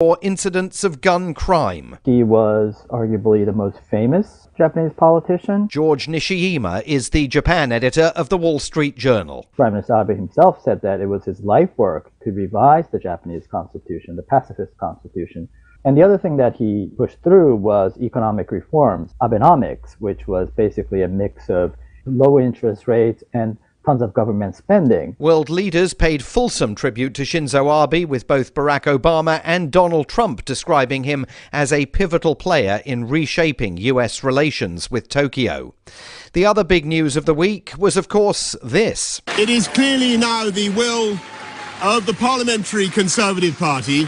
or incidents of gun crime. He was arguably the most famous Japanese politician. George Nishiyama is the Japan editor of the Wall Street Journal. Prime Minister Abe himself said that it was his life work to revise the Japanese constitution, the pacifist constitution. And the other thing that he pushed through was economic reforms, Abenomics, which was basically a mix of low interest rates and tons of government spending. World leaders paid fulsome tribute to Shinzo Abe, with both Barack Obama and Donald Trump describing him as a pivotal player in reshaping US relations with Tokyo. The other big news of the week was, of course, this. It is clearly now the will of the Parliamentary Conservative Party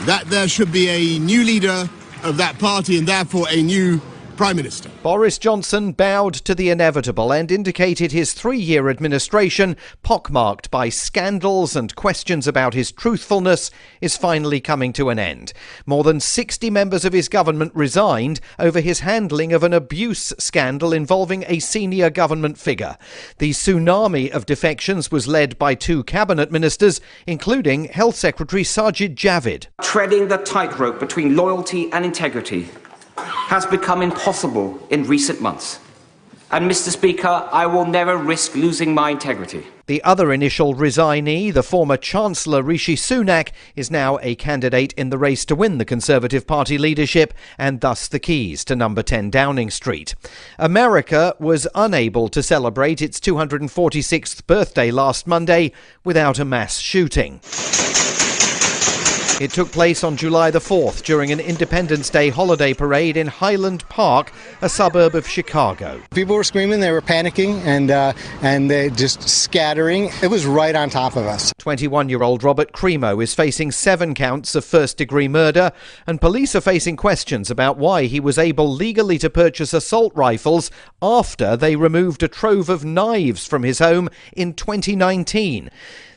that there should be a new leader of that party and therefore a new Prime Minister. Boris Johnson bowed to the inevitable and indicated his 3-year administration, pockmarked by scandals and questions about his truthfulness, is finally coming to an end. More than 60 members of his government resigned over his handling of an abuse scandal involving a senior government figure. The tsunami of defections was led by 2 cabinet ministers, including Health Secretary Sajid Javid. Treading the tightrope between loyalty and integrity has become impossible in recent months. And, Mr. Speaker, I will never risk losing my integrity. The other initial resignee, the former Chancellor Rishi Sunak, is now a candidate in the race to win the Conservative Party leadership and thus the keys to number 10 Downing Street. America was unable to celebrate its 246th birthday last Monday without a mass shooting. It took place on July the 4th during an Independence Day holiday parade in Highland Park, a suburb of Chicago. People were screaming, they were panicking, and they just scattering. It was right on top of us. 21-year-old Robert Cremo is facing 7 counts of first-degree murder, and police are facing questions about why he was able legally to purchase assault rifles after they removed a trove of knives from his home in 2019.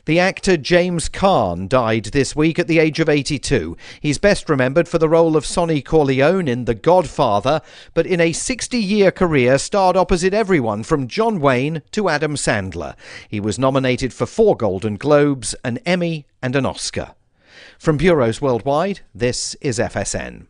The actor James Caan died this week at the age of 82. He's best remembered for the role of Sonny Corleone in The Godfather, but in a 60-year career starred opposite everyone from John Wayne to Adam Sandler. He was nominated for 4 Golden Globes, an Emmy and an Oscar. From bureaus worldwide, this is FSN.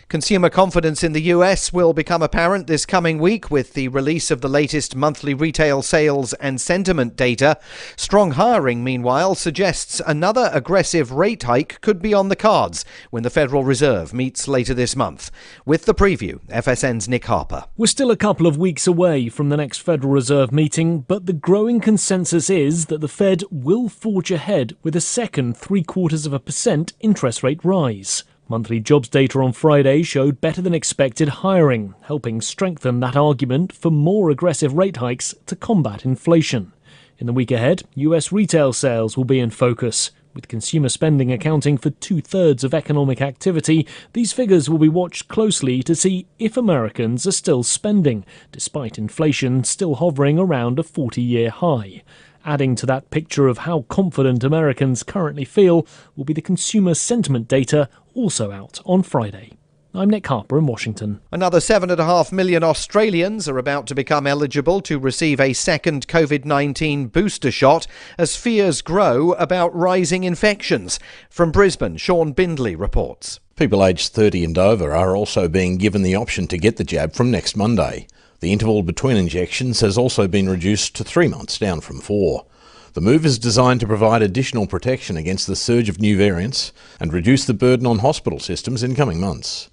Consumer confidence in the US will become apparent this coming week with the release of the latest monthly retail sales and sentiment data. Strong hiring, meanwhile, suggests another aggressive rate hike could be on the cards when the Federal Reserve meets later this month. With the preview, FSN's Nick Harper. We're still a couple of weeks away from the next Federal Reserve meeting, but the growing consensus is that the Fed will forge ahead with a second 0.75% interest rate rise. Monthly jobs data on Friday showed better than expected hiring, helping strengthen that argument for more aggressive rate hikes to combat inflation. In the week ahead, US retail sales will be in focus. With consumer spending accounting for 2/3 of economic activity, these figures will be watched closely to see if Americans are still spending, despite inflation still hovering around a 40-year high. Adding to that picture of how confident Americans currently feel will be the consumer sentiment data, also out on Friday. I'm Nick Harper in Washington. Another 7.5 million Australians are about to become eligible to receive a second COVID-19 booster shot as fears grow about rising infections. From Brisbane, Sean Bindley reports. People aged 30 and over are also being given the option to get the jab from next Monday. The interval between injections has also been reduced to 3 months, down from 4. The move is designed to provide additional protection against the surge of new variants and reduce the burden on hospital systems in coming months.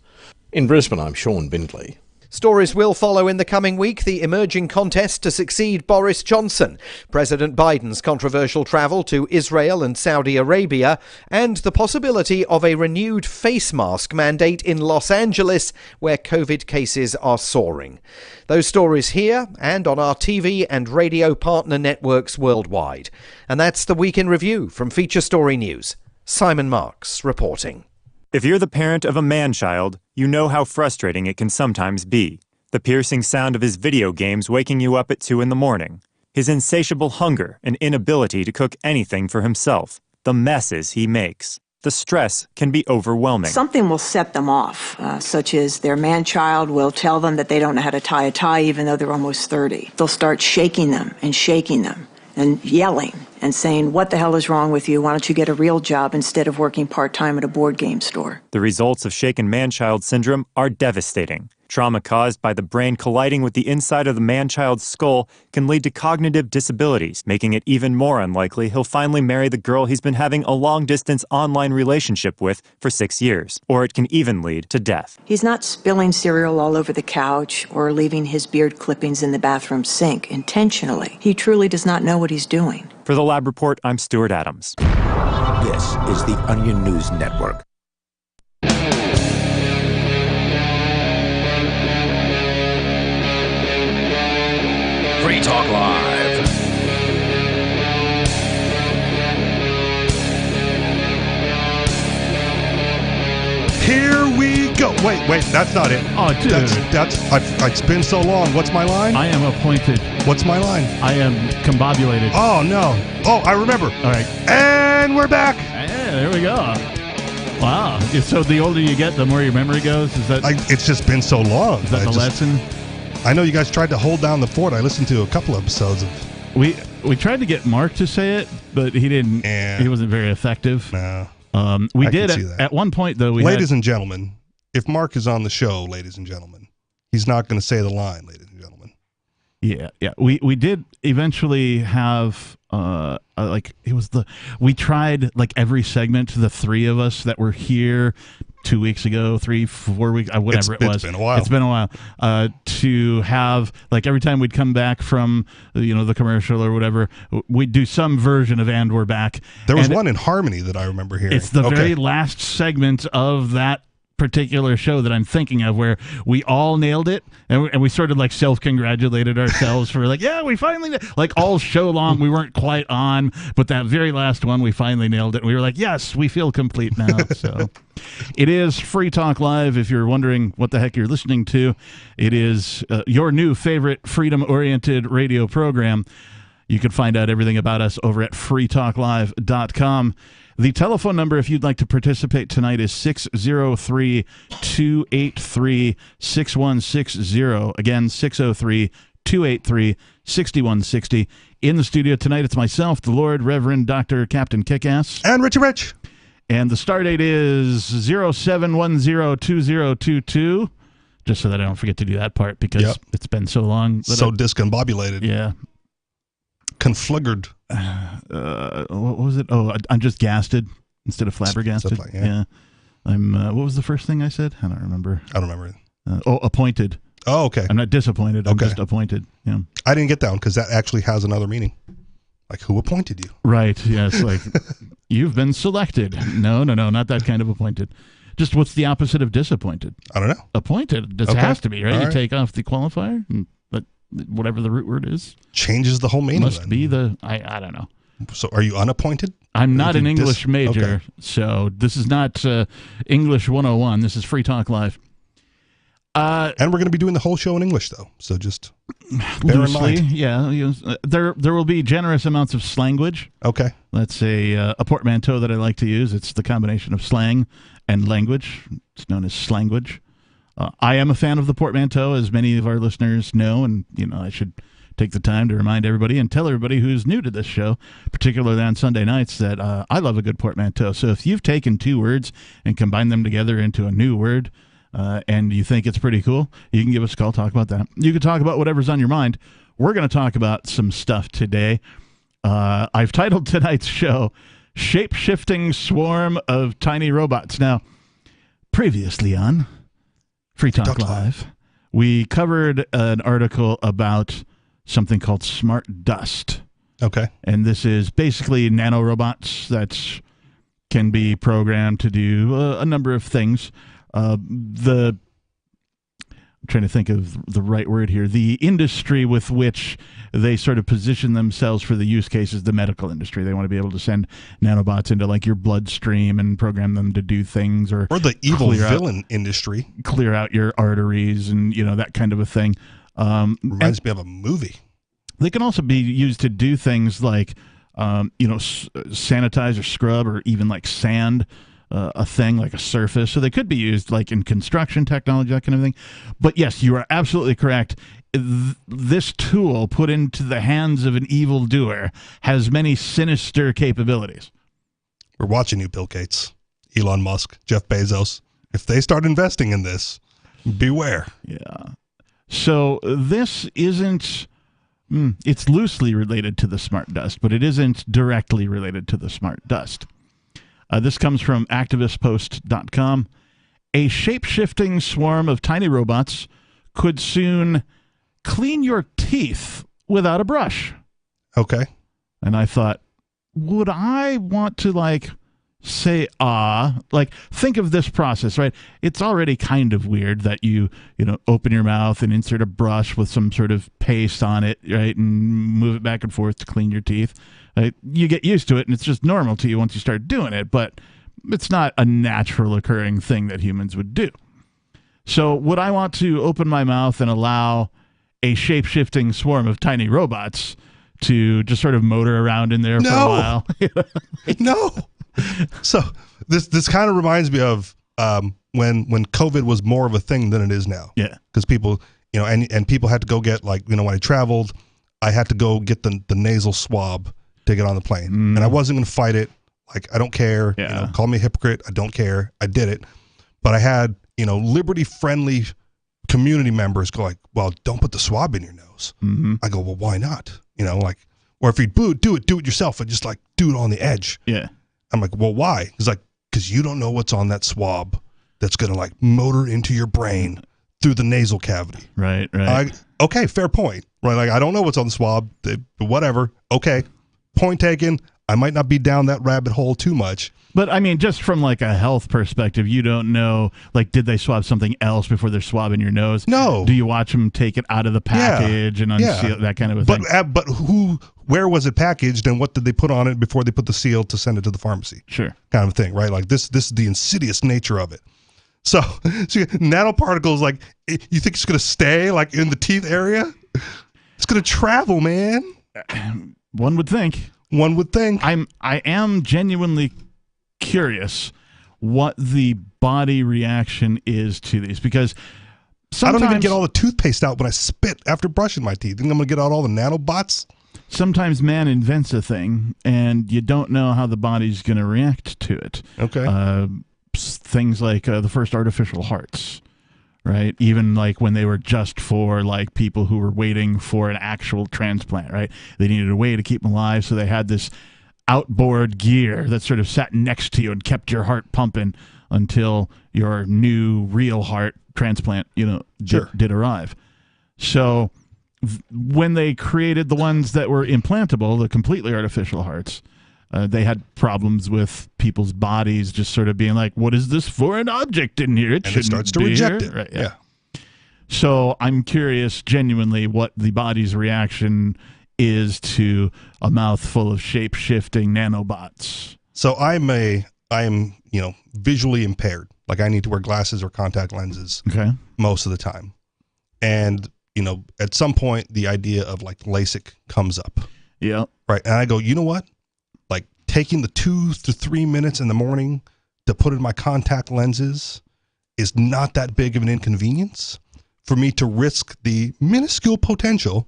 In Brisbane, I'm Sean Bindley. Stories will follow in the coming week: the emerging contest to succeed Boris Johnson, President Biden's controversial travel to Israel and Saudi Arabia, and the possibility of a renewed face mask mandate in Los Angeles, where COVID cases are soaring. Those stories here and on our TV and radio partner networks worldwide. And that's the Week in Review from Feature Story News. Simon Marks reporting. If you're the parent of a man-child, you know how frustrating it can sometimes be. The piercing sound of his video games waking you up at 2 a.m, his insatiable hunger and inability to cook anything for himself, the messes he makes. The stress can be overwhelming. Something will set them off, such as their man-child will tell them that they don't know how to tie a tie even though they're almost 30. They'll start shaking them, and yelling and saying, what the hell is wrong with you? Why don't you get a real job instead of working part-time at a board game store? The results of shaken man-child syndrome are devastating. Trauma caused by the brain colliding with the inside of the man-child's skull can lead to cognitive disabilities, making it even more unlikely he'll finally marry the girl he's been having a long-distance online relationship with for 6 years. Or it can even lead to death. He's not spilling cereal all over the couch or leaving his beard clippings in the bathroom sink intentionally. He truly does not know what he's doing. For the Lab Report, I'm Stuart Adams. This is the Onion News Network. Free Talk Live. Here we go. Wait, that's not it. Oh, dude. It's been so long. What's my line? I am appointed. What's my line? I am combobulated. Oh, no. Oh, I remember. All right. And we're back. Yeah, there we go. Wow. So the older you get, the more your memory goes? Is that? It's just been so long. Is that the lesson? I know you guys tried to hold down the fort. I listened to a couple episodes of. We tried to get Mark to say it, but he didn't. Yeah. He wasn't very effective. No. We did at one point though. Ladies and gentlemen, if Mark is on the show, ladies and gentlemen, he's not going to say the line, ladies and gentlemen. Yeah. We did eventually have we tried like every segment, the three of us that were here 2 weeks ago, 3-4 weeks, whatever it was. It's been a while. It's been a while. To have like every time we'd come back from the commercial or whatever, we'd do some version of "And We're Back." There was one in Harmony that I remember hearing. It's the very last segment of that particular show that I'm thinking of where we all nailed it and we sort of like self-congratulated ourselves for like, yeah, we finally like all show long we weren't quite on, but that very last one we finally nailed it and we were like, yes, we feel complete now. So it is Free Talk Live. If you're wondering what the heck you're listening to, it is your new favorite freedom-oriented radio program. You can find out everything about us over at freetalklive.com. The telephone number, if you'd like to participate tonight, is 603-283-6160. Again, 603-283-6160. In the studio tonight, it's myself, the Lord Reverend Dr. Captain Kickass. And Richie Rich. And the start date is 07102022. Just so that I don't forget to do that part because it's been so long. So discombobulated. Yeah. Confluggered. What was it? Oh, I'm just gasted instead of flabbergasted. Like, yeah. I'm. What was the first thing I said? I don't remember. Appointed. Oh, okay. I'm not disappointed. I'm just appointed. Yeah. I didn't get that one because that actually has another meaning. Like, who appointed you? Right. Yes. Like, you've been selected. No, not that kind of appointed. Just what's the opposite of disappointed? I don't know. Appointed. This has to be, right? You take off the qualifier and whatever the root word is. Changes the whole meaning. Must be the, I don't know. So are you unappointed? I'm not an English major, so this is not English 101. This is Free Talk Live. And we're going to be doing the whole show in English, though, so just bear in mind. Yeah. There will be generous amounts of slanguage. Okay. That's a portmanteau that I like to use. It's the combination of slang and language. It's known as slangwage. I am a fan of the portmanteau, as many of our listeners know, and I should take the time to remind everybody and tell everybody who's new to this show, particularly on Sunday nights, that I love a good portmanteau. So if you've taken two words and combined them together into a new word, and you think it's pretty cool, you can give us a call, talk about that. You can talk about whatever's on your mind. We're going to talk about some stuff today. I've titled tonight's show, Shapeshifting Swarm of Tiny Robots. Now, previously on Free Talk Live, we covered an article about something called smart dust. Okay. And this is basically nanorobots that can be programmed to do a number of things. I'm trying to think of the right word here. The industry with which they sort of position themselves for the use cases, the medical industry. They want to be able to send nanobots into like your bloodstream and program them to do things, or the evil villain industry, clear out your arteries and that kind of a thing. Reminds me of a movie. They can also be used to do things like sanitize or scrub or even like sand a thing like a surface, so they could be used like in construction technology, that kind of thing. But yes, you are absolutely correct. This tool put into the hands of an evildoer has many sinister capabilities. We're watching you, Bill Gates, Elon Musk, Jeff Bezos. If they start investing in this, beware. Yeah. So this isn't, it's loosely related to the smart dust, but it isn't directly related to the smart dust. This comes from activistpost.com. A shape-shifting swarm of tiny robots could soon clean your teeth without a brush. Okay. And I thought, would I want to, like, say, like, think of this process, right? It's already kind of weird that you open your mouth and insert a brush with some sort of paste on it, right, and move it back and forth to clean your teeth. Right? You get used to it, and it's just normal to you once you start doing it, but it's not a natural occurring thing that humans would do. So would I want to open my mouth and allow a shape-shifting swarm of tiny robots to just sort of motor around in there for a while? No. So this kind of reminds me of when COVID was more of a thing than it is now. Yeah. Because people, and people had to go get, like, when I traveled, I had to go get the nasal swab to get on the plane. And I wasn't going to fight it. Like, I don't care. Yeah. Call me a hypocrite. I don't care. I did it. But I had, liberty-friendly community members go like, well, don't put the swab in your nose. I go, well, why not? Or if you do it yourself and just, like, do it on the edge. Yeah. I'm like, well, why? He's like, because you don't know what's on that swab that's going to, like, motor into your brain through the nasal cavity. Right. Okay, fair point. Right, like, I don't know what's on the swab, whatever. Okay, point taken. I might not be down that rabbit hole too much. But, I mean, just from, like, a health perspective, you don't know, like, did they swab something else before they're swabbing your nose? No. Do you watch them take it out of the package and unseal it, that kind of a thing? But where was it packaged, and what did they put on it before they put the seal to send it to the pharmacy? Sure. Kind of thing, right? Like, this is the insidious nature of it. So nanoparticles, like, you think it's going to stay, like, in the teeth area? It's going to travel, man. One would think. I am genuinely curious what the body reaction is to these, because sometimes I don't even get all the toothpaste out when I spit after brushing my teeth. Think I'm going to get out all the nanobots? Sometimes man invents a thing, and you don't know how the body's going to react to it. Okay. Things like the first artificial hearts, right? Even like when they were just for like people who were waiting for an actual transplant, right? They needed a way to keep them alive, so they had this outboard gear that sort of sat next to you and kept your heart pumping until your new real heart transplant, did arrive. So when they created the ones that were implantable, the completely artificial hearts, they had problems with people's bodies just sort of being like, what is this foreign object in here? It starts to reject it. Right, yeah. So I'm curious genuinely what the body's reaction is to a mouthful of shape-shifting nanobots. So I am visually impaired. Like, I need to wear glasses or contact lenses most of the time. And, at some point the idea of, like, LASIK comes up. Yeah. Right. And I go, you know what? Like, taking the 2 to 3 minutes in the morning to put in my contact lenses is not that big of an inconvenience for me to risk the minuscule potential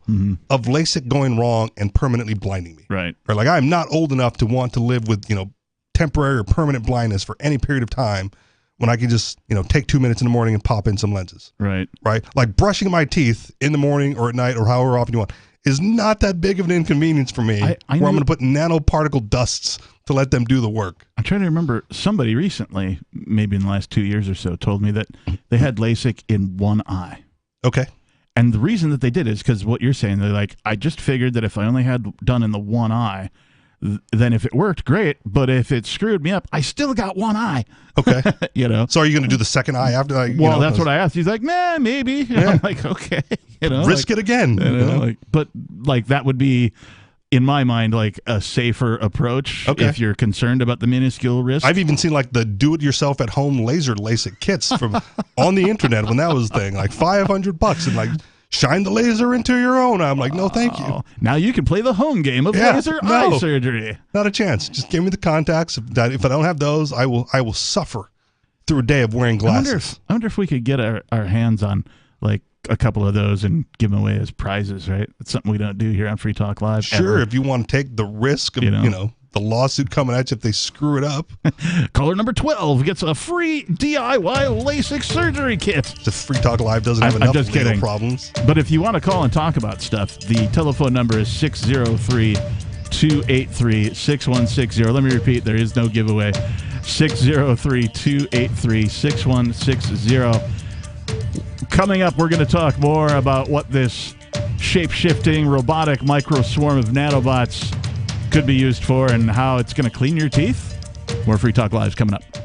of LASIK going wrong and permanently blinding me. Right. Or like, I'm not old enough to want to live with, temporary or permanent blindness for any period of time when I can just, take 2 minutes in the morning and pop in some lenses. Right. Right. Like, brushing my teeth in the morning or at night or however often you want is not that big of an inconvenience for me, where I'm going to put nanoparticle dusts to let them do the work. I'm trying to remember, somebody recently, maybe in the last 2 years or so, told me that they had LASIK in one eye. Okay. And the reason that they did is because what you're saying, they're like, I just figured that if I only had done in the one eye, then if it worked, great. But if it screwed me up, I still got one eye. Okay. So are you going to do the second eye after that? Well, that's what I asked. He's like, nah, maybe. Yeah. I'm like, okay. Risk it again. But that would be, in my mind, like a safer approach if you're concerned about the minuscule risk. I've even seen like the do-it-yourself at home laser LASIK kits from on the internet when that was a thing, like $500 and like shine the laser into your own. I'm like, no, thank you. Now you can play the home game of laser eye surgery. Not a chance. Just give me the contacts. If I don't have those, I will suffer through a day of wearing glasses. I wonder if we could get our hands on like a couple of those and give them away as prizes, right? It's something we don't do here on Free Talk Live. Sure, ever. if you want to take the risk of, the lawsuit coming at you if they screw it up. Caller number 12 gets a free DIY LASIK surgery kit. The Free Talk Live doesn't have enough legal problems. But if you want to call and talk about stuff, the telephone number is 603-283-6160. Let me repeat, there is no giveaway. 603-283-6160. Coming up, we're going to talk more about what this shape-shifting robotic micro swarm of nanobots could be used for and how it's going to clean your teeth. More Free Talk Live is coming up. Do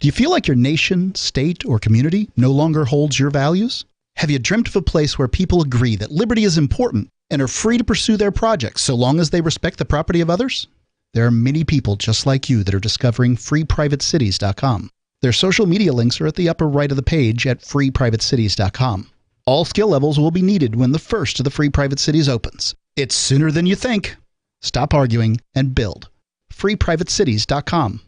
you feel like your nation, state, or community no longer holds your values? Have you dreamt of a place where people agree that liberty is important and are free to pursue their projects so long as they respect the property of others? There are many people just like you that are discovering freeprivatecities.com. Their social media links are at the upper right of the page at freeprivatecities.com. All skill levels will be needed when the first of the Free Private Cities opens. It's sooner than you think. Stop arguing and build. freeprivatecities.com.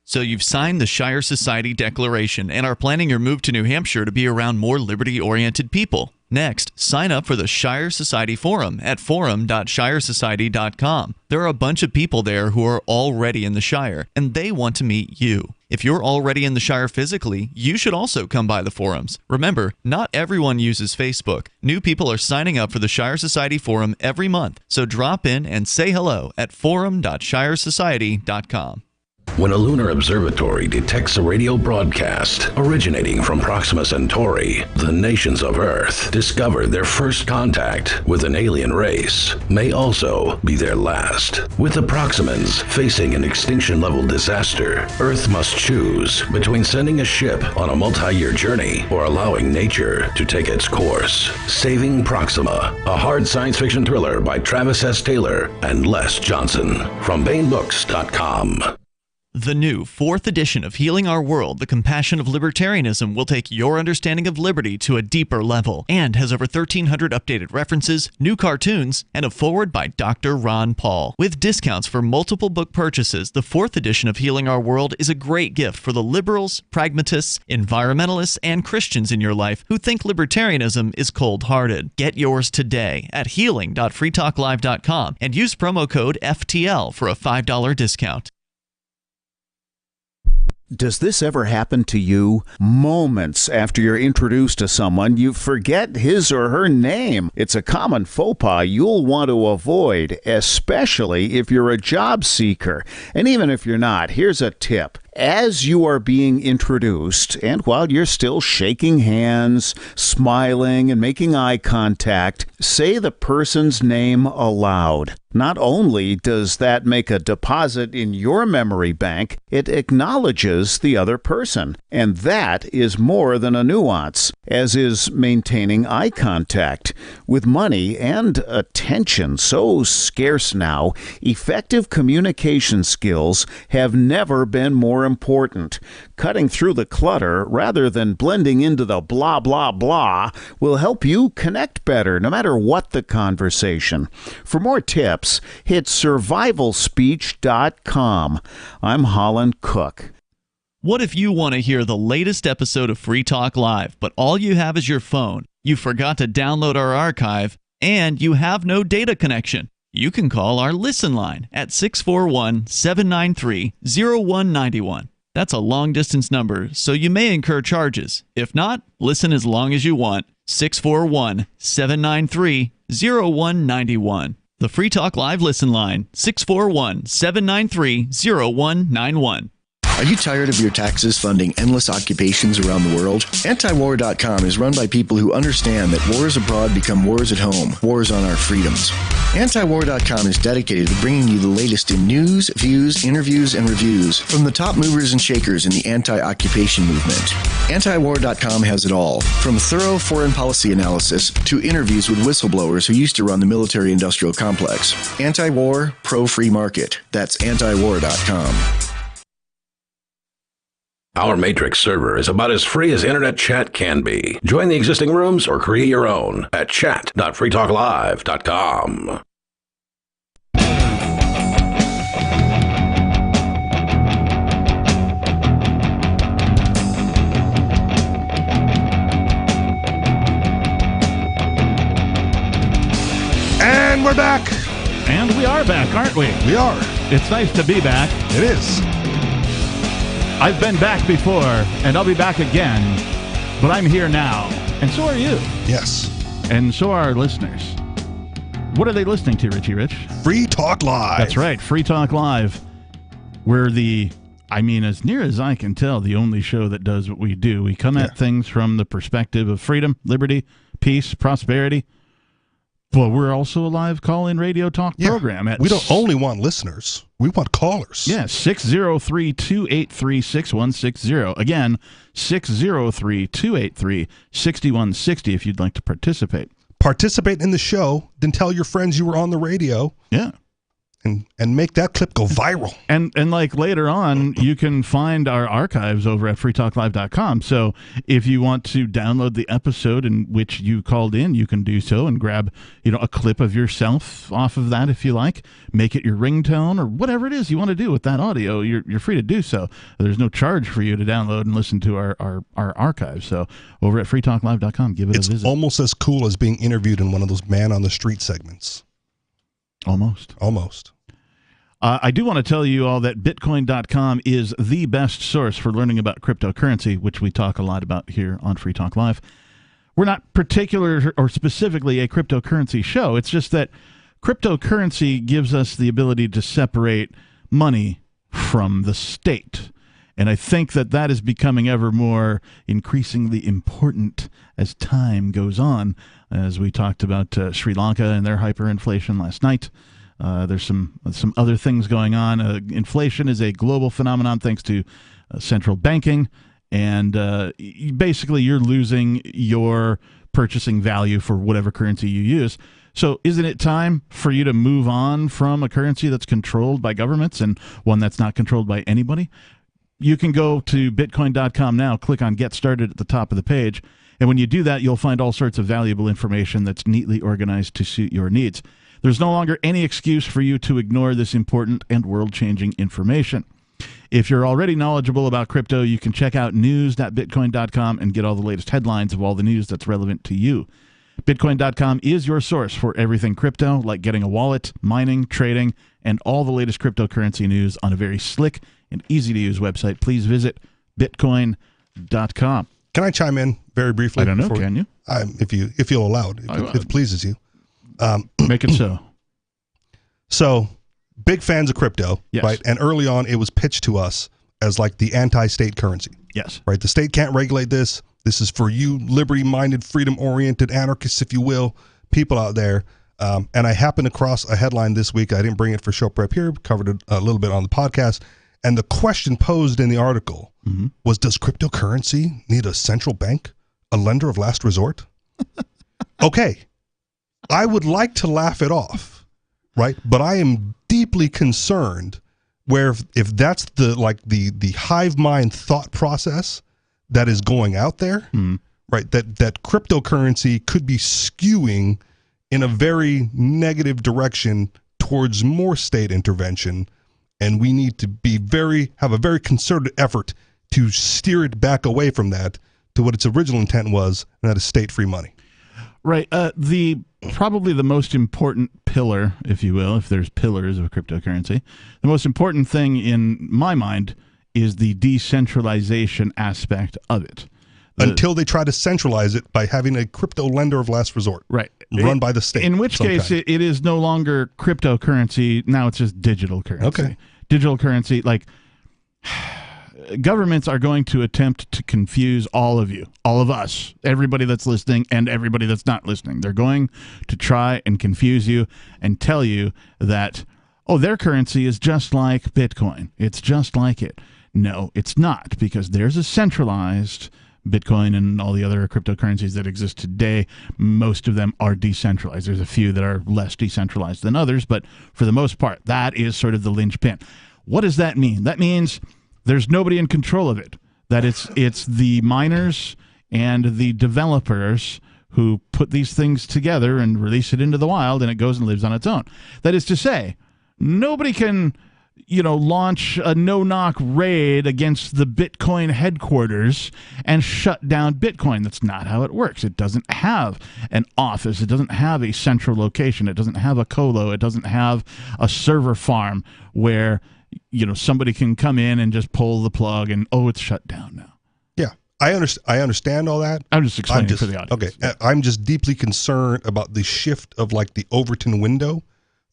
So you've signed the Shire Society Declaration and are planning your move to New Hampshire to be around more liberty-oriented people. Next, sign up for the Shire Society Forum at forum.shiresociety.com. There are a bunch of people there who are already in the Shire, and they want to meet you. If you're already in the Shire physically, you should also come by the forums. Remember, not everyone uses Facebook. New people are signing up for the Shire Society Forum every month, so drop in and say hello at forum.shiresociety.com. When a lunar observatory detects a radio broadcast originating from Proxima Centauri, the nations of Earth discover their first contact with an alien race may also be their last. With the Proximans facing an extinction-level disaster, Earth must choose between sending a ship on a multi-year journey or allowing nature to take its course. Saving Proxima, a hard science fiction thriller by Travis S. Taylor and Les Johnson from BaneBooks.com. The new 4th edition of Healing Our World, The Compassion of Libertarianism, will take your understanding of liberty to a deeper level and has over 1,300 updated references, new cartoons, and a foreword by Dr. Ron Paul. With discounts for multiple book purchases, the 4th edition of Healing Our World is a great gift for the liberals, pragmatists, environmentalists, and Christians in your life who think libertarianism is cold-hearted. Get yours today at healing.freetalklive.com and use promo code FTL for a $5 discount. Does this ever happen to you? Moments after you're introduced to someone, you forget his or her name. It's a common faux pas you'll want to avoid, especially if you're a job seeker. And even if you're not, here's a tip. As you are being introduced, and while you're still shaking hands, smiling, and making eye contact, say the person's name aloud. Not only does that make a deposit in your memory bank, it acknowledges the other person. And that is more than a nuance, as is maintaining eye contact. With money and attention so scarce now, effective communication skills have never been more important. Cutting through the clutter rather than blending into the blah, blah, blah will help you connect better, no matter what the conversation. For more tips, hit survivalspeech.com. I'm Holland Cook. What if you want to hear the latest episode of Free Talk Live, but all you have is your phone, you forgot to download our archive, and you have no data connection? You can call our Listen line at 641-793-0191. That's a long-distance number, so you may incur charges. If not, listen as long as you want. 641-793-0191. The Free Talk Live Listen line, 641-793-0191. Are you tired of your taxes funding endless occupations around the world? Antiwar.com is run by people who understand that wars abroad become wars at home, wars on our freedoms. Antiwar.com is dedicated to bringing you the latest in news, views, interviews, and reviews from the top movers and shakers in the anti-occupation movement. Antiwar.com has it all, from thorough foreign policy analysis to interviews with whistleblowers who used to run the military-industrial complex. Anti-war, pro-free market. That's antiwar.com. Our Matrix server is about as free as internet chat can be. Join the existing rooms or create your own at chat.freetalklive.com. And we're back. And we are back, aren't we? We are. It's nice to be back. It is. I've been back before, and I'll be back again, but I'm here now. And so are you. Yes. And so are our listeners. What are they listening to, Richie Rich? Free Talk Live. That's right, Free Talk Live. We're as near as I can tell, the only show that does what we do. We come at things from the perspective of freedom, liberty, peace, prosperity. But we're also a live call-in radio talk program. We don't only want listeners. We want callers. Yeah, 603-283-6160. Again, 603-283-6160 if you'd like to participate. Participate in the show, then tell your friends you were on the radio. Yeah. And make that clip go viral. And like later on, you can find our archives over at freetalklive.com. So if you want to download the episode in which you called in, you can do so and grab, a clip of yourself off of that if you like. Make it your ringtone or whatever it is you want to do with that audio. You're free to do so. There's no charge for you to download and listen to our archives. So over at freetalklive.com, give it a visit. It's almost as cool as being interviewed in one of those man on the street segments. Almost. I do want to tell you all that Bitcoin.com is the best source for learning about cryptocurrency, which we talk a lot about here on Free Talk Live. We're not particular or specifically a cryptocurrency show. It's just that cryptocurrency gives us the ability to separate money from the state. And I think that is becoming ever more increasingly important as time goes on. As we talked about Sri Lanka and their hyperinflation last night. There's some other things going on. Inflation is a global phenomenon thanks to central banking, and basically you're losing your purchasing value for whatever currency you use. So isn't it time for you to move on from a currency that's controlled by governments and one that's not controlled by anybody? You can go to Bitcoin.com now, click on Get Started at the top of the page, and when you do that, you'll find all sorts of valuable information that's neatly organized to suit your needs. There's no longer any excuse for you to ignore this important and world-changing information. If you're already knowledgeable about crypto, you can check out news.bitcoin.com and get all the latest headlines of all the news that's relevant to you. Bitcoin.com is your source for everything crypto, like getting a wallet, mining, trading, and all the latest cryptocurrency news on a very slick and easy-to-use website. Please visit bitcoin.com. Can I chime in very briefly? I don't know. Can you? If you'll allow it, if it pleases you. Make it so. So, big fans of crypto, right? And early on, it was pitched to us as like the anti-state currency. Yes. Right? The state can't regulate this. This is for you liberty-minded, freedom-oriented anarchists, if you will, people out there. And I happened across a headline this week. I didn't bring it for show prep here. Covered it a little bit on the podcast. And the question posed in the article was, does cryptocurrency need a central bank, a lender of last resort? Okay. I would like to laugh it off, right? But I am deeply concerned where if that's the hive mind thought process that is going out there, right? That cryptocurrency could be skewing in a very negative direction towards more state intervention, and we need to have a very concerted effort to steer it back away from that to what its original intent was, and that is state-free money. Right. Probably the most important pillar, if you will, if there's pillars of cryptocurrency, the most important thing in my mind is the decentralization aspect of it. Until they try to centralize it by having a crypto lender of last resort. Right. Run by the state. In which case, it is no longer cryptocurrency. Now it's just digital currency. Okay. Digital currency, like... Governments are going to attempt to confuse all of you, all of us, everybody that's listening and everybody that's not listening. They're going to try and confuse you and tell you that, their currency is just like Bitcoin. It's just like it. No, it's not, because there's a centralized Bitcoin and all the other cryptocurrencies that exist today. Most of them are decentralized. There's a few that are less decentralized than others, but for the most part, that is sort of the linchpin. What does that mean? That means there's nobody in control of it. that it's the miners and the developers who put these things together and release it into the wild, and it goes and lives on its own. That is to say, nobody can, launch a no-knock raid against the Bitcoin headquarters and shut down Bitcoin. That's not how it works. It doesn't have an office. It doesn't have a central location. It doesn't have a colo. It doesn't have a server farm where, somebody can come in and just pull the plug and, it's shut down now. Yeah, I understand all that. I'm just explaining for the audience. Okay, I'm just deeply concerned about the shift of like the Overton window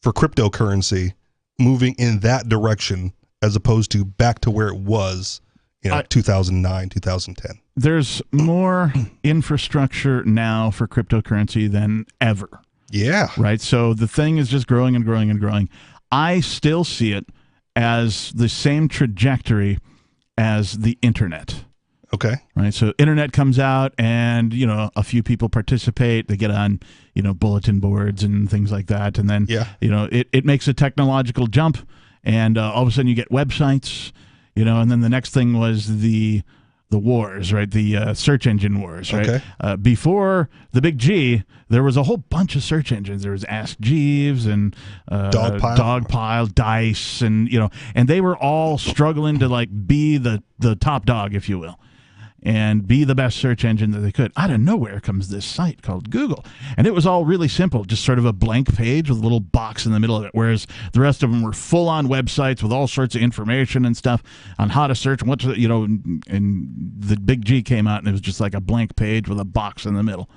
for cryptocurrency moving in that direction as opposed to back to where it was, 2009, 2010. There's more infrastructure now for cryptocurrency than ever. Yeah. Right? So the thing is just growing and growing and growing. I still see it as the same trajectory as the internet. Okay. Right. So internet comes out and, a few people participate. They get on, bulletin boards and things like that. And then, it makes a technological jump. And all of a sudden you get websites, and then the next thing was the wars, right? The search engine wars, right? Okay. Before the big G, there was a whole bunch of search engines. There was Ask Jeeves and Dogpile, Dice, and, and they were all struggling to be the top dog, if you will, and be the best search engine that they could. Out of nowhere comes this site called Google. And it was all really simple, just sort of a blank page with a little box in the middle of it, whereas the rest of them were full-on websites with all sorts of information and stuff on how to search and what to, and the big G came out and it was just like a blank page with a box in the middle.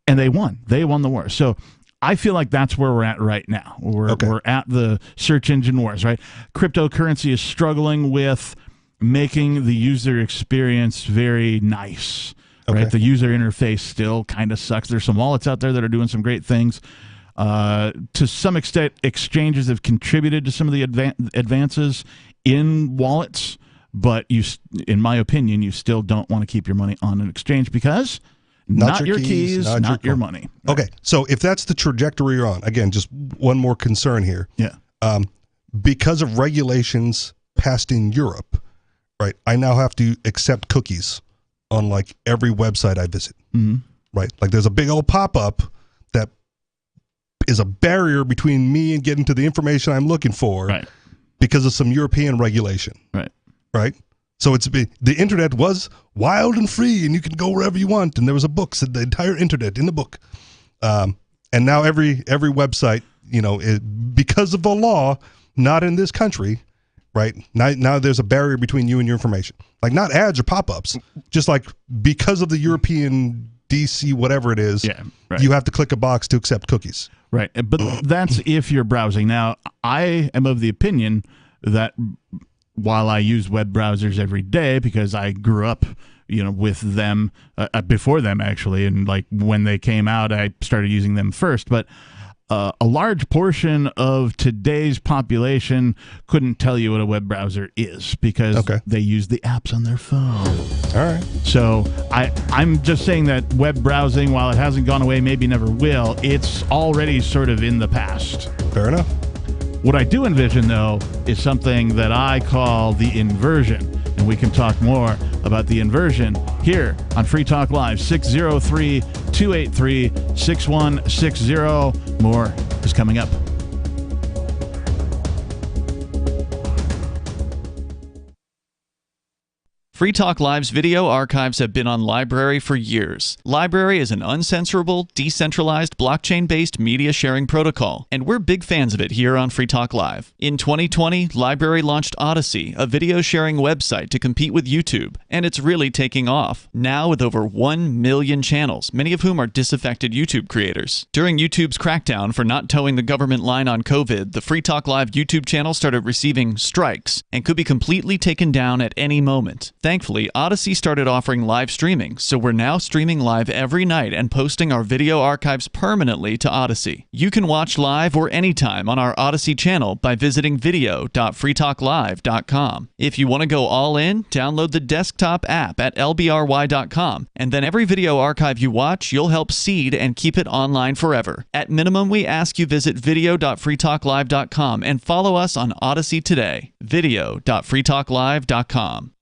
And they won. They won the war. So I feel like that's where we're at right now. We're at the search engine wars, right? Cryptocurrency is struggling with making the user experience very nice, right? The user interface still kind of sucks. There's some wallets out there that are doing some great things. To some extent, exchanges have contributed to some of the advances in wallets, but in my opinion, you still don't want to keep your money on an exchange because not your keys, not your money. Okay, so if that's the trajectory you're on, again, just one more concern here. Yeah. Because of regulations passed in Europe, right, I now have to accept cookies on like every website I visit. Mm-hmm. Right, like there's a big old pop-up that is a barrier between me and getting to the information I'm looking for, right, because of some European regulation. Right. So the internet was wild and free, and you can go wherever you want. And there was a book, said the entire internet in the book. And now every website, because of the law, not in this country. Right now, there's a barrier between you and your information. Like not ads or pop-ups, just like because of the European DC, whatever it is, you have to click a box to accept cookies. Right, but that's if you're browsing. Now, I am of the opinion that while I use web browsers every day because I grew up, with them before them actually, and like when they came out, I started using them first, but. A large portion of today's population couldn't tell you what a web browser is because they use the apps on their phone. All right. So I'm just saying that web browsing, while it hasn't gone away, maybe never will, it's already sort of in the past. Fair enough. What I do envision, though, is something that I call the inversion. And we can talk more about the inversion here on Free Talk Live, 603-283-6160. More is coming up. Free Talk Live's video archives have been on LBRY for years. LBRY is an uncensorable, decentralized, blockchain-based media sharing protocol, and we're big fans of it here on Free Talk Live. In 2020, LBRY launched Odysee, a video sharing website to compete with YouTube, and it's really taking off, now with over 1 million channels, many of whom are disaffected YouTube creators. During YouTube's crackdown for not towing the government line on COVID, the Free Talk Live YouTube channel started receiving strikes and could be completely taken down at any moment. Thankfully, Odysee started offering live streaming, so we're now streaming live every night and posting our video archives permanently to Odysee. You can watch live or anytime on our Odysee channel by visiting video.freetalklive.com. If you want to go all in, download the desktop app at lbry.com, and then every video archive you watch, you'll help seed and keep it online forever. At minimum, we ask you visit video.freetalklive.com and follow us on Odysee today. video.freetalklive.com.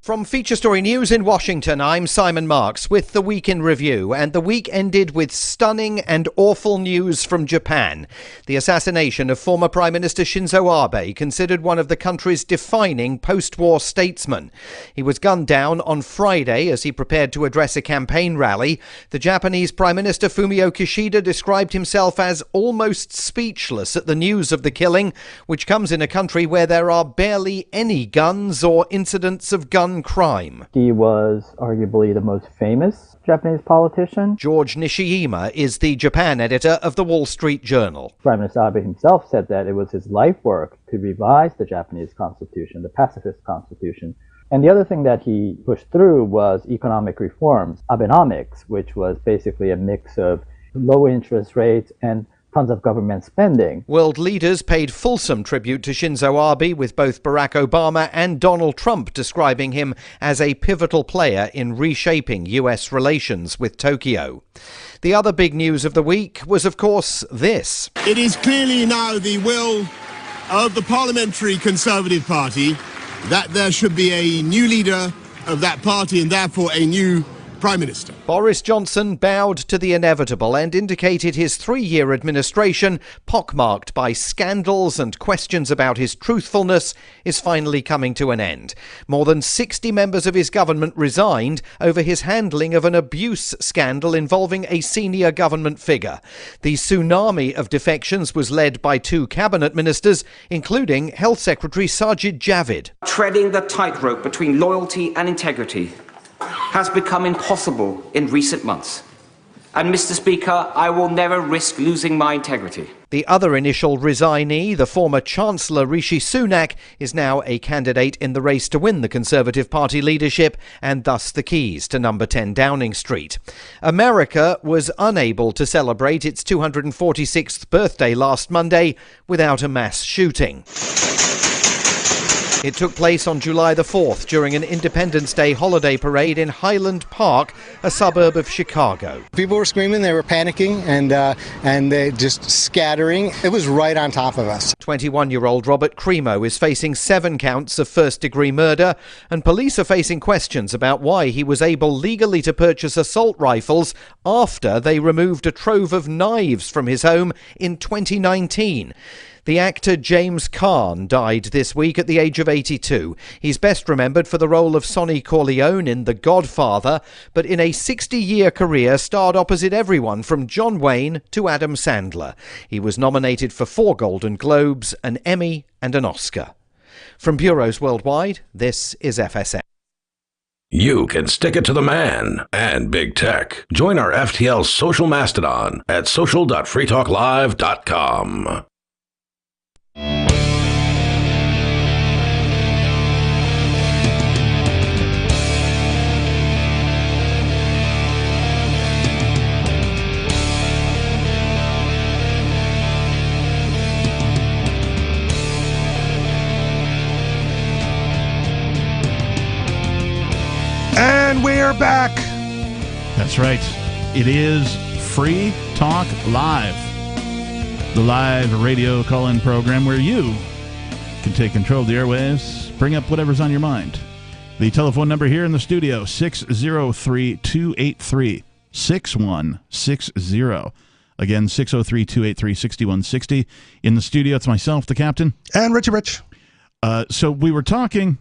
From Feature Story News in Washington, I'm Simon Marks with the Week in Review, and the week ended with stunning and awful news from Japan. The assassination of former Prime Minister Shinzo Abe, considered one of the country's defining post-war statesmen. He was gunned down on Friday as he prepared to address a campaign rally. The Japanese Prime Minister Fumio Kishida described himself as almost speechless at the news of the killing, which comes in a country where there are barely any guns or incidents of gun crime. He was arguably the most famous Japanese politician. George Nishiyama is the Japan editor of the Wall Street Journal. Prime Minister Abe himself said that it was his life work to revise the Japanese constitution, the pacifist constitution. And the other thing that he pushed through was economic reforms, Abenomics, which was basically a mix of low interest rates and tons of government spending. World leaders paid fulsome tribute to Shinzo Abe, with both Barack Obama and Donald Trump describing him as a pivotal player in reshaping U.S. relations with Tokyo. The other big news of the week was, of course, this. It is clearly now the will of the Parliamentary Conservative Party that there should be a new leader of that party and therefore a new Prime Minister. Boris Johnson bowed to the inevitable and indicated his 3-year administration, pockmarked by scandals and questions about his truthfulness, is finally coming to an end. More than 60 members of his government resigned over his handling of an abuse scandal involving a senior government figure. The tsunami of defections was led by 2 cabinet ministers, including Health Secretary Sajid Javid. Treading the tightrope between loyalty and integrity has become impossible in recent months. And Mr. Speaker, I will never risk losing my integrity. The other initial resignee, the former Chancellor Rishi Sunak, is now a candidate in the race to win the Conservative Party leadership and thus the keys to number 10 Downing Street. America was unable to celebrate its 246th birthday last Monday without a mass shooting. It took place on July the 4th during an Independence Day holiday parade in Highland Park, a suburb of Chicago. People were screaming, they were panicking, and they just scattering. It was right on top of us. 21-year-old Robert Cremo is facing 7 counts of first-degree murder, and police are facing questions about why he was able legally to purchase assault rifles after they removed a trove of knives from his home in 2019. The actor James Caan died this week at the age of 82. He's best remembered for the role of Sonny Corleone in The Godfather, but in a 60-year career starred opposite everyone from John Wayne to Adam Sandler. He was nominated for 4 Golden Globes, an Emmy and an Oscar. From bureaus worldwide, this is FSM. You can stick it to the man and big tech. Join our FTL social mastodon at social.freetalklive.com. And we're back. That's right. It is Free Talk Live, the live radio call-in program where you can take control of the airwaves, bring up whatever's on your mind. The telephone number here in the studio, 603-283-6160. Again, 603-283-6160. In the studio, it's myself, the captain. And Richie Rich. So we were talking...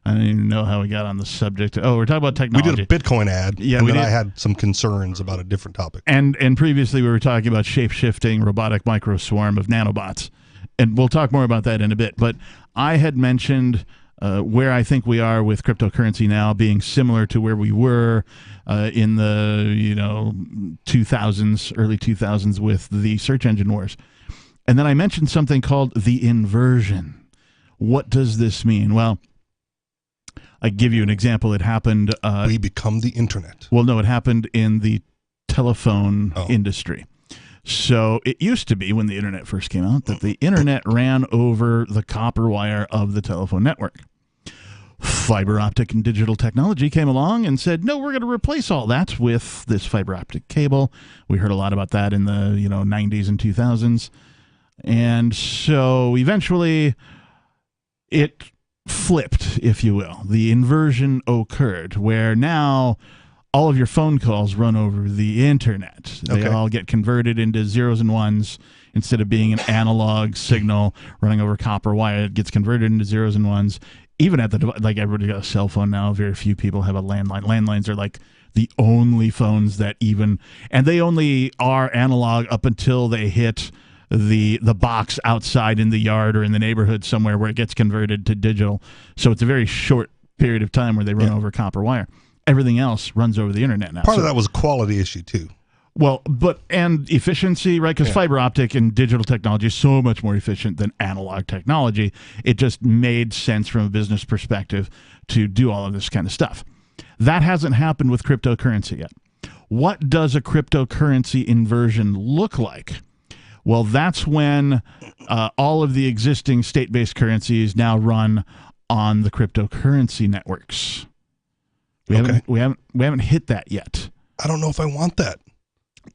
I don't even know how we got on the subject. Oh, we're talking about technology. We did a Bitcoin ad, yeah, and then I had some concerns about a different topic. And previously we were talking about shape-shifting, robotic microswarm of nanobots. And we'll talk more about that in a bit. But I had mentioned where I think we are with cryptocurrency now being similar to where we were in the 2000s, early 2000s with the search engine wars. And then I mentioned something called the inversion. What does this mean? Well, I give you an example. It happened... we become the internet. Well, no, it happened in the telephone industry. So it used to be, when the internet first came out, that the internet ran over the copper wire of the telephone network. Fiber optic and digital technology came along and said, no, we're going to replace all that with this fiber optic cable. We heard a lot about that in the 90s and 2000s. And so eventually it flipped, if you will. The inversion occurred where now all of your phone calls run over the internet. They all get converted into zeros and ones. Instead of being an analog signal running over copper wire, it gets converted into zeros and ones. Even at like everybody got a cell phone now, very few people have a landline. Landlines are like the only phones that even, and they only are analog up until they hit the box outside in the yard or in the neighborhood somewhere where it gets converted to digital. So it's a very short period of time where they run over copper wire. Everything else runs over the internet now. Part of that was a quality issue too. Well, and efficiency, right? Because fiber optic and digital technology is so much more efficient than analog technology. It just made sense from a business perspective to do all of this kind of stuff. That hasn't happened with cryptocurrency yet. What does a cryptocurrency inversion look like? Well, that's when all of the existing state-based currencies now run on the cryptocurrency networks. We haven't hit that yet. I don't know if I want that.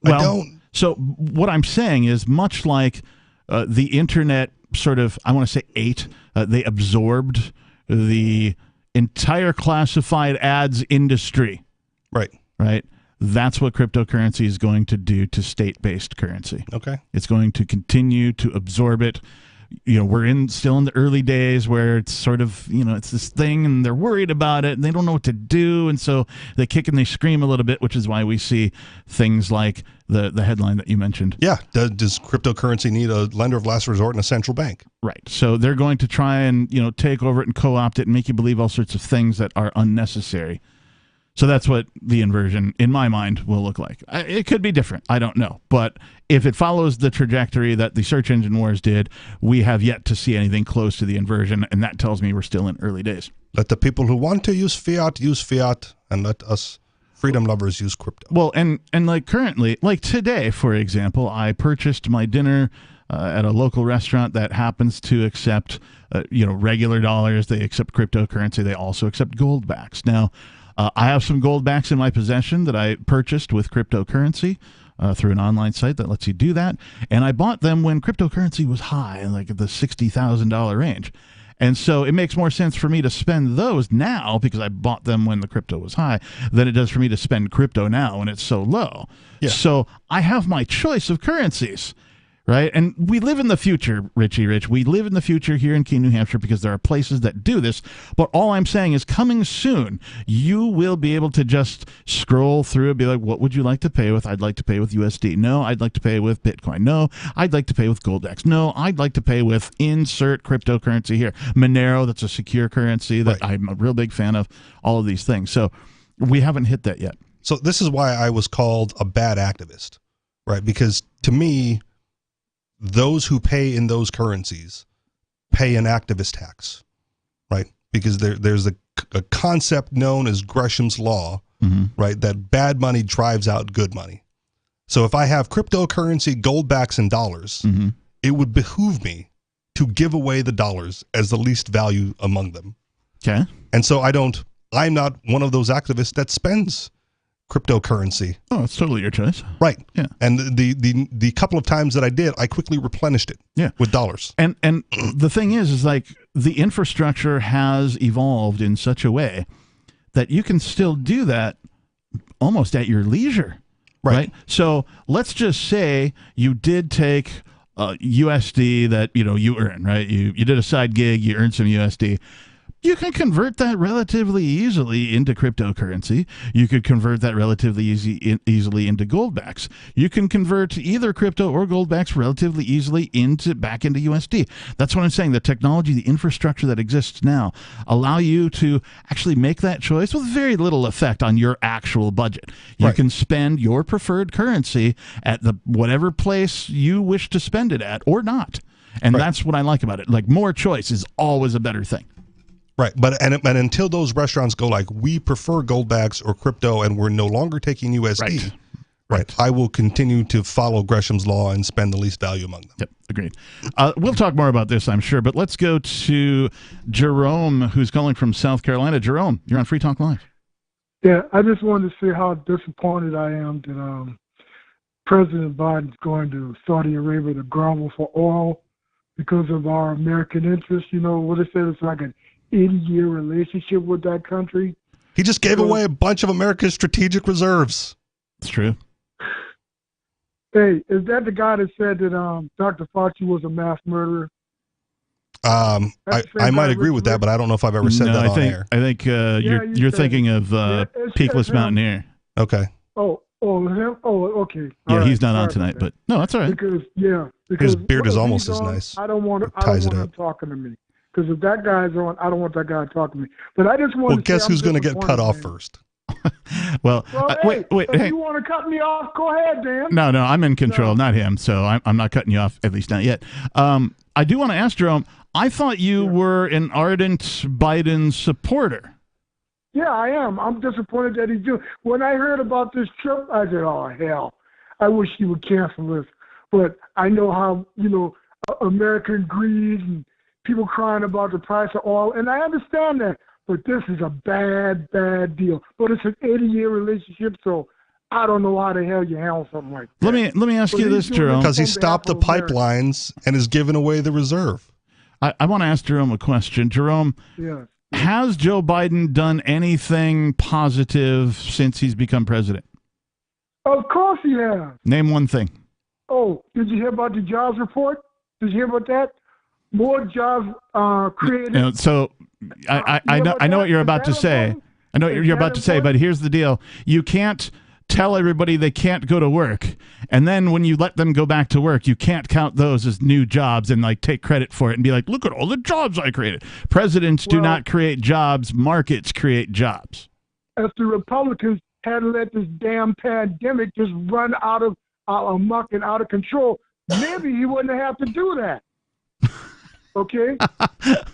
Well, I don't. So what I'm saying is much like the internet sort of, I want to say they absorbed the entire classified ads industry. Right. Right. That's what cryptocurrency is going to do to state-based currency. Okay. It's going to continue to absorb it. You know, we're still in the early days where it's sort of, it's this thing and they're worried about it and they don't know what to do. And so they kick and they scream a little bit, which is why we see things like the headline that you mentioned. Yeah. Does cryptocurrency need a lender of last resort and a central bank? Right. So they're going to try and, take over it and co-opt it and make you believe all sorts of things that are unnecessary. So that's what the inversion, in my mind, will look like. It could be different. I don't know. But if it follows the trajectory that the search engine wars did, we have yet to see anything close to the inversion, and that tells me we're still in early days. Let the people who want to use fiat, and let us freedom lovers use crypto. Well, and like currently, like today, for example, I purchased my dinner at a local restaurant that happens to accept, regular dollars. They accept cryptocurrency. They also accept goldbacks. Now, I have some goldbacks in my possession that I purchased with cryptocurrency through an online site that lets you do that. And I bought them when cryptocurrency was high, like at the $60,000 range. And so it makes more sense for me to spend those now because I bought them when the crypto was high than it does for me to spend crypto now when it's so low. Yeah. So I have my choice of currencies. Right. And we live in the future, Richie Rich. We live in the future here in Keene, New Hampshire, because there are places that do this. But all I'm saying is coming soon, you will be able to just scroll through and be like, what would you like to pay with? I'd like to pay with USD. No, I'd like to pay with Bitcoin. No, I'd like to pay with GoldX. No, I'd like to pay with insert cryptocurrency here. Monero, that's a secure currency that I'm a real big fan of, all of these things. So we haven't hit that yet. So this is why I was called a bad activist, right? Because to me, those who pay in those currencies pay an activist tax, right? Because there's a concept known as Gresham's law, right? That bad money drives out good money. So if I have cryptocurrency, goldbacks, and dollars, it would behoove me to give away the dollars as the least value among them. Okay. And so I'm not one of those activists that spends cryptocurrency. Oh, it's totally your choice. Right. Yeah. And the couple of times that I did, I quickly replenished it with dollars. And the thing is like the infrastructure has evolved in such a way that you can still do that almost at your leisure. Right. So let's just say you did take USD that, you earn, right? You did a side gig, you earned some USD. You can convert that relatively easily into cryptocurrency. You could convert that relatively easily into goldbacks. You can convert either crypto or goldbacks relatively easily back into USD. That's what I'm saying. The technology, the infrastructure that exists now allow you to actually make that choice with very little effect on your actual budget. You can spend your preferred currency at whatever place you wish to spend it at or not. And that's what I like about it. Like more choice is always a better thing. Right, but and until those restaurants go like, we prefer goldbacks or crypto and we're no longer taking USD, right, I will continue to follow Gresham's law and spend the least value among them. Yep, agreed. We'll talk more about this, I'm sure, but let's go to Jerome, who's calling from South Carolina. Jerome, you're on Free Talk Live. Yeah, I just wanted to say how disappointed I am that President Biden's going to Saudi Arabia to grovel for oil because of our American interests. What they said, it's like an 80-year relationship with that country. He just gave away a bunch of America's strategic reserves. It's true. Hey, is that the guy that said that Dr. Fauci was a mass murderer? I might agree with that, but I don't know if I've ever said that on air. I think you're thinking of Peakless Mountaineer. Okay. Oh, him? Oh, okay. Yeah, he's not on tonight, but no, that's all right. Because his beard is almost he's as on, nice. I don't want Ties it him up. talking to me. Because if that guy's on, I don't want that guy talking to me. But I just want Well, to guess say who's going to get cut off first? Well, hey, wait. If Hey. you want to cut me off, go ahead, Dan. No, I'm in control, not him. So I'm not cutting you off, at least not yet. I do want to ask Jerome. I thought you were an ardent Biden supporter. Yeah, I am. I'm disappointed that he's doing. When I heard about this trip, I said, "Oh hell, I wish he would cancel this." But I know how American greed and people crying about the price of oil, and I understand that. But this is a bad deal. But it's an 80-year relationship, so I don't know how the hell you handle something like that. Let me ask you this, Jerome. Because he stopped the pipelines and is giving away the reserve. I want to ask Jerome a question. Jerome, has Joe Biden done anything positive since he's become president? Of course he has. Name one thing. Oh, did you hear about the jobs report? Did you hear about that? More jobs created. So I know what you're about to say. I know what you're about to say, but here's the deal. You can't tell everybody they can't go to work, and then when you let them go back to work, you can't count those as new jobs and take credit for it and be like, look at all the jobs I created. Presidents do not create jobs. Markets create jobs. If the Republicans hadn't let this damn pandemic just run out of amok and out of control, maybe he wouldn't have to do that. Okay?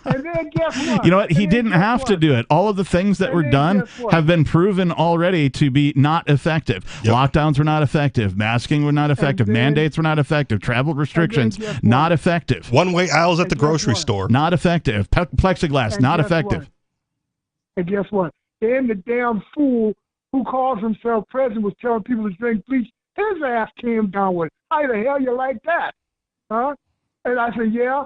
And then guess what? You know what? He didn't have to do it. All of the things that were done have been proven already to be not effective. Yep. Lockdowns were not effective. Masking were not effective. Mandates were not effective. Travel restrictions, not effective. One-way aisles at the grocery store. Not effective. Plexiglass, not effective. And guess what? Then the damn fool who calls himself president was telling people to drink bleach. His ass came down with, how the hell you like that? Huh? And I said, yeah.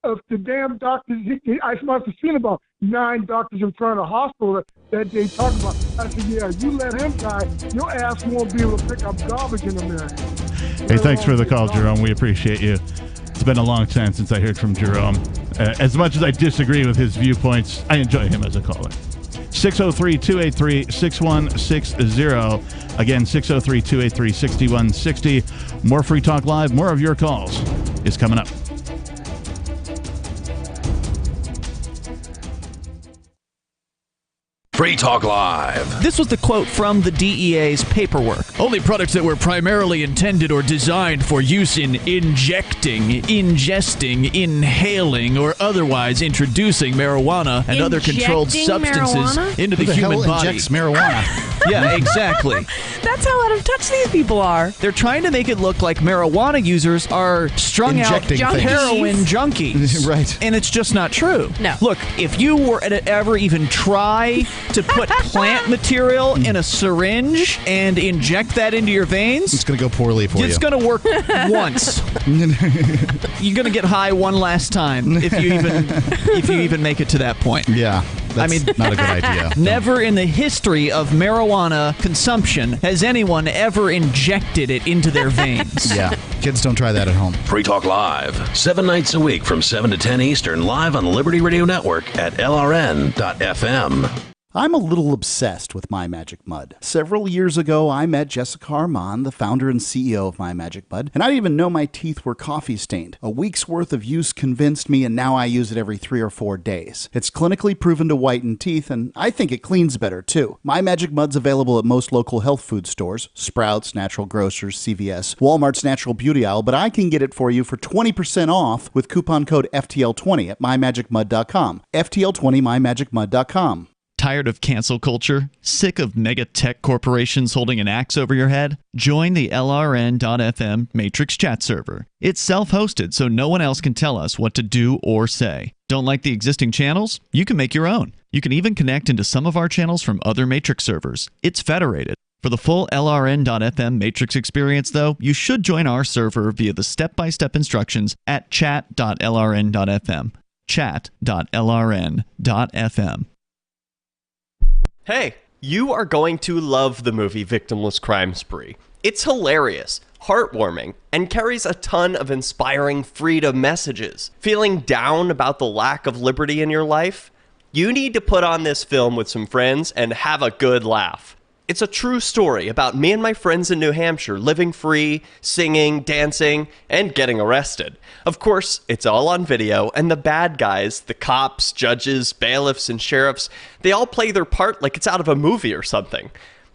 If the damn doctors, I must have seen about 9 doctors in front of the hospital that they talked about. I said, yeah, you let him die, your ass won't be able to pick up garbage in America. Hey, thanks for the call, Jerome. We appreciate you. It's been a long time since I heard from Jerome. As much as I disagree with his viewpoints, I enjoy him as a caller. 603-283-6160. Again, 603-283-6160. More Free Talk Live, more of your calls is coming up. Free Talk Live. This was the quote from the DEA's paperwork. Only products that were primarily intended or designed for use in injecting, ingesting, inhaling, or otherwise introducing marijuana and other controlled substances into the human body. Injects marijuana? Yeah, exactly. That's how out of touch these people are. They're trying to make it look like marijuana users are strung Injecting out heroin junkies. Right. And it's just not true. No. Look, if you were to ever even try to put plant material in a syringe and inject that into your veins, it's going to go poorly for you. It's going to work once. You're going to get high one last time if you even make it to that point. Yeah. That's not a good idea. Never in the history of marijuana consumption has anyone ever injected it into their veins. Yeah. Kids, don't try that at home. Free Talk Live, 7 nights a week from 7 to 10 Eastern, live on the Liberty Radio Network at LRN.FM. I'm a little obsessed with My Magic Mud. Several years ago, I met Jessica Armand, the founder and CEO of My Magic Mud, and I didn't even know my teeth were coffee stained. A week's worth of use convinced me, and now I use it every 3 or 4 days. It's clinically proven to whiten teeth, and I think it cleans better, too. My Magic Mud's available at most local health food stores, Sprouts, Natural Grocers, CVS, Walmart's Natural Beauty Aisle, but I can get it for you for 20% off with coupon code FTL20 at mymagicmud.com. FTL20, mymagicmud.com. Tired of cancel culture? Sick of mega tech corporations holding an axe over your head? Join the LRN.FM Matrix chat server. It's self-hosted, so no one else can tell us what to do or say. Don't like the existing channels? You can make your own. You can even connect into some of our channels from other Matrix servers. It's federated. For the full LRN.FM Matrix experience, though, you should join our server via the step-by-step instructions at chat.lrn.fm. chat.lrn.fm. Hey, you are going to love the movie Victimless Crime Spree. It's hilarious, heartwarming, and carries a ton of inspiring freedom messages. Feeling down about the lack of liberty in your life? You need to put on this film with some friends and have a good laugh. It's a true story about me and my friends in New Hampshire living free, singing, dancing, and getting arrested. Of course, it's all on video, and the bad guys, the cops, judges, bailiffs, and sheriffs, they all play their part like it's out of a movie or something.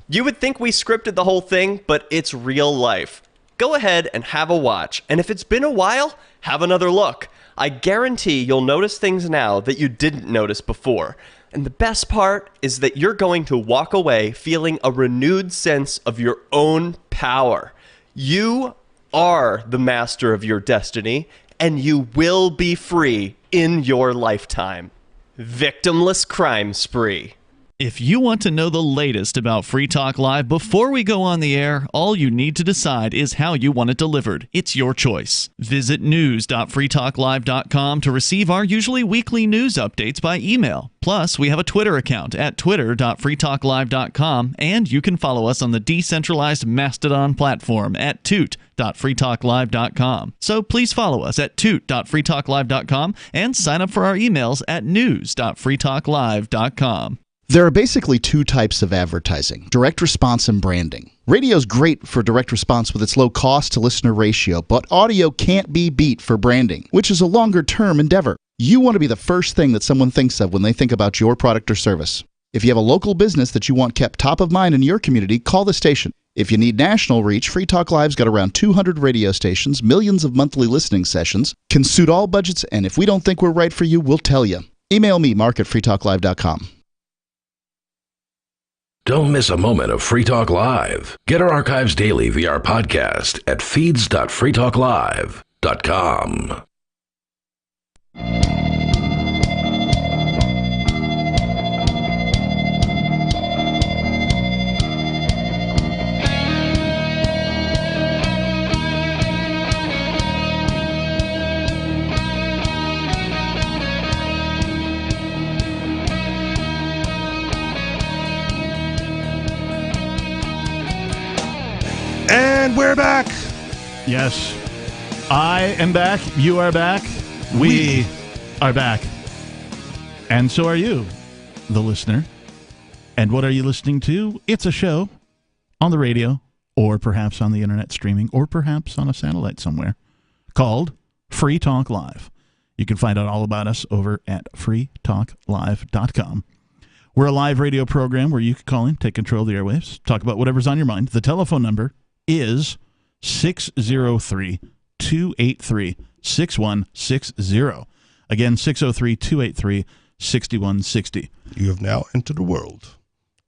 You would think we scripted the whole thing, but it's real life. Go ahead and have a watch, and if it's been a while, have another look. I guarantee you'll notice things now that you didn't notice before. And the best part is that you're going to walk away feeling a renewed sense of your own power. You are the master of your destiny, and you will be free in your lifetime. Victimless Crime Spree. If you want to know the latest about Free Talk Live before we go on the air, all you need to decide is how you want it delivered. It's your choice. Visit news.freetalklive.com to receive our usually weekly news updates by email. Plus, we have a Twitter account at twitter.freetalklive.com, and you can follow us on the decentralized Mastodon platform at toot.freetalklive.com. So please follow us at toot.freetalklive.com and sign up for our emails at news.freetalklive.com. There are basically two types of advertising, direct response and branding. Radio's great for direct response with its low cost to listener ratio, but audio can't be beat for branding, which is a longer-term endeavor. You want to be the first thing that someone thinks of when they think about your product or service. If you have a local business that you want kept top of mind in your community, call the station. If you need national reach, Free Talk Live's got around 200 radio stations, millions of monthly listening sessions, can suit all budgets, and if we don't think we're right for you, we'll tell you. Email me, mark@freetalklive.com. Don't miss a moment of Free Talk Live. Get our archives daily via our podcast at feeds.freetalklive.com. And we're back. Yes. I am back. You are back. We are back. And so are you, the listener. And what are you listening to? It's a show on the radio, or perhaps on the internet streaming, or perhaps on a satellite somewhere, called Free Talk Live. You can find out all about us over at freetalklive.com. We're a live radio program where you can call in, take control of the airwaves, talk about whatever's on your mind. The telephone number is 603-283-6160. Again, 603-283-6160. You have now entered a world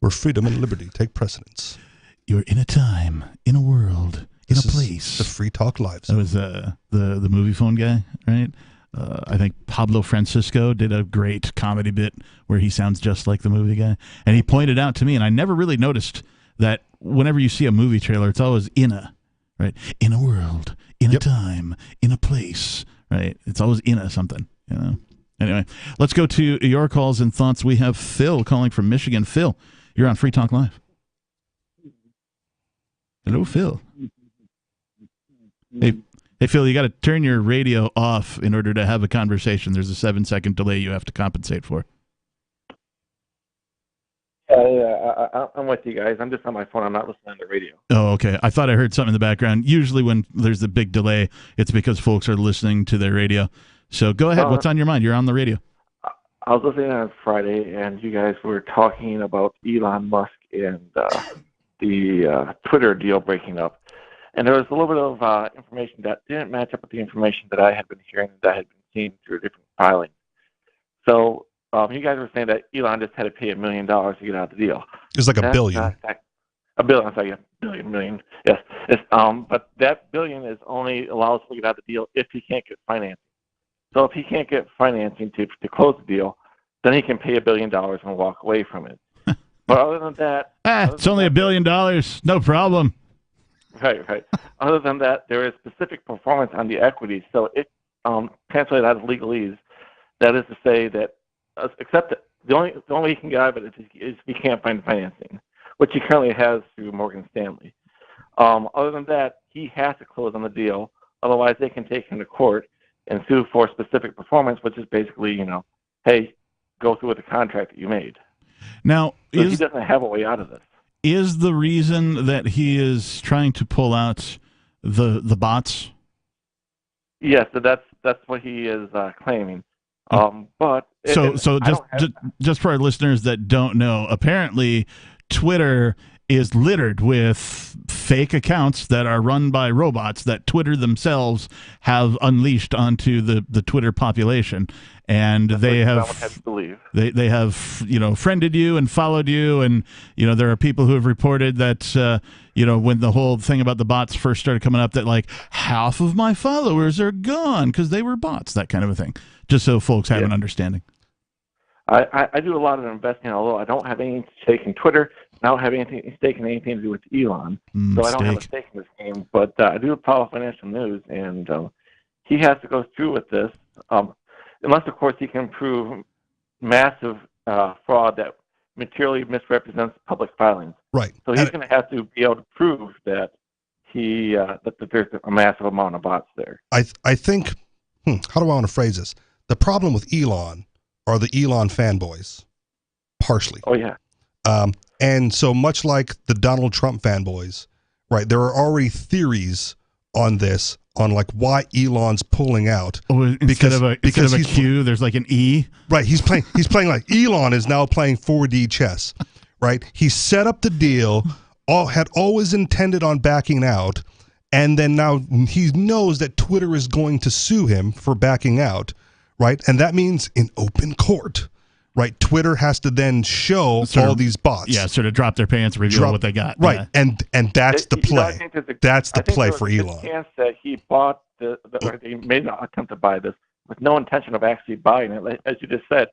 where freedom and liberty take precedence. You're in a time, in a world, in a place. The Free Talk Live. That was the movie phone guy, right? I think Pablo Francisco did a great comedy bit where he sounds just like the movie guy. And he pointed out to me, and I never really noticed that whenever you see a movie trailer, it's always in a world, in a time, in a place, right? It's always in a something, you know? Anyway, let's go to your calls and thoughts. We have Phil calling from Michigan. Phil, you're on Free Talk Live. Hello, Phil. Hey, Phil, you got to turn your radio off in order to have a conversation. There's a 7-second delay you have to compensate for. I'm with you guys. I'm just on my phone. I'm not listening to the radio. Oh, okay. I thought I heard something in the background. Usually when there's a big delay, it's because folks are listening to their radio. So go ahead. What's on your mind? You're on the radio. I was listening on Friday, and you guys were talking about Elon Musk and the Twitter deal breaking up. And there was a little bit of information that didn't match up with the information that I had been hearing, that I had been seeing through different filings. So you guys were saying that Elon just had to pay $1 million to get out of the deal. It's like $1 billion. $1 billion. I'm sorry, yeah, million. Yes. But that $1 billion is only allows him to get out of the deal if he can't get financing. So if he can't get financing to close the deal, then he can pay $1 billion and walk away from it. But other than that, it's only $1 billion. No problem. Right. Other than that, there is specific performance on the equity. So it translated out of legalese. That is to say that, except that the only way he can get out of it is if he can't find financing, which he currently has through Morgan Stanley. Other than that, he has to close on the deal. Otherwise, they can take him to court and sue for specific performance, which is basically, hey, go through with the contract that you made. Now, so he doesn't have a way out of this. Is the reason that he is trying to pull out the bots? Yes, so that's what he is claiming. But just for our listeners that don't know, apparently Twitter is littered with fake accounts that are run by robots that Twitter themselves have unleashed onto the Twitter population, and they have friended you and followed you, and there are people who have reported that when the whole thing about the bots first started coming up, that like half of my followers are gone because they were bots, that kind of a thing, just so folks have an understanding. I do a lot of investing, although I don't have any stake in Twitter. I don't have anything to do with Elon, so I don't have a stake in this game. But I do follow financial news, and he has to go through with this, unless, of course, he can prove massive fraud that materially misrepresents public filings. Right. So he's going to have to be able to prove that that there's a massive amount of bots there. I think, how do I want to phrase this? The problem with Elon are the Elon fanboys, partially. Oh, yeah. And so much like the Donald Trump fanboys, right, there are already theories on this, on like why Elon's pulling out. Instead of a Q, there's like an E. Right, he's playing like Elon is now playing 4D chess, right? He set up the deal, had always intended on backing out, and then now he knows that Twitter is going to sue him for backing out, right? And that means in open court. Right, Twitter has to then show all these bots. Yeah, sort of drop their pants, reveal what they got. Right, yeah. and that's the play. That's the play for Elon. There's a chance that he bought or he made an attempt to buy this with no intention of actually buying it, as you just said,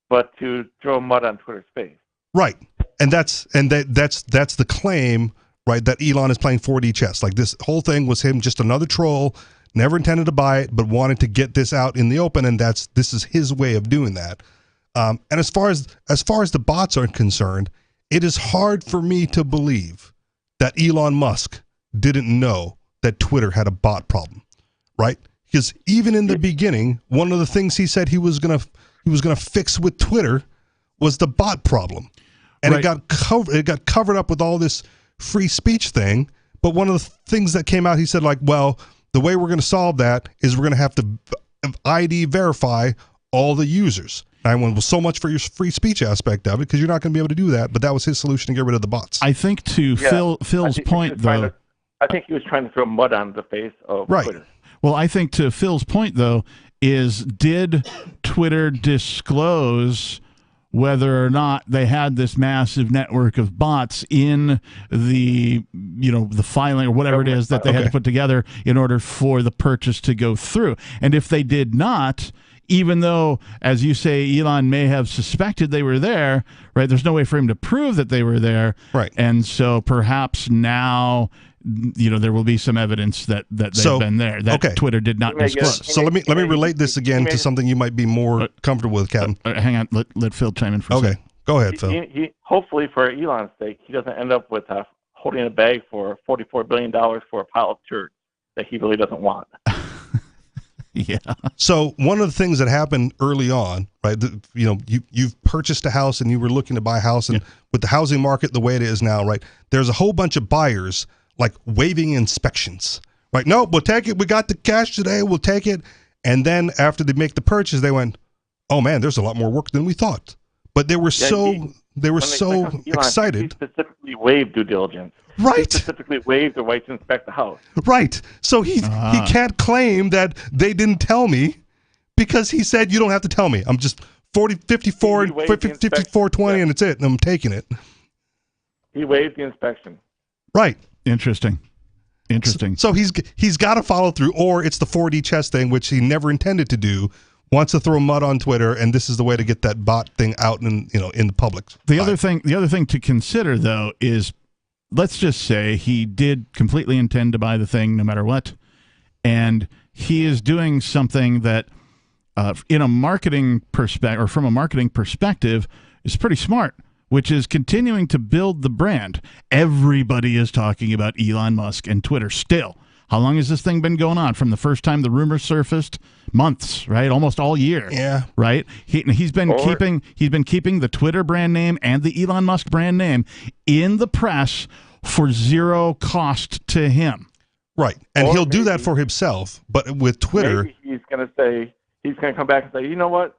but to throw mud on Twitter's face. Right, and that's the claim, right? That Elon is playing 4D chess. Like this whole thing was him, just another troll, never intended to buy it, but wanted to get this out in the open, and this is his way of doing that. And as far as the bots are concerned, it is hard for me to believe that Elon Musk didn't know that Twitter had a bot problem, right? Because even in the beginning, one of the things he said he was gonna fix with Twitter was the bot problem, and it got covered up with all this free speech thing. But one of the things that came out, he said, like, well, the way we're going to solve that is we're going to have to ID verify all the users. I went, well, so much for your free speech aspect of it, because you're not going to be able to do that. But that was his solution to get rid of the bots. I think Phil's point, though. I think he was trying to throw mud on the face of Twitter. Well, I think to Phil's point, though, is did Twitter disclose whether or not they had this massive network of bots in the filing or whatever it is that they had to put together in order for the purchase to go through? And if they did not, even though, as you say, Elon may have suspected they were there, right? There's no way for him to prove that they were there. Right. And so perhaps now, there will be some evidence that they've been there, that Twitter did not disclose. So let me relate this again to something you might be more comfortable with, Captain. Hang on. Let Phil chime in for a second. Go ahead, Phil. He hopefully, for Elon's sake, he doesn't end up with holding a bag for $44 billion for a pile of turds that he really doesn't want. Yeah. So one of the things that happened early on, right? You've purchased a house and you were looking to buy a house, and with the housing market the way it is now, right? There's a whole bunch of buyers like waiving inspections, right? No, we'll take it. We got the cash today. We'll take it. And then after they make the purchase, they went, "Oh man, there's a lot more work than we thought." But they were so excited. He specifically waived due diligence. Right. He specifically waived the right to inspect the house. Right. So he can't claim that they didn't tell me, because he said, you don't have to tell me. I'm just 5420 and it's it. And I'm taking it. He waived the inspection. Right. Interesting. So he's got to follow through, or it's the 4D chess thing, which he never intended to do. Wants to throw mud on Twitter, and this is the way to get that bot thing out in the public. The other thing to consider, though, is, let's just say he did completely intend to buy the thing no matter what, and he is doing something that in a marketing perspective, or from a marketing perspective, is pretty smart, which is continuing to build the brand. Everybody is talking about Elon Musk and Twitter still. How long has this thing been going on? From the first time the rumors surfaced? Months, right? Almost all year. Yeah. Right? He's been keeping the Twitter brand name and the Elon Musk brand name in the press for zero cost to him. Right. And he'll do that for himself, but with Twitter, maybe he's going to come back and say, you know what,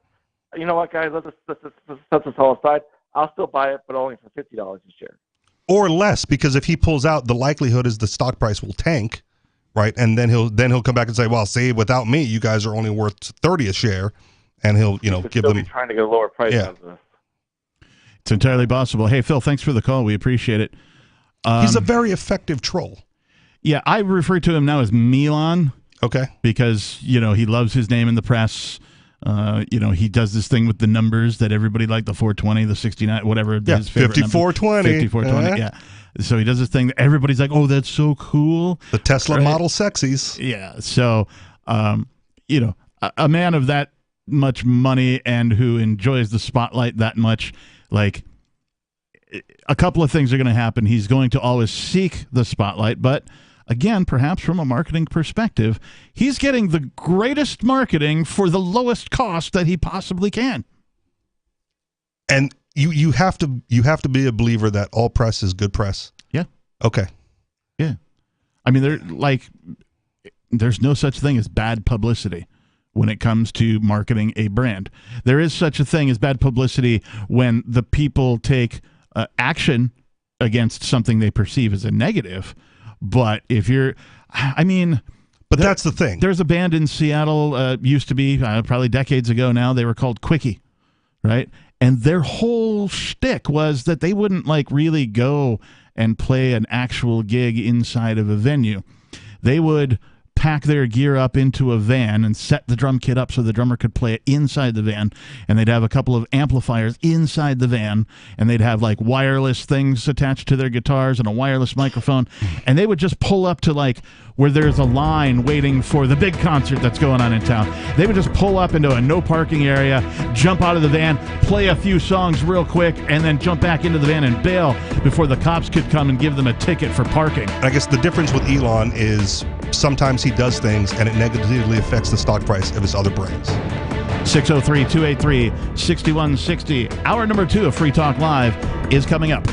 guys, let's set this all aside. I'll still buy it, but only for $50 a share. Or less, because if he pulls out, the likelihood is the stock price will tank. Right, and then he'll come back and say, "Well, see, without me, you guys are only worth $30 a share," and he'll give them trying to get a lower price out of this. It's entirely possible. Hey, Phil, thanks for the call. We appreciate it. He's a very effective troll. Yeah, I refer to him now as Milan. Okay, because he loves his name in the press. He does this thing with the numbers that everybody liked, the 420, the 69, whatever. Yeah, 5420. 5420. Yeah. So he does this thing that everybody's like, oh, that's so cool. The Tesla Model Sexies. Yeah. So, a man of that much money and who enjoys the spotlight that much, like, a couple of things are going to happen. He's going to always seek the spotlight, but again, perhaps from a marketing perspective, he's getting the greatest marketing for the lowest cost that he possibly can. And you have to be a believer that all press is good press. Yeah. Okay. Yeah. I mean, there's no such thing as bad publicity when it comes to marketing a brand. There is such a thing as bad publicity when the people take action against something they perceive as a negative. But if you're, but that's the thing. There's a band in Seattle, used to be probably decades ago now. They were called Quickie, right? And their whole shtick was that they wouldn't really go and play an actual gig inside of a venue. They would pack their gear up into a van and set the drum kit up so the drummer could play it inside the van, and they'd have a couple of amplifiers inside the van, and they'd have wireless things attached to their guitars and a wireless microphone, and they would just pull up to where there's a line waiting for the big concert that's going on in town. They would just pull up into a no parking area, jump out of the van, play a few songs real quick, and then jump back into the van and bail before the cops could come and give them a ticket for parking. I guess the difference with Elon is sometimes he does things and it negatively affects the stock price of his other brands. 603-283-6160. Hour number 2 of Free Talk Live is coming up.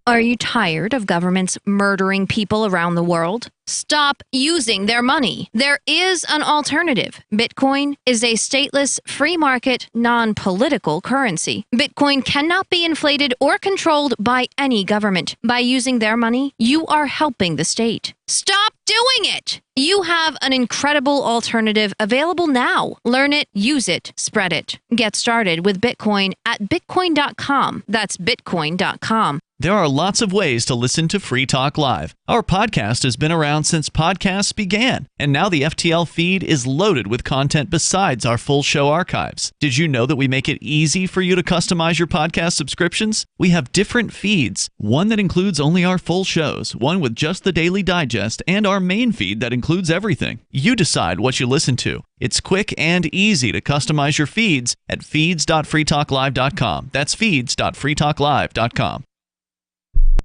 Are you tired of governments murdering people around the world? Stop using their money. There is an alternative. Bitcoin is a stateless, free market, non-political currency. Bitcoin cannot be inflated or controlled by any government. By using their money, you are helping the state. Stop doing it! You have an incredible alternative available now. Learn it, use it, spread it. Get started with Bitcoin at bitcoin.com. That's bitcoin.com. There are lots of ways to listen to Free Talk Live. Our podcast has been around since podcasts began, and now the FTL feed is loaded with content besides our full show archives. Did you know that we make it easy for you to customize your podcast subscriptions? We have different feeds, one that includes only our full shows, one with just the Daily Digest, and our main feed that includes everything. You decide what you listen to. It's quick and easy to customize your feeds at feeds.freetalklive.com. That's feeds.freetalklive.com.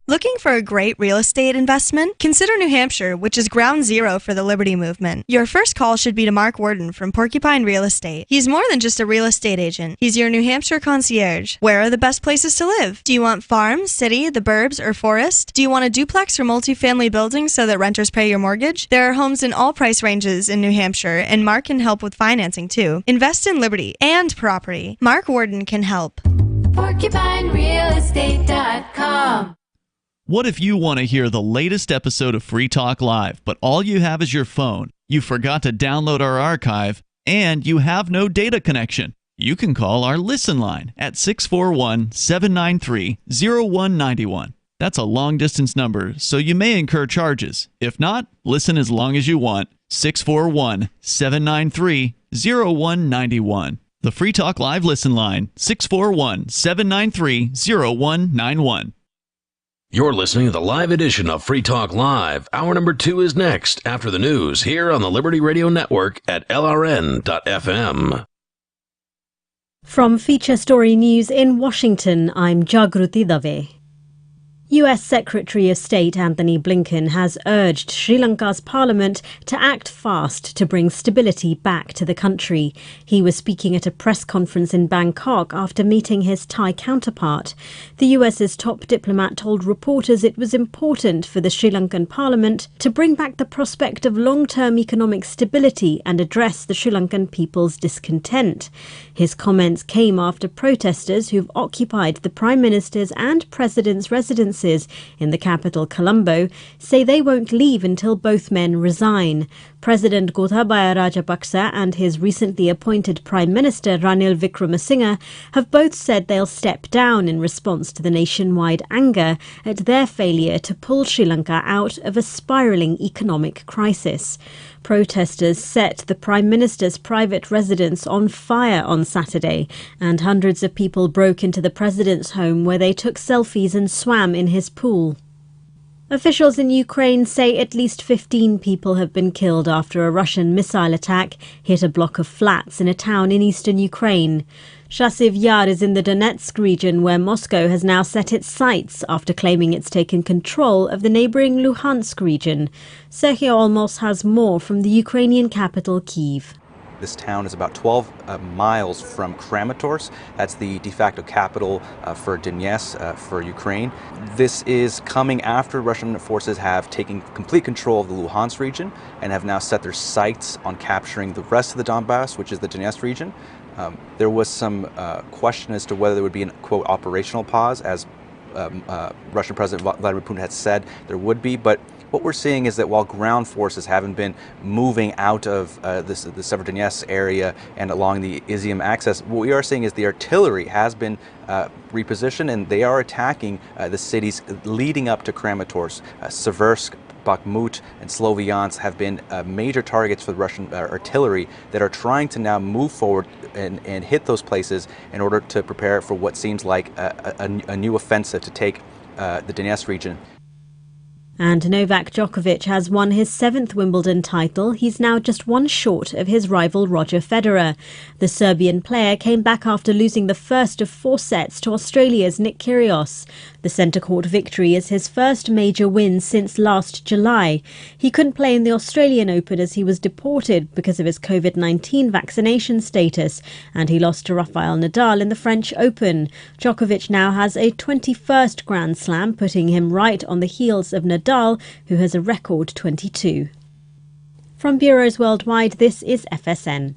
Looking for a great real estate investment? Consider New Hampshire, which is ground zero for the Liberty Movement. Your first call should be to Mark Worden from Porcupine Real Estate. He's more than just a real estate agent. He's your New Hampshire concierge. Where are the best places to live? Do you want farm, city, the burbs, or forest? Do you want a duplex or multifamily building so that renters pay your mortgage? There are homes in all price ranges in New Hampshire, and Mark can help with financing too. Invest in Liberty and property. Mark Worden can help. PorcupineRealEstate.com. What if you want to hear the latest episode of Free Talk Live, but all you have is your phone, you forgot to download our archive, and you have no data connection? You can call our Listen line at 641-793-0191. That's a long-distance number, so you may incur charges. If not, listen as long as you want. 641-793-0191. The Free Talk Live Listen line, 641-793-0191. You're listening to the live edition of Free Talk Live. Hour number 2 is next after the news here on the Liberty Radio Network at LRN.FM. From Feature Story News in Washington, I'm Jagruti Dave. US Secretary of State Anthony Blinken has urged Sri Lanka's parliament to act fast to bring stability back to the country. He was speaking at a press conference in Bangkok after meeting his Thai counterpart. The US's top diplomat told reporters it was important for the Sri Lankan parliament to bring back the prospect of long-term economic stability and address the Sri Lankan people's discontent. His comments came after protesters who've occupied the Prime Minister's and President's residences in the capital Colombo say they won't leave until both men resign. President Gotabaya Rajapaksa and his recently appointed Prime Minister Ranil Wickremesinghe have both said they'll step down in response to the nationwide anger at their failure to pull Sri Lanka out of a spiralling economic crisis. Protesters set the Prime Minister's private residence on fire on Saturday, and hundreds of people broke into the President's home where they took selfies and swam in his pool. Officials in Ukraine say at least 15 people have been killed after a Russian missile attack hit a block of flats in a town in eastern Ukraine. Chasiv Yar is in the Donetsk region where Moscow has now set its sights after claiming it's taken control of the neighbouring Luhansk region. Sergio Olmos has more from the Ukrainian capital, Kyiv. This town is about 12 miles from Kramatorsk. That's the de facto capital for Donetsk, for Ukraine. This is coming after Russian forces have taken complete control of the Luhansk region and have now set their sights on capturing the rest of the Donbass, which is the Donetsk region. There was some question as to whether there would be an, quote, operational pause, as Russian President Vladimir Putin had said there would be, but what we're seeing is that while ground forces haven't been moving out of the Severodonetsk area and along the Izium axis, what we are seeing is the artillery has been repositioned, and they are attacking the cities leading up to Kramatorsk. Seversk, Bakhmut, and Sloviansk have been major targets for the Russian artillery that are trying to now move forward and hit those places in order to prepare for what seems like a new offensive to take the Donetsk region. And Novak Djokovic has won his 7th Wimbledon title. He's now just one short of his rival Roger Federer. The Serbian player came back after losing the first of 4 sets to Australia's Nick Kyrgios. The centre court victory is his first major win since last July. He couldn't play in the Australian Open as he was deported because of his COVID-19 vaccination status, and he lost to Rafael Nadal in the French Open. Djokovic now has a 21st Grand Slam, putting him right on the heels of Nadal, who has a record 22. From bureaus worldwide, this is FSN.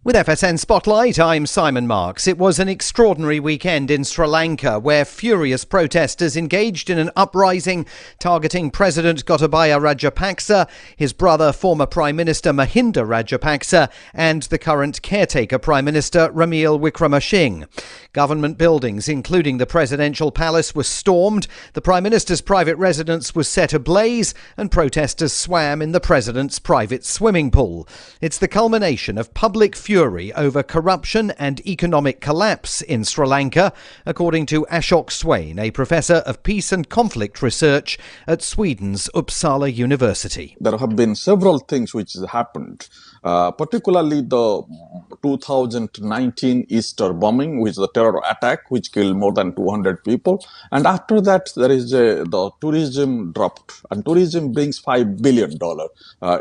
With FSN Spotlight, I'm Simon Marks. It was an extraordinary weekend in Sri Lanka where furious protesters engaged in an uprising targeting President Gotabaya Rajapaksa, his brother former Prime Minister Mahinda Rajapaksa, and the current caretaker Prime Minister Ranil Wickremesinghe. Government buildings, including the presidential palace, were stormed, the Prime Minister's private residence was set ablaze, and protesters swam in the president's private swimming pool. It's the culmination of public fury over corruption and economic collapse in Sri Lanka, according to Ashok Swain, a professor of peace and conflict research at Sweden's Uppsala University. There have been several things which have happened, particularly the 2019 Easter bombing, which is a terror attack which killed more than 200 people. And after that, there is the tourism dropped, and tourism brings $5 billion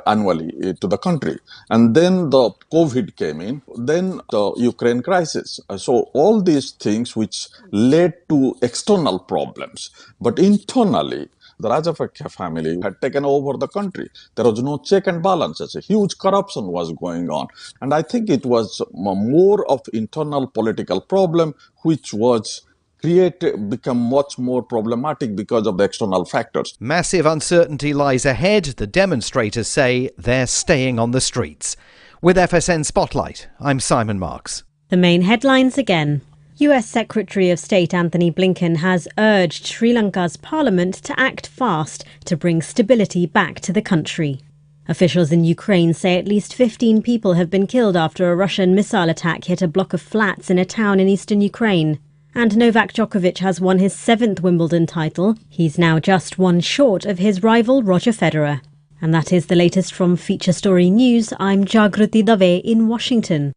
annually to the country. And then the COVID came in, then the Ukraine crisis. So all these things which led to external problems, but internally, the Rajapaksa family had taken over the country. There was no check and balances. A huge corruption was going on. And I think it was more of internal political problem, which was become much more problematic because of the external factors. Massive uncertainty lies ahead. The demonstrators say they're staying on the streets. With FSN Spotlight, I'm Simon Marks. The main headlines again. US Secretary of State Anthony Blinken has urged Sri Lanka's parliament to act fast to bring stability back to the country. Officials in Ukraine say at least 15 people have been killed after a Russian missile attack hit a block of flats in a town in eastern Ukraine. And Novak Djokovic has won his 7th Wimbledon title. He's now just one short of his rival Roger Federer. And that is the latest from Feature Story News. I'm Jagruti Dave in Washington.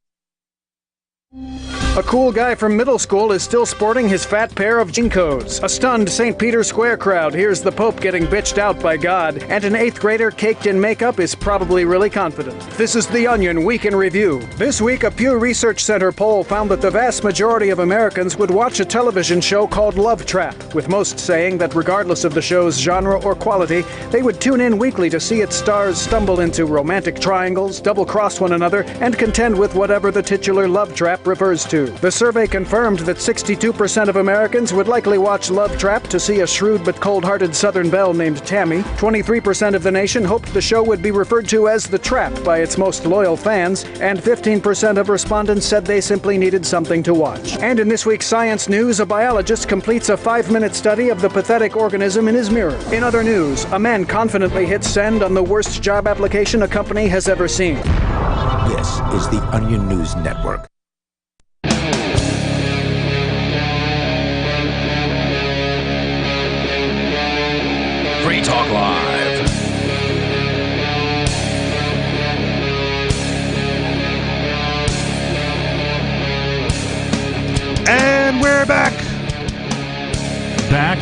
A cool guy from middle school is still sporting his fat pair of Jinkos. A stunned St. Peter's Square crowd hears the Pope getting bitched out by God, and an 8th grader caked in makeup is probably really confident. This is The Onion Week in Review. This week, a Pew Research Center poll found that the vast majority of Americans would watch a television show called Love Trap, with most saying that regardless of the show's genre or quality, they would tune in weekly to see its stars stumble into romantic triangles, double-cross one another, and contend with whatever the titular love trap refers to. The survey confirmed that 62% of Americans would likely watch Love Trap to see a shrewd but cold-hearted Southern belle named Tammy. 23% of the nation hoped the show would be referred to as The Trap by its most loyal fans, and 15% of respondents said they simply needed something to watch. And in this week's Science News, a biologist completes a 5-minute study of the pathetic organism in his mirror. In other news, a man confidently hits send on the worst job application a company has ever seen. This is the Onion News Network. Free Talk Live. And we're back. Back.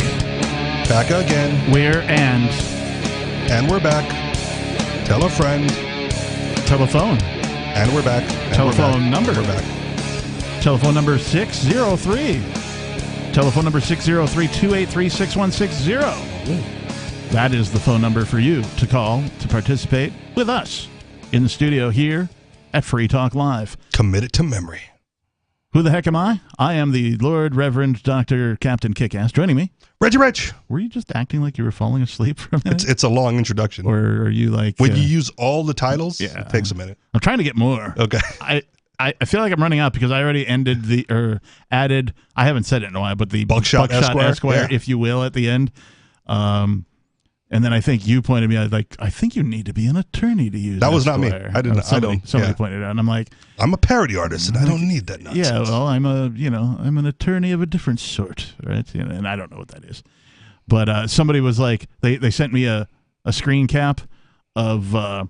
Back again. Where and? And we're back. Tell a friend. Telephone. And we're back. And Telephone we're back. number. We're back. Telephone number 603. Telephone number 603-283-6160. That is the phone number for you to call to participate with us in the studio here at Free Talk Live. Committed to memory. Who the heck am I? I am the Lord Reverend Dr. Captain Kickass. Joining me, Reggie Rich. Were you just acting like you were falling asleep for a minute? It's a long introduction. Or are you like... When you use all the titles, yeah, it takes a minute. I'm trying to get more. Okay. I feel like I'm running out because I already added, I haven't said it in a while, but the Buckshot Esquire, yeah, if you will, at the end. And then I think you pointed me out, like, I think you need to be an attorney to use that. Was Esquire. not me. I didn't. Somebody pointed it out, and I'm like, I'm a parody artist, and I don't need that nonsense. Yeah, well, I'm an attorney of a different sort, right? And I don't know what that is. But somebody was like, they sent me a screen cap of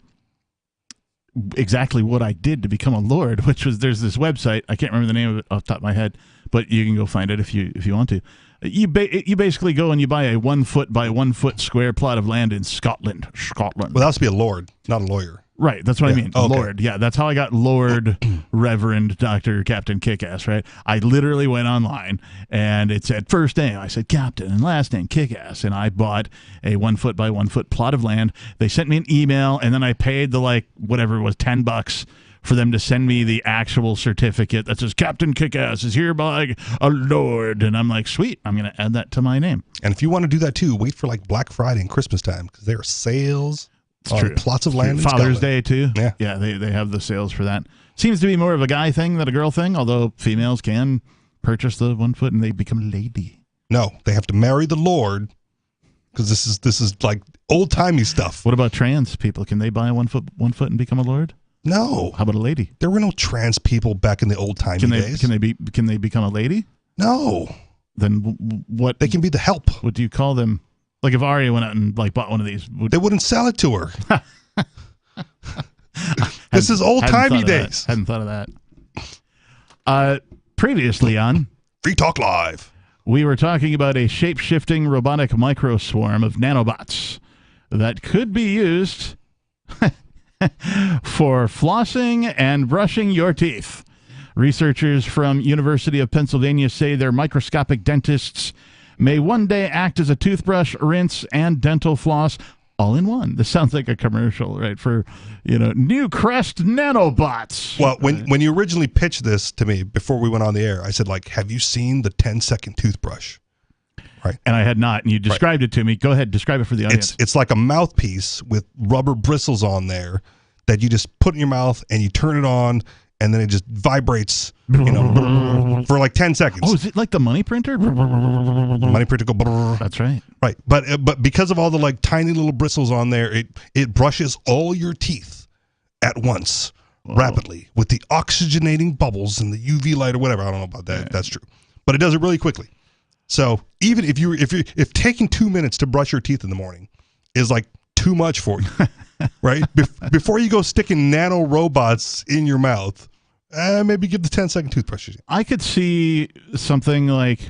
exactly what I did to become a lord, which was, there's this website, I can't remember the name of it off the top of my head, but you can go find it if you want to. You basically go and you buy a 1 foot by 1 foot square plot of land in Scotland. Well, that has to be a lord, not a lawyer. Right, that's what I mean. Okay. Lord, yeah, that's how I got Lord Reverend Dr. Captain Kickass, right? I literally went online and it said first name, I said Captain, and last name Kickass, and I bought a 1 foot by 1 foot plot of land. They sent me an email, and then I paid the, like, whatever it was, $10 for them to send me the actual certificate that says Captain Kickass is hereby a lord, and I'm like, sweet, I'm going to add that to my name. And if you want to do that too, wait for like Black Friday and Christmas time, because there are sales. It's true. Plots of land. Father's Day too. Yeah, they have the sales for that. Seems to be more of a guy thing than a girl thing, although females can purchase the 1 foot and they become a lady. No, they have to marry the Lord, because this is like old timey stuff. What about trans people? Can they buy 1 foot and become a lord? No. How about a lady? There were no trans people back in the old timey days. Can they become a lady? No. Then what? They can be the help. What do you call them? Like if Arya went out and like bought one of these, they wouldn't sell it to her. This is old timey days. Hadn't thought of that. Previously on Free Talk Live, we were talking about a shape-shifting robotic micro swarm of nanobots that could be used for flossing and brushing your teeth. Researchers from University of Pennsylvania say their microscopic dentists may one day act as a toothbrush, rinse, and dental floss all in one. This sounds like a commercial, right? For, new Crest nanobots. Well, when you originally pitched this to me before we went on the air, I said, like, have you seen the 10-second toothbrush? Right. And I had not, and you described it to me. Go ahead, describe it for the audience. It's like a mouthpiece with rubber bristles on there that you just put in your mouth and you turn it on, and then it just vibrates, for like 10 seconds. Oh, is it like the money printer? Money printer go. That's right. Right, but because of all the like tiny little bristles on there, it brushes all your teeth at once, rapidly, with the oxygenating bubbles and the UV light or whatever. I don't know about that. If that's true. but it does it really quickly. So even if taking 2 minutes to brush your teeth in the morning is like too much for you, right? Before you go sticking nano robots in your mouth, maybe give the 10-second toothbrush. I could see something like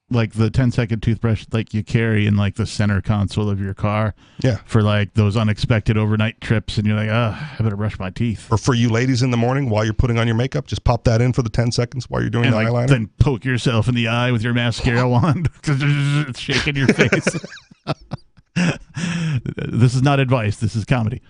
the 10-second toothbrush like you carry in like the center console of your car. Yeah. For like those unexpected overnight trips, and you're like, I better brush my teeth. Or for you ladies in the morning while you're putting on your makeup, just pop that in for the 10 seconds while you're doing And the like, eyeliner. then poke yourself in the eye with your mascara wand because it's shaking your face. This is not advice. This is comedy.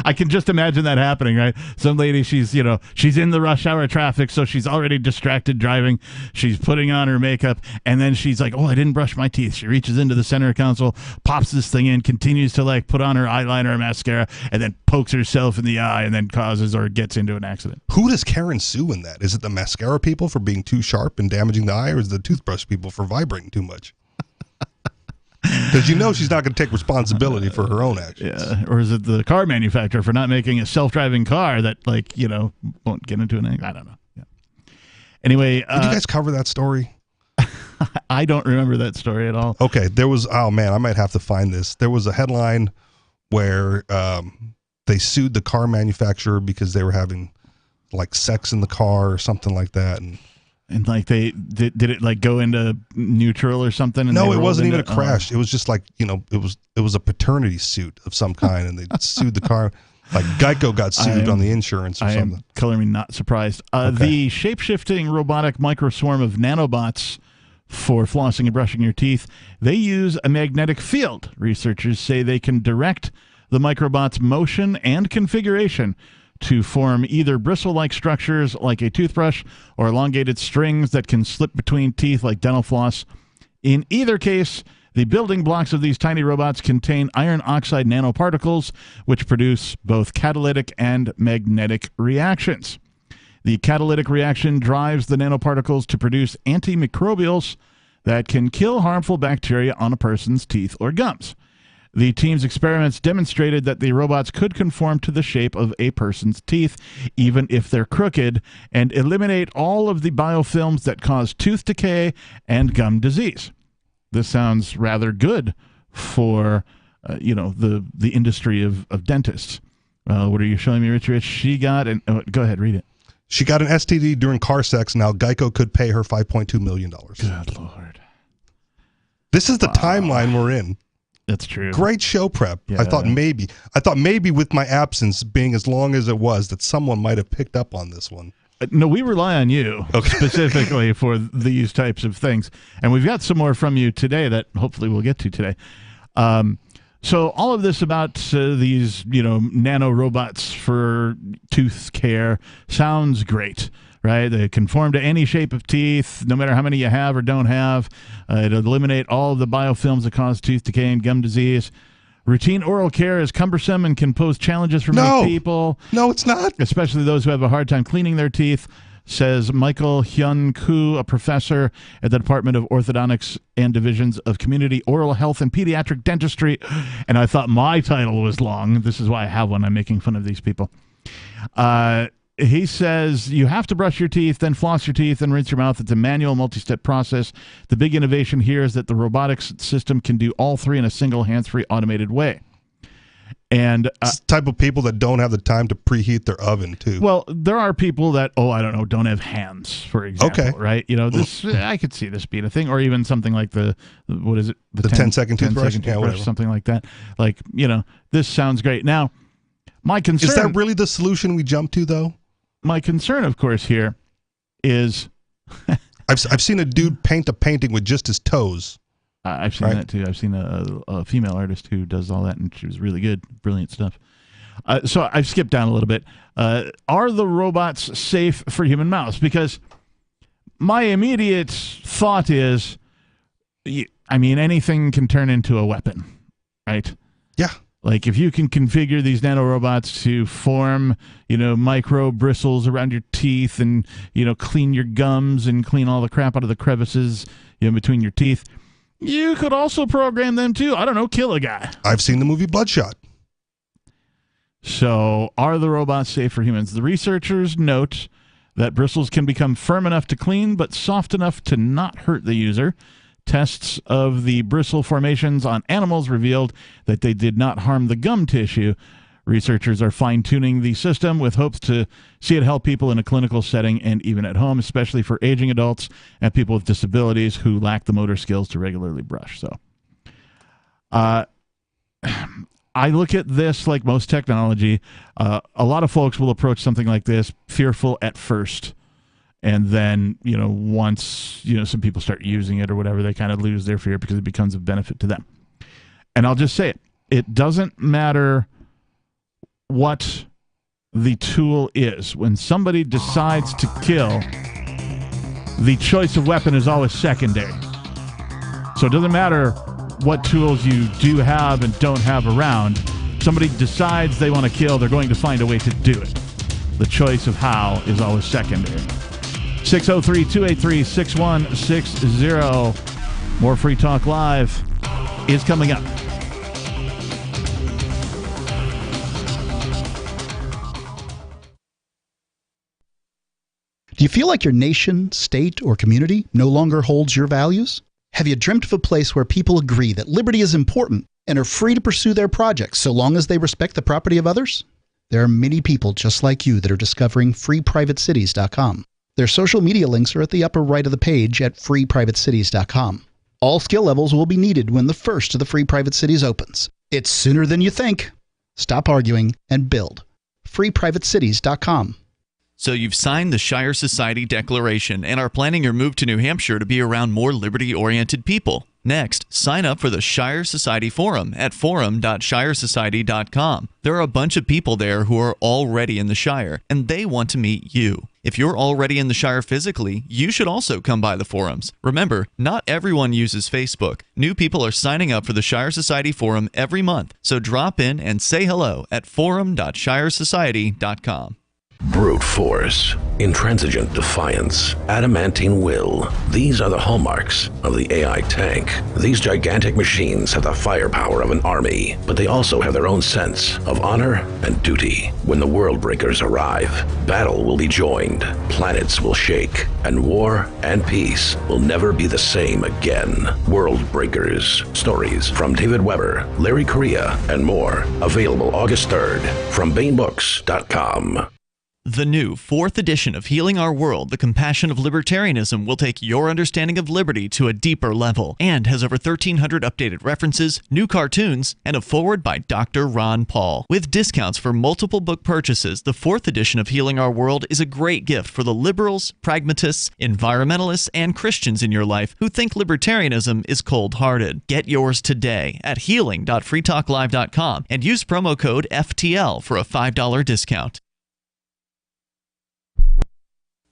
I can just imagine that happening, right? Some lady, she's in the rush hour traffic, so she's already distracted driving. She's putting on her makeup, and then she's like, I didn't brush my teeth. She reaches into the center console, pops this thing in, continues to like put on her eyeliner or mascara, and then pokes herself in the eye and then causes or gets into an accident. Who does Karen sue in that? Is it the mascara people for being too sharp and damaging the eye, or is it the toothbrush people for vibrating too much? Because she's not going to take responsibility for her own actions. Yeah. Or is it the car manufacturer for not making a self-driving car that, won't get into an accident? I don't know. Yeah. Anyway. Did you guys cover that story? I don't remember that story at all. Okay. There was, I might have to find this. There was a headline where they sued the car manufacturer because they were having, like, sex in the car or something like that. And like they did it like go into neutral or something? And no, it wasn't even a crash. It was just like, it was a paternity suit of some kind, and they sued the car. Like Geico got sued on the insurance or something. I am coloring me not surprised. The shape-shifting robotic microswarm of nanobots for flossing and brushing your teeth, they use a magnetic field. Researchers say they can direct the microbots' motion and configuration to form either bristle-like structures like a toothbrush or elongated strings that can slip between teeth like dental floss. In either case, the building blocks of these tiny robots contain iron oxide nanoparticles, which produce both catalytic and magnetic reactions. The catalytic reaction drives the nanoparticles to produce antimicrobials that can kill harmful bacteria on a person's teeth or gums. The team's experiments demonstrated that the robots could conform to the shape of a person's teeth, even if they're crooked, and eliminate all of the biofilms that cause tooth decay and gum disease. This sounds rather good for, the industry of dentists. What are you showing me, Rich? She got go ahead, read it. She got an STD during car sex. Now Geico could pay her $5.2 million. Good Lord. This is the timeline we're in. That's true. Great show prep. Yeah. I thought maybe with my absence being as long as it was, that someone might have picked up on this one. No, we rely on you specifically for these types of things. And we've got some more from you today that hopefully we'll get to today. So all of this about these, nano robots for tooth care sounds great. Right? They conform to any shape of teeth, no matter how many you have or don't have. It'll eliminate all of the biofilms that cause tooth decay and gum disease. Routine oral care is cumbersome and can pose challenges for many people. No, it's not. Especially those who have a hard time cleaning their teeth, says Michael Hyun Koo, a professor at the Department of Orthodontics and Divisions of Community Oral Health and Pediatric Dentistry. And I thought my title was long. This is why I have one. I'm making fun of these people. He says you have to brush your teeth, then floss your teeth, and rinse your mouth. It's a manual, multi-step process. The big innovation here is that the robotics system can do all three in a single hands-free automated way. And it's the type of people that don't have the time to preheat their oven, too. Well, there are people that, don't have hands, for example, okay. Right? This I could see this being a thing, or even something like the 10-second toothbrush, something like that. Like, this sounds great. Now, my concern... Is that really the solution we jump to, though? My concern, of course, here is... I've seen a dude paint a painting with just his toes. I've seen that, too. I've seen a female artist who does all that, and she was really good. Brilliant stuff. So I've skipped down a little bit. Are the robots safe for human mouths? Because my immediate thought is, anything can turn into a weapon, right? Yeah. Like if you can configure these nanorobots to form, micro bristles around your teeth and, clean your gums and clean all the crap out of the crevices, between your teeth, you could also program them to, kill a guy. I've seen the movie Bloodshot. So are the robots safe for humans? The researchers note that bristles can become firm enough to clean but soft enough to not hurt the user. Tests of the bristle formations on animals revealed that they did not harm the gum tissue. Researchers are fine-tuning the system with hopes to see it help people in a clinical setting and even at home, especially for aging adults and people with disabilities who lack the motor skills to regularly brush. So, I look at this like most technology. A lot of folks will approach something like this fearful at first. And then, once, some people start using it or whatever, they kind of lose their fear because it becomes of benefit to them. And I'll just say it. It doesn't matter what the tool is. When somebody decides to kill, the choice of weapon is always secondary. So it doesn't matter what tools you do have and don't have around. Somebody decides they want to kill, they're going to find a way to do it. The choice of how is always secondary. 603-283-6160. More Free Talk Live is coming up. Do you feel like your nation, state, or community no longer holds your values? Have you dreamt of a place where people agree that liberty is important and are free to pursue their projects so long as they respect the property of others? There are many people just like you that are discovering freeprivatecities.com. Their social media links are at the upper right of the page at freeprivatecities.com. All skill levels will be needed when the first of the Free Private Cities opens. It's sooner than you think. Stop arguing and build. freeprivatecities.com. So you've signed the Shire Society Declaration and are planning your move to New Hampshire to be around more liberty-oriented people. Next, sign up for the Shire Society Forum at forum.shiresociety.com. There are a bunch of people there who are already in the Shire, and they want to meet you. If you're already in the Shire physically, you should also come by the forums. Remember, not everyone uses Facebook. New people are signing up for the Shire Society Forum every month, so drop in and say hello at forum.shiresociety.com. Brute force, intransigent defiance, adamantine will. These are the hallmarks of the AI tank. These gigantic machines have the firepower of an army, but they also have their own sense of honor and duty. When the world breakers arrive, battle will be joined, planets will shake, and war and peace will never be the same again. World Breakers. Stories from David Weber, Larry Correia, and more. Available August 3rd from BaneBooks.com. The new 4th edition of Healing Our World, The Compassion of Libertarianism, will take your understanding of liberty to a deeper level and has over 1,300 updated references, new cartoons, and a foreword by Dr. Ron Paul. With discounts for multiple book purchases, the 4th edition of Healing Our World is a great gift for the liberals, pragmatists, environmentalists, and Christians in your life who think libertarianism is cold-hearted. Get yours today at healing.freetalklive.com and use promo code FTL for a $5 discount.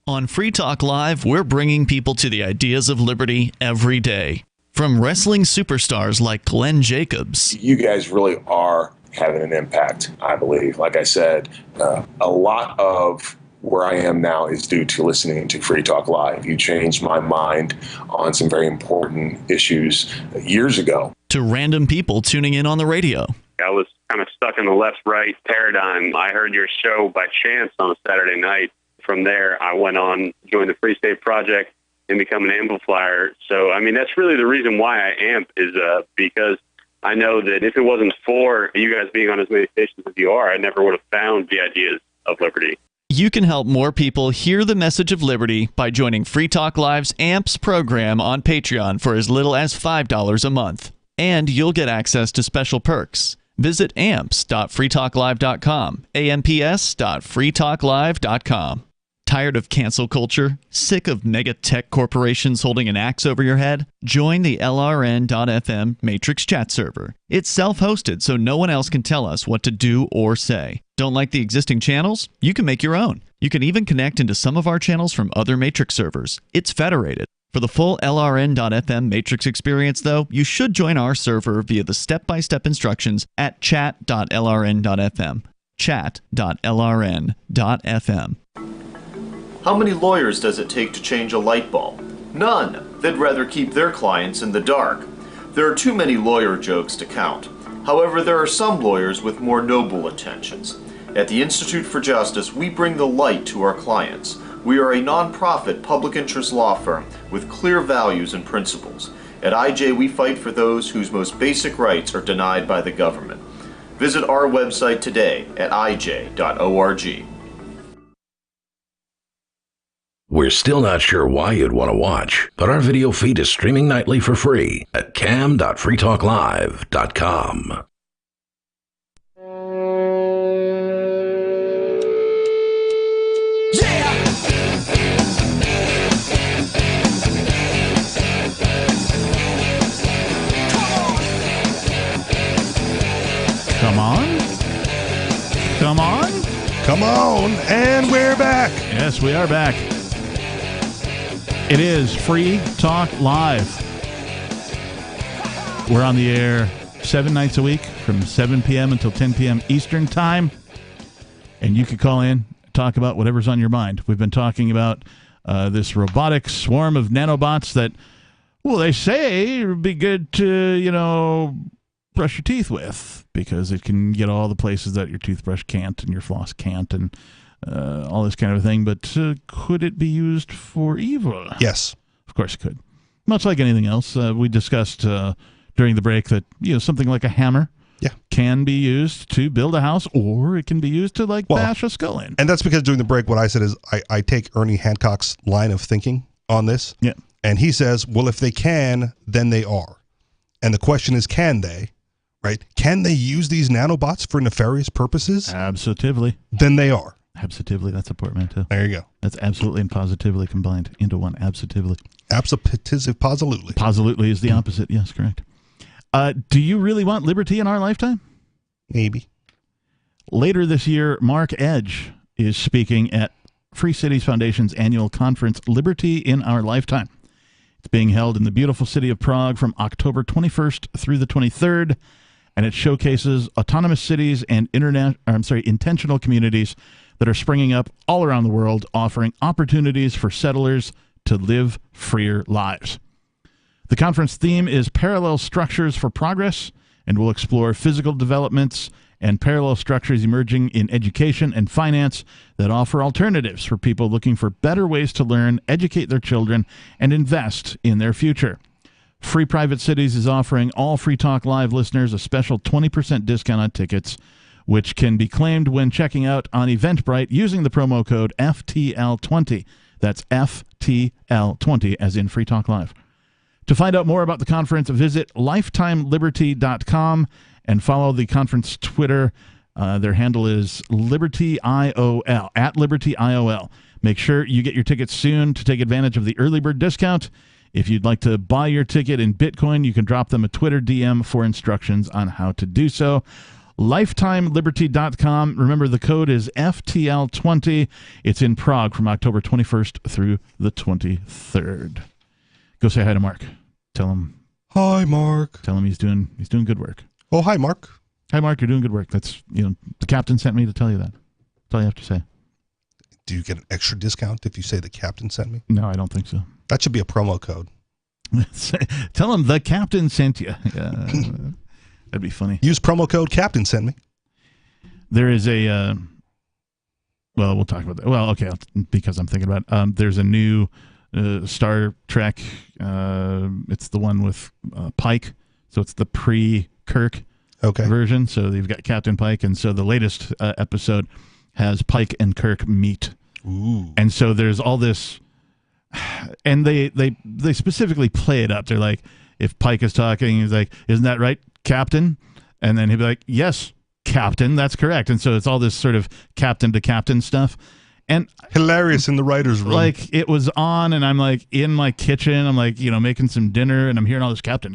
On Free Talk Live, we're bringing people to the ideas of liberty every day. From wrestling superstars like Glenn Jacobs. You guys really are having an impact, I believe. Like I said, a lot of where I am now is due to listening to Free Talk Live. You changed my mind on some very important issues years ago. To random people tuning in on the radio. I was kind of stuck in the left-right paradigm. I heard your show by chance on a Saturday night. From there, I went on, joined the Free State Project, and become an amplifier. So, I mean, that's really the reason why I amp is because I know that if it wasn't for you guys being on as many stations as you are, I never would have found the ideas of liberty. You can help more people hear the message of liberty by joining Free Talk Live's AMPS program on Patreon for as little as $5 a month. And you'll get access to special perks. Visit amps.freetalklive.com, amps.freetalklive.com. Tired of cancel culture? Sick of mega tech corporations holding an axe over your head? Join the LRN.FM Matrix chat server. It's self-hosted, so no one else can tell us what to do or say. Don't like the existing channels? You can make your own. You can even connect into some of our channels from other Matrix servers. It's federated. For the full LRN.FM Matrix experience, though, you should join our server via the step-by-step instructions at chat.lrn.fm. chat.lrn.fm. How many lawyers does it take to change a light bulb? None. They'd rather keep their clients in the dark. There are too many lawyer jokes to count. However, there are some lawyers with more noble intentions. At the Institute for Justice, we bring the light to our clients. We are a non-profit, public interest law firm with clear values and principles. At IJ, we fight for those whose most basic rights are denied by the government. Visit our website today at ij.org. We're still not sure why you'd want to watch, but our video feed is streaming nightly for free at cam.freetalklive.com. Come on. Come on. Come on. And we're back. Yes, we are back. It is Free Talk Live. We're on the air 7 nights a week from 7 p.m. until 10 p.m. Eastern Time. And you can call in, talk about whatever's on your mind. We've been talking about this robotic swarm of nanobots that, well, they say it would be good to, brush your teeth with, because it can get all the places that your toothbrush can't and your floss can't, and all this kind of thing. But could it be used for evil? Yes. Of course it could. Much like anything else. We discussed during the break that something like a hammer can be used to build a house, or it can be used to bash a skull in. And that's because during the break what I said is I take Ernie Hancock's line of thinking on this. Yeah. And he says, well, if they can, then they are. And the question is, can they? Right? Can they use these nanobots for nefarious purposes? Absolutely. Then they are. Absolutely. That's a portmanteau. There you go. That's absolutely and positively combined into one. Absolutely. Absolutely. Positively is the opposite. Yes, correct. Do you really want liberty in our lifetime? Maybe. Later this year, Mark Edge is speaking at Free Cities Foundation's annual conference, Liberty in Our Lifetime. It's being held in the beautiful city of Prague from October 21st through the 23rd. And it showcases autonomous cities and intentional communities that are springing up all around the world, offering opportunities for settlers to live freer lives. The conference theme is Parallel Structures for Progress, and will explore physical developments and parallel structures emerging in education and finance that offer alternatives for people looking for better ways to learn, educate their children, and invest in their future. Free Private Cities is offering all Free Talk Live listeners a special 20% discount on tickets, which can be claimed when checking out on Eventbrite using the promo code FTL20. That's FTL20, as in Free Talk Live. To find out more about the conference, visit lifetimeliberty.com and follow the conference Twitter. Their handle is LibertyIOL, at LibertyIOL. Make sure you get your tickets soon to take advantage of the early bird discount. If you'd like to buy your ticket in Bitcoin, you can drop them a Twitter DM for instructions on how to do so. LifetimeLiberty.com. Remember, the code is FTL20. It's in Prague from October 21st through the 23rd. Go say hi to Mark. Tell him. Hi, Mark. Tell him he's doing good work. Oh, hi, Mark. Hi, Mark. You're doing good work. That's, the captain sent me to tell you that. That's all you have to say. Do you get an extra discount if you say the captain sent me? No, I don't think so. That should be a promo code. Tell him the captain sent you. That'd be funny. Use promo code captain sent me. There is a, well, we'll talk about that. Well, okay, because I'm thinking about there's a new Star Trek. It's the one with Pike. So it's the pre-Kirk version. So you've got Captain Pike. And so the latest episode has Pike and Kirk meet. Ooh. And so there's all this, and they specifically play it up. They're like, if Pike is talking, he's like, isn't that right, Captain? And then he'll be like, yes, Captain, that's correct. And so it's all this sort of captain to captain stuff. And hilarious in the writer's room. Like, it was on, and I'm like in my kitchen, I'm like, making some dinner, and I'm hearing all this captain.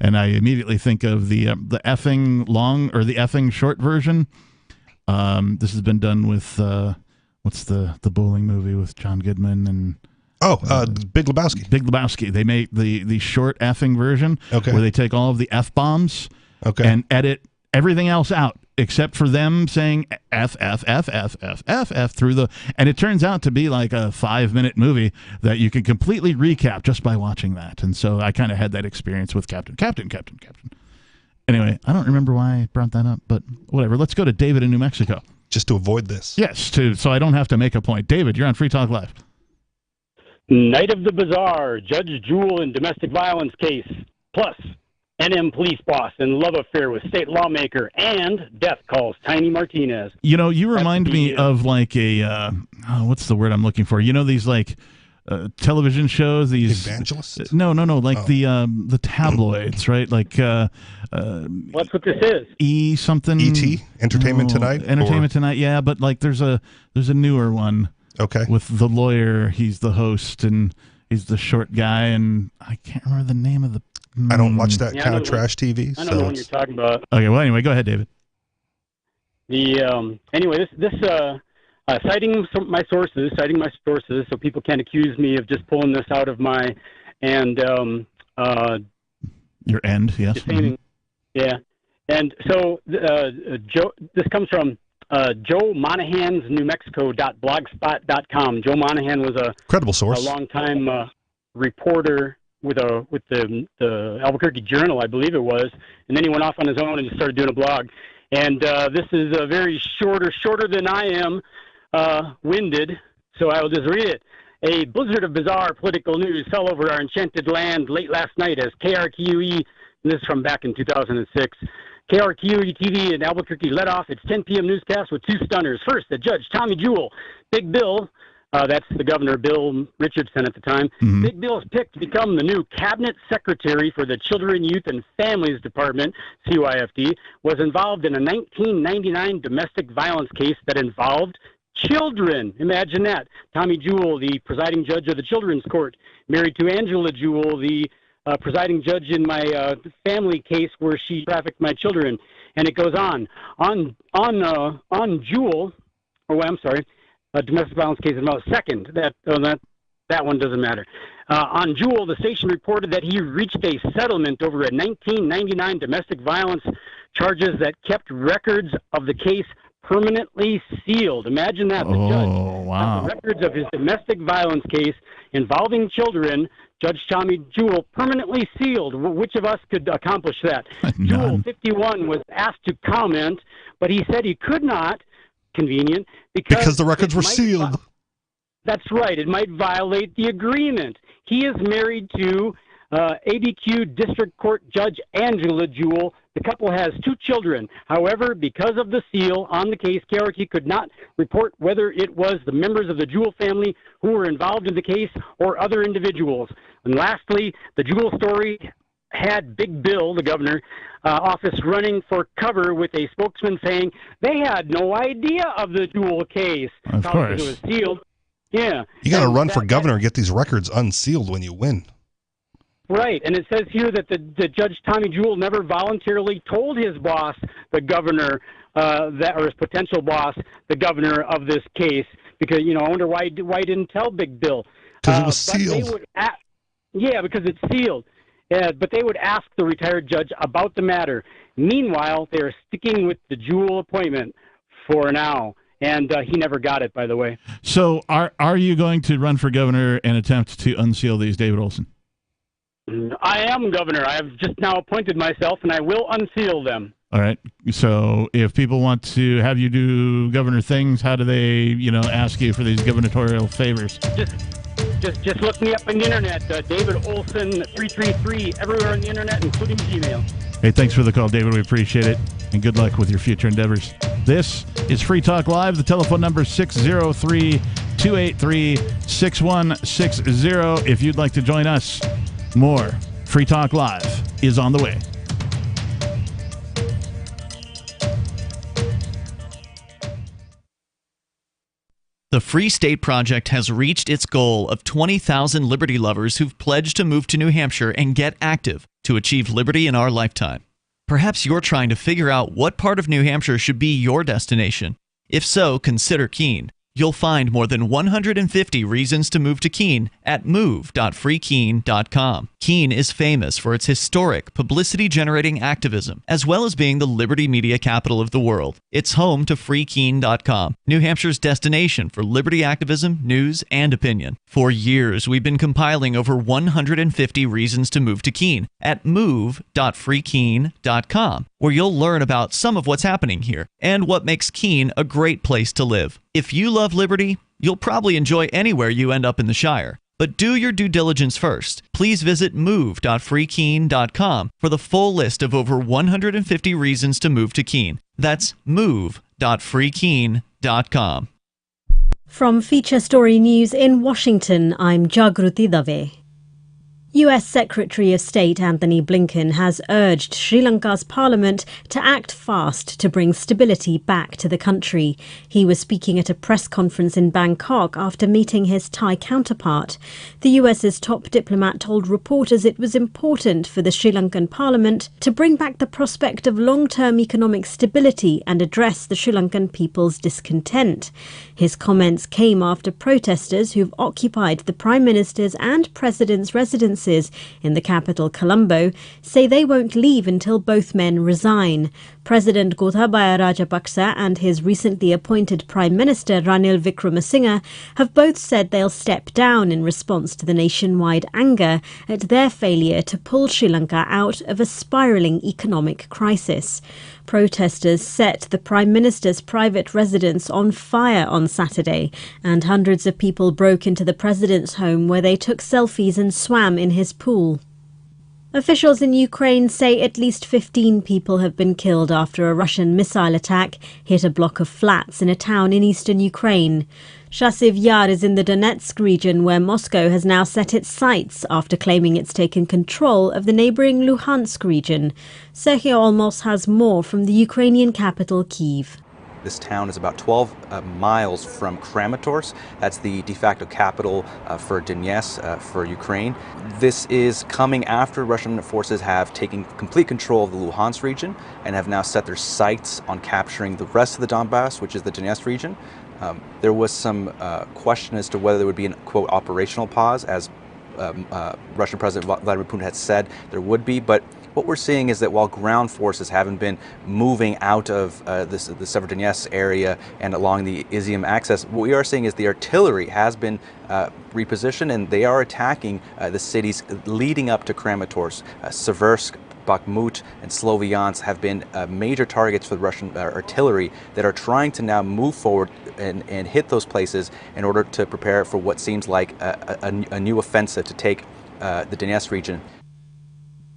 And I immediately think of the effing long or the effing short version. This has been done with what's the bowling movie with John Goodman and Big Lebowski. Big Lebowski. They make the short effing version where they take all of the F-bombs and edit everything else out except for them saying F through the, and it turns out to be like a 5-minute movie that you can completely recap just by watching that. And so I kind of had that experience with Captain. Anyway, I don't remember why I brought that up, but whatever. Let's go to David in New Mexico. just to avoid this. Yes, so I don't have to make a point. David, you're on Free Talk Live. Night of the Bazaar, Judge Jewell in domestic violence case, plus NM police boss in love affair with state lawmaker, and death calls Tiny Martinez. You know, you remind me of like a, what's the word I'm looking for? You know, these like television shows, these evangelists? No, like the tabloids, right? Like what's what this is? E something. E.T. Entertainment Tonight. Entertainment Tonight. Yeah, but like there's a newer one. Okay. With the lawyer, he's the host and he's the short guy, and I can't remember the name of the. I don't watch that kind of trash TV. I don't know what you're talking about. Okay, well, anyway, go ahead, David. Anyway, this citing my sources, so people can't accuse me of just pulling this out of my your end, yes. Defaming. Yeah, and so Joe. This comes from Joe Monahan's New Mexico.blogspot.com. Joe Monahan was a credible source, a longtime reporter with the Albuquerque Journal, I believe it was, and then he went off on his own and just started doing a blog. And this is a very shorter than I am winded, so I will just read it. A blizzard of bizarre political news fell over our enchanted land late last night as KRQE, and this is from back in 2006, KRQE TV in Albuquerque let off its 10 p.m. newscast with two stunners. First, the judge, Tommy Jewell, Big Bill, that's the governor, Bill Richardson at the time. Mm-hmm. Big Bill is picked to become the new cabinet secretary for the Children, Youth, and Families Department, CYFD, was involved in a 1999 domestic violence case that involved children. Imagine that. Tommy Jewell, the presiding judge of the Children's Court, married to Angela Jewell, the presiding judge in my family case where she trafficked my children. And it goes on. On Jewell, a domestic violence case involved second. That one doesn't matter. On Jewell, the station reported that he reached a settlement over a 1999 domestic violence charges that kept records of the case permanently sealed. Imagine that. The judge wow. The records of his domestic violence case involving children, Judge Tommy Jewell, permanently sealed. Which of us could accomplish that? Jewell, 51, was asked to comment, but he said he could not. Convenient. Because the records were sealed. That's right. It might violate the agreement. He is married to ABQ District Court Judge Angela Jewell. The couple has two children. However, because of the seal on the case, KRQ could not report whether it was the members of the Jewell family who were involved in the case or other individuals. And lastly, the Jewell story had Big Bill, the governor, office running for cover with a spokesman saying they had no idea of the Jewell case. Of course. It was sealed. Yeah. You got to run for governor and get these records unsealed when you win. Right, and it says here that the Judge Tommy Jewell never voluntarily told his boss, the governor, or his potential boss, the governor of this case, because I wonder why he didn't tell Big Bill. Because it was sealed. Because it's sealed. But they would ask the retired judge about the matter. Meanwhile, they are sticking with the Jewell appointment for now. And he never got it, by the way. So are you going to run for governor and attempt to unseal these, David Olson? I am governor. I have just now appointed myself, and I will unseal them. All right. So if people want to have you do governor things, how do they, ask you for these gubernatorial favors? Just look me up on the internet, David Olson 333, everywhere on the internet, including Gmail. Hey, thanks for the call, David. We appreciate it, and good luck with your future endeavors. This is Free Talk Live. The telephone number is 603-283-6160. If you'd like to join us, more Free Talk Live is on the way. The Free State Project has reached its goal of 20,000 liberty lovers who've pledged to move to New Hampshire and get active to achieve liberty in our lifetime. Perhaps you're trying to figure out what part of New Hampshire should be your destination. If so, consider Keene. You'll find more than 150 reasons to move to Keene at move.freekeene.com. Keene is famous for its historic, publicity-generating activism, as well as being the liberty media capital of the world. It's home to freekeene.com, New Hampshire's destination for liberty activism, news, and opinion. For years, we've been compiling over 150 reasons to move to Keene at move.freekeene.com, where you'll learn about some of what's happening here and what makes Keene a great place to live. If you love liberty, you'll probably enjoy anywhere you end up in the Shire. But do your due diligence first. Please visit move.freekeene.com for the full list of over 150 reasons to move to Keene. That's move.freekeene.com. From Feature Story News in Washington, I'm Jagruti Dave. U.S. Secretary of State Anthony Blinken has urged Sri Lanka's parliament to act fast to bring stability back to the country. He was speaking at a press conference in Bangkok after meeting his Thai counterpart. The U.S.'s top diplomat told reporters it was important for the Sri Lankan parliament to bring back the prospect of long-term economic stability and address the Sri Lankan people's discontent. His comments came after protesters who've occupied the Prime Minister's and President's residences in the capital Colombo say they won't leave until both men resign. President Gotabaya Rajapaksa and his recently appointed Prime Minister Ranil Wickremesinghe have both said they'll step down in response to the nationwide anger at their failure to pull Sri Lanka out of a spiralling economic crisis. Protesters set the Prime Minister's private residence on fire on Saturday, and hundreds of people broke into the President's home where they took selfies and swam in his pool. Officials in Ukraine say at least 15 people have been killed after a Russian missile attack hit a block of flats in a town in eastern Ukraine. Chasiv Yar is in the Donetsk region where Moscow has now set its sights after claiming it's taken control of the neighbouring Luhansk region. Sergio Olmos has more from the Ukrainian capital, Kyiv. This town is about 12 miles from Kramatorsk. That's the de facto capital for Donetsk, for Ukraine. This is coming after Russian forces have taken complete control of the Luhansk region and have now set their sights on capturing the rest of the Donbass, which is the Donetsk region. There was some question as to whether there would be an, quote, operational pause, as Russian President Vladimir Putin had said there would be, but what we're seeing is that while ground forces haven't been moving out of the Severodonetsk area and along the Izium axis, what we are seeing is the artillery has been repositioned and they are attacking the cities leading up to Kramatorsk. Seversk, Bakhmut, and Sloviansk have been major targets for the Russian artillery that are trying to now move forward and hit those places in order to prepare for what seems like a new offensive to take the Donetsk region.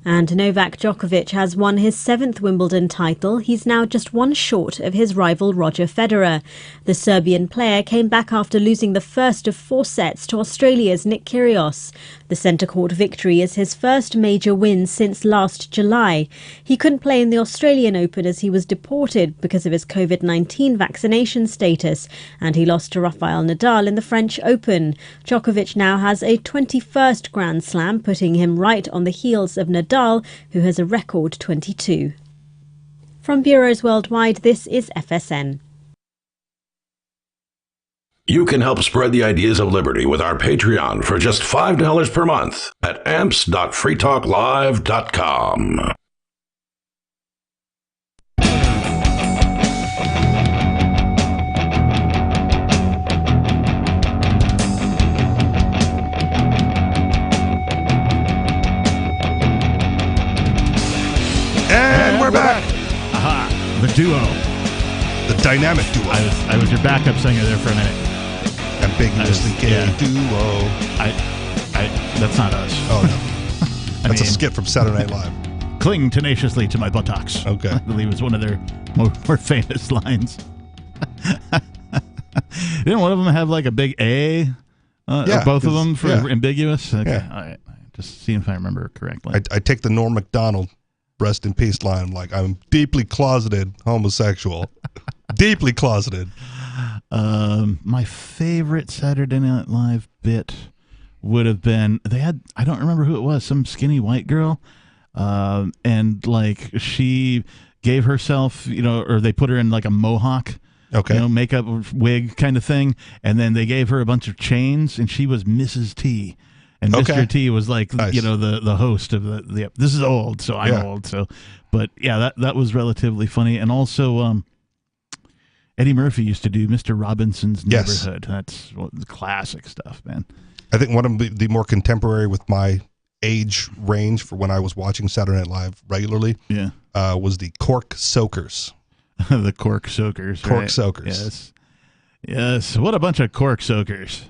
And Novak Djokovic has won his 7th Wimbledon title. He's now just one short of his rival Roger Federer. The Serbian player came back after losing the first of 4 sets to Australia's Nick Kyrgios. The centre court victory is his first major win since last July. He couldn't play in the Australian Open as he was deported because of his COVID-19 vaccination status, and he lost to Rafael Nadal in the French Open. Djokovic now has a 21st Grand Slam, putting him right on the heels of Nadal, who has a record 22. From bureaus worldwide, this is FSN. You can help spread the ideas of liberty with our Patreon for just $5 per month at amps.freetalklive.com. And we're back. Aha, the duo. The dynamic duo. I was your backup singer there for a minute. Ambiguously gay duo. That's not us. Oh, no. That's a skit from Saturday Night Live. Cling tenaciously to my buttocks. Okay. I believe it's one of their more famous lines. Didn't one of them have like a big A? Yeah, or both of them for ambiguous? Okay. Yeah. All right. Just seeing if I remember correctly. I take the Norm Macdonald rest in peace line, like, I'm deeply closeted homosexual. Deeply closeted. My favorite Saturday Night Live bit would have been, I don't remember who it was, some skinny white girl, and like she gave herself, or they put her in like a mohawk, Okay. Makeup wig kind of thing. And then they gave her a bunch of chains, and she was Mrs. T. And Mr. T was like, Nice. the host of the. This is old, so I'm old. So, but yeah, that was relatively funny. And also, Eddie Murphy used to do Mr. Robinson's Neighborhood. That's the classic stuff, man. I think one of the more contemporary with my age range for when I was watching Saturday Night Live regularly, was the Cork Soakers. The Cork Soakers. Cork right? Soakers. Yes. What a bunch of Cork Soakers.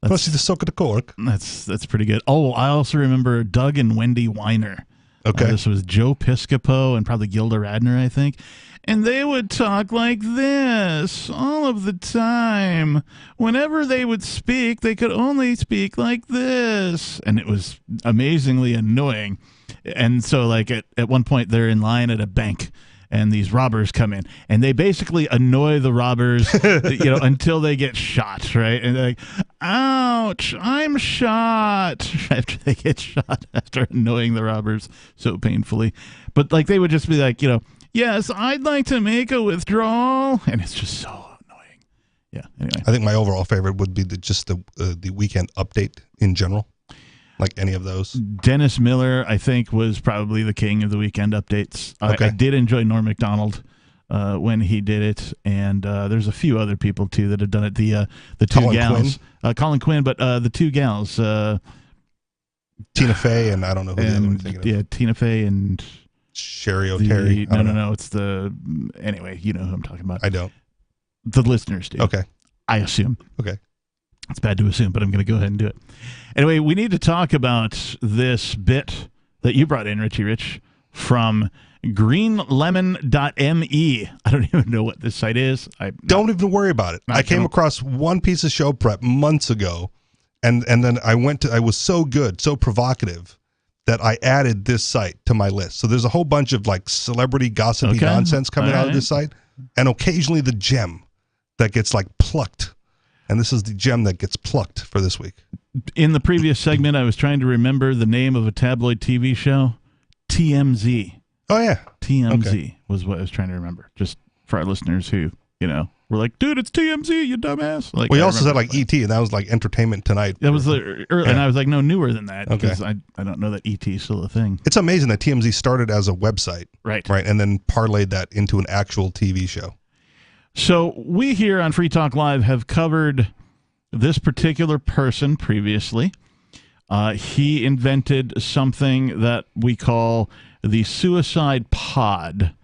Plus, the soak of the cork. That's pretty good. Oh, I also remember Doug and Wendy Weiner. Okay. This was Joe Piscopo and probably Gilda Radner, I think. And they would talk like this all of the time. Whenever they would speak, they could only speak like this. And it was amazingly annoying. And so, like, at one point, they're in line at a bank, and these robbers come in, and they basically annoy the robbers, until they get shot, right? And they're like, ouch, I'm shot, after they get shot, after annoying the robbers so painfully. But, like, they would just be like, yes, I'd like to make a withdrawal. And it's just so annoying. Yeah, anyway. I think my overall favorite would be the weekend update in general. Like any of those. Dennis Miller, I think, was probably the king of the weekend updates. Okay. I did enjoy Norm Macdonald when he did it, and there's a few other people too that have done it. The two Colin gals, Colin Quinn, but the two gals, Tina Fey, and I don't know who the other one I'm thinking of. Yeah, Tina Fey and Sherry O'Terry. No. It's anyway. You know who I'm talking about. I don't. The listeners do. Okay. I assume. Okay. It's bad to assume, but I'm going to go ahead and do it. Anyway, we need to talk about this bit that you brought in, Richie Rich, from greenlemon.me. I don't even know what this site is. Don't even worry about it. I came across one piece of show prep months ago, and then I was so good, so provocative, that I added this site to my list. So there's a whole bunch of like celebrity gossipy nonsense coming out of this site, and occasionally the gem that gets like plucked. And this is the gem that gets plucked for this week. In the previous segment, I was trying to remember the name of a tabloid TV show. TMZ. Oh, yeah. TMZ was what I was trying to remember. Just for our listeners who, were like, dude, it's TMZ, you dumbass. Like, we also said like ET, and that was like Entertainment Tonight. That was and I was like, no, newer than that, because I don't know that ET is still a thing. It's amazing that TMZ started as a website. Right, and then parlayed that into an actual TV show. So we here on Free Talk Live have covered this particular person previously. He invented something that we call the suicide pod.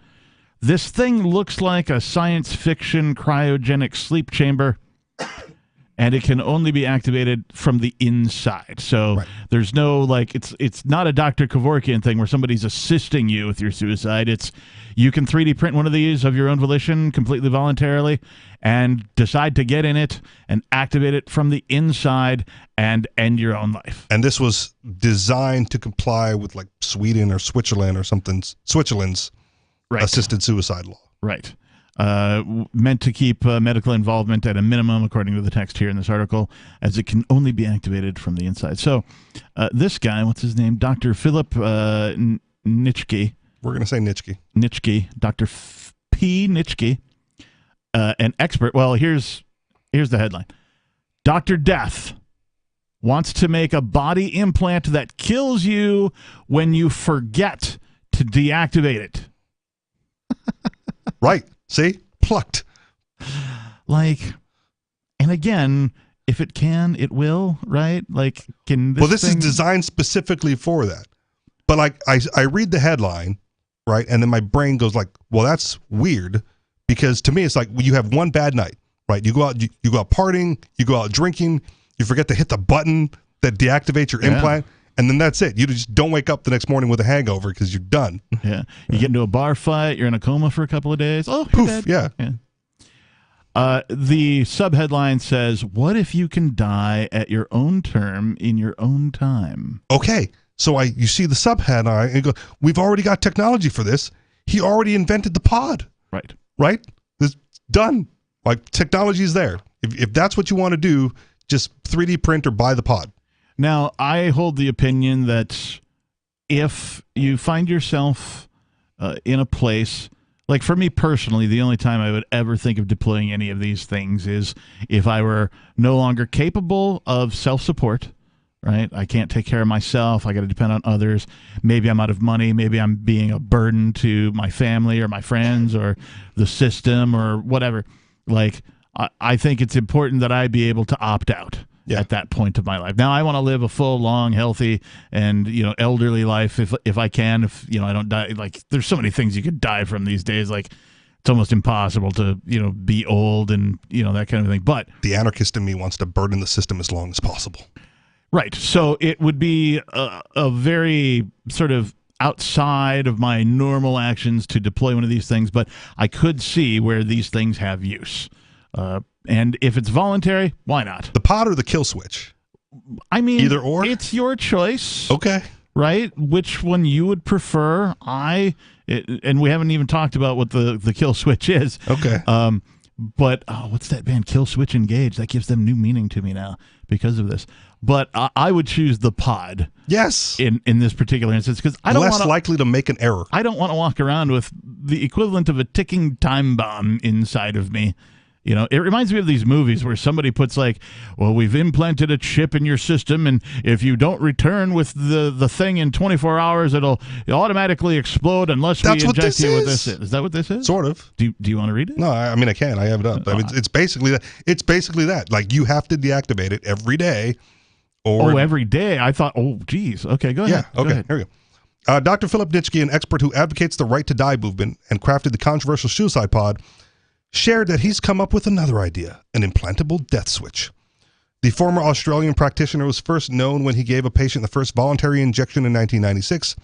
This thing looks like a science fiction cryogenic sleep chamber, and it can only be activated from the inside. So there's no, like, it's not a Dr. Kevorkian thing where somebody's assisting you with your suicide. It's you can 3D print one of these of your own volition completely voluntarily and decide to get in it and activate it from the inside and end your own life. And this was designed to comply with like Sweden or Switzerland or something, Switzerland's assisted suicide law. Right. Meant to keep medical involvement at a minimum, according to the text here in this article, as it can only be activated from the inside. So this guy, what's his name? Dr. Philip Nitschke. We're going to say Nitschke. Nitschke. Dr. P. Nitschke, an expert. Well, here's the headline. Dr. Death wants to make a body implant that kills you when you forget to deactivate it. Right. See? Plucked. Like, and again, if it can, it will, right? Like, can this this is designed specifically for that. But like, I read the headline, right? And then my brain goes like, well, that's weird, because to me, it's like you have one bad night, right? You go out partying, you go out drinking, you forget to hit the button that deactivates your implant. And then that's it. You just don't wake up the next morning with a hangover because you're done. Yeah. You get into a bar fight. You're in a coma for a couple of days. Oh, poof. Yeah. The subheadline says, what if you can die at your own term in your own time? Okay. So you see the subheadline and you go, we've already got technology for this. He already invented the pod. Right. Right? It's done. Like, technology is there. If that's what you want to do, just 3D print or buy the pod. Now, I hold the opinion that if you find yourself in a place Like for me personally, the only time I would ever think of deploying any of these things is if I were no longer capable of self-support, right? I can't take care of myself. I got to depend on others. Maybe I'm out of money. Maybe I'm being a burden to my family or my friends or the system or whatever. Like, I think it's important that I be able to opt out at that point of my life. Now I want to live a full, long, healthy, and elderly life if I can. If I don't die, like there's so many things you could die from these days. Like it's almost impossible to be old and that kind of thing. But the anarchist in me wants to burden the system as long as possible. Right. So it would be a very sort of outside of my normal actions to deploy one of these things, but I could see where these things have use. And if it's voluntary, why not? The pod or the kill switch? I mean, either or. It's your choice. Okay. Right? Which one you would prefer? And we haven't even talked about what the kill switch is. Okay. But what's that band? Kill Switch Engage. That gives them new meaning to me now because of this. But I would choose the pod. Yes. In this particular instance, because I don't less likely to make an error. I don't want to walk around with the equivalent of a ticking time bomb inside of me. It reminds me of these movies where somebody puts like, well, we've implanted a chip in your system, and if you don't return with the thing in 24 hours, it'll automatically explode unless we inject you with this. Is that what this is? Sort of. Do you want to read it? No, I mean I can. I have it up. I mean, it's basically that. It's basically that. Like you have to deactivate it every day. Every day. I thought, geez. Okay, go ahead. Yeah. Okay. Here we go. Dr. Philip Nitschke, an expert who advocates the right to die movement and crafted the controversial suicide pod, shared that he's come up with another idea, an implantable death switch. The former Australian practitioner was first known when he gave a patient the first voluntary injection in 1996.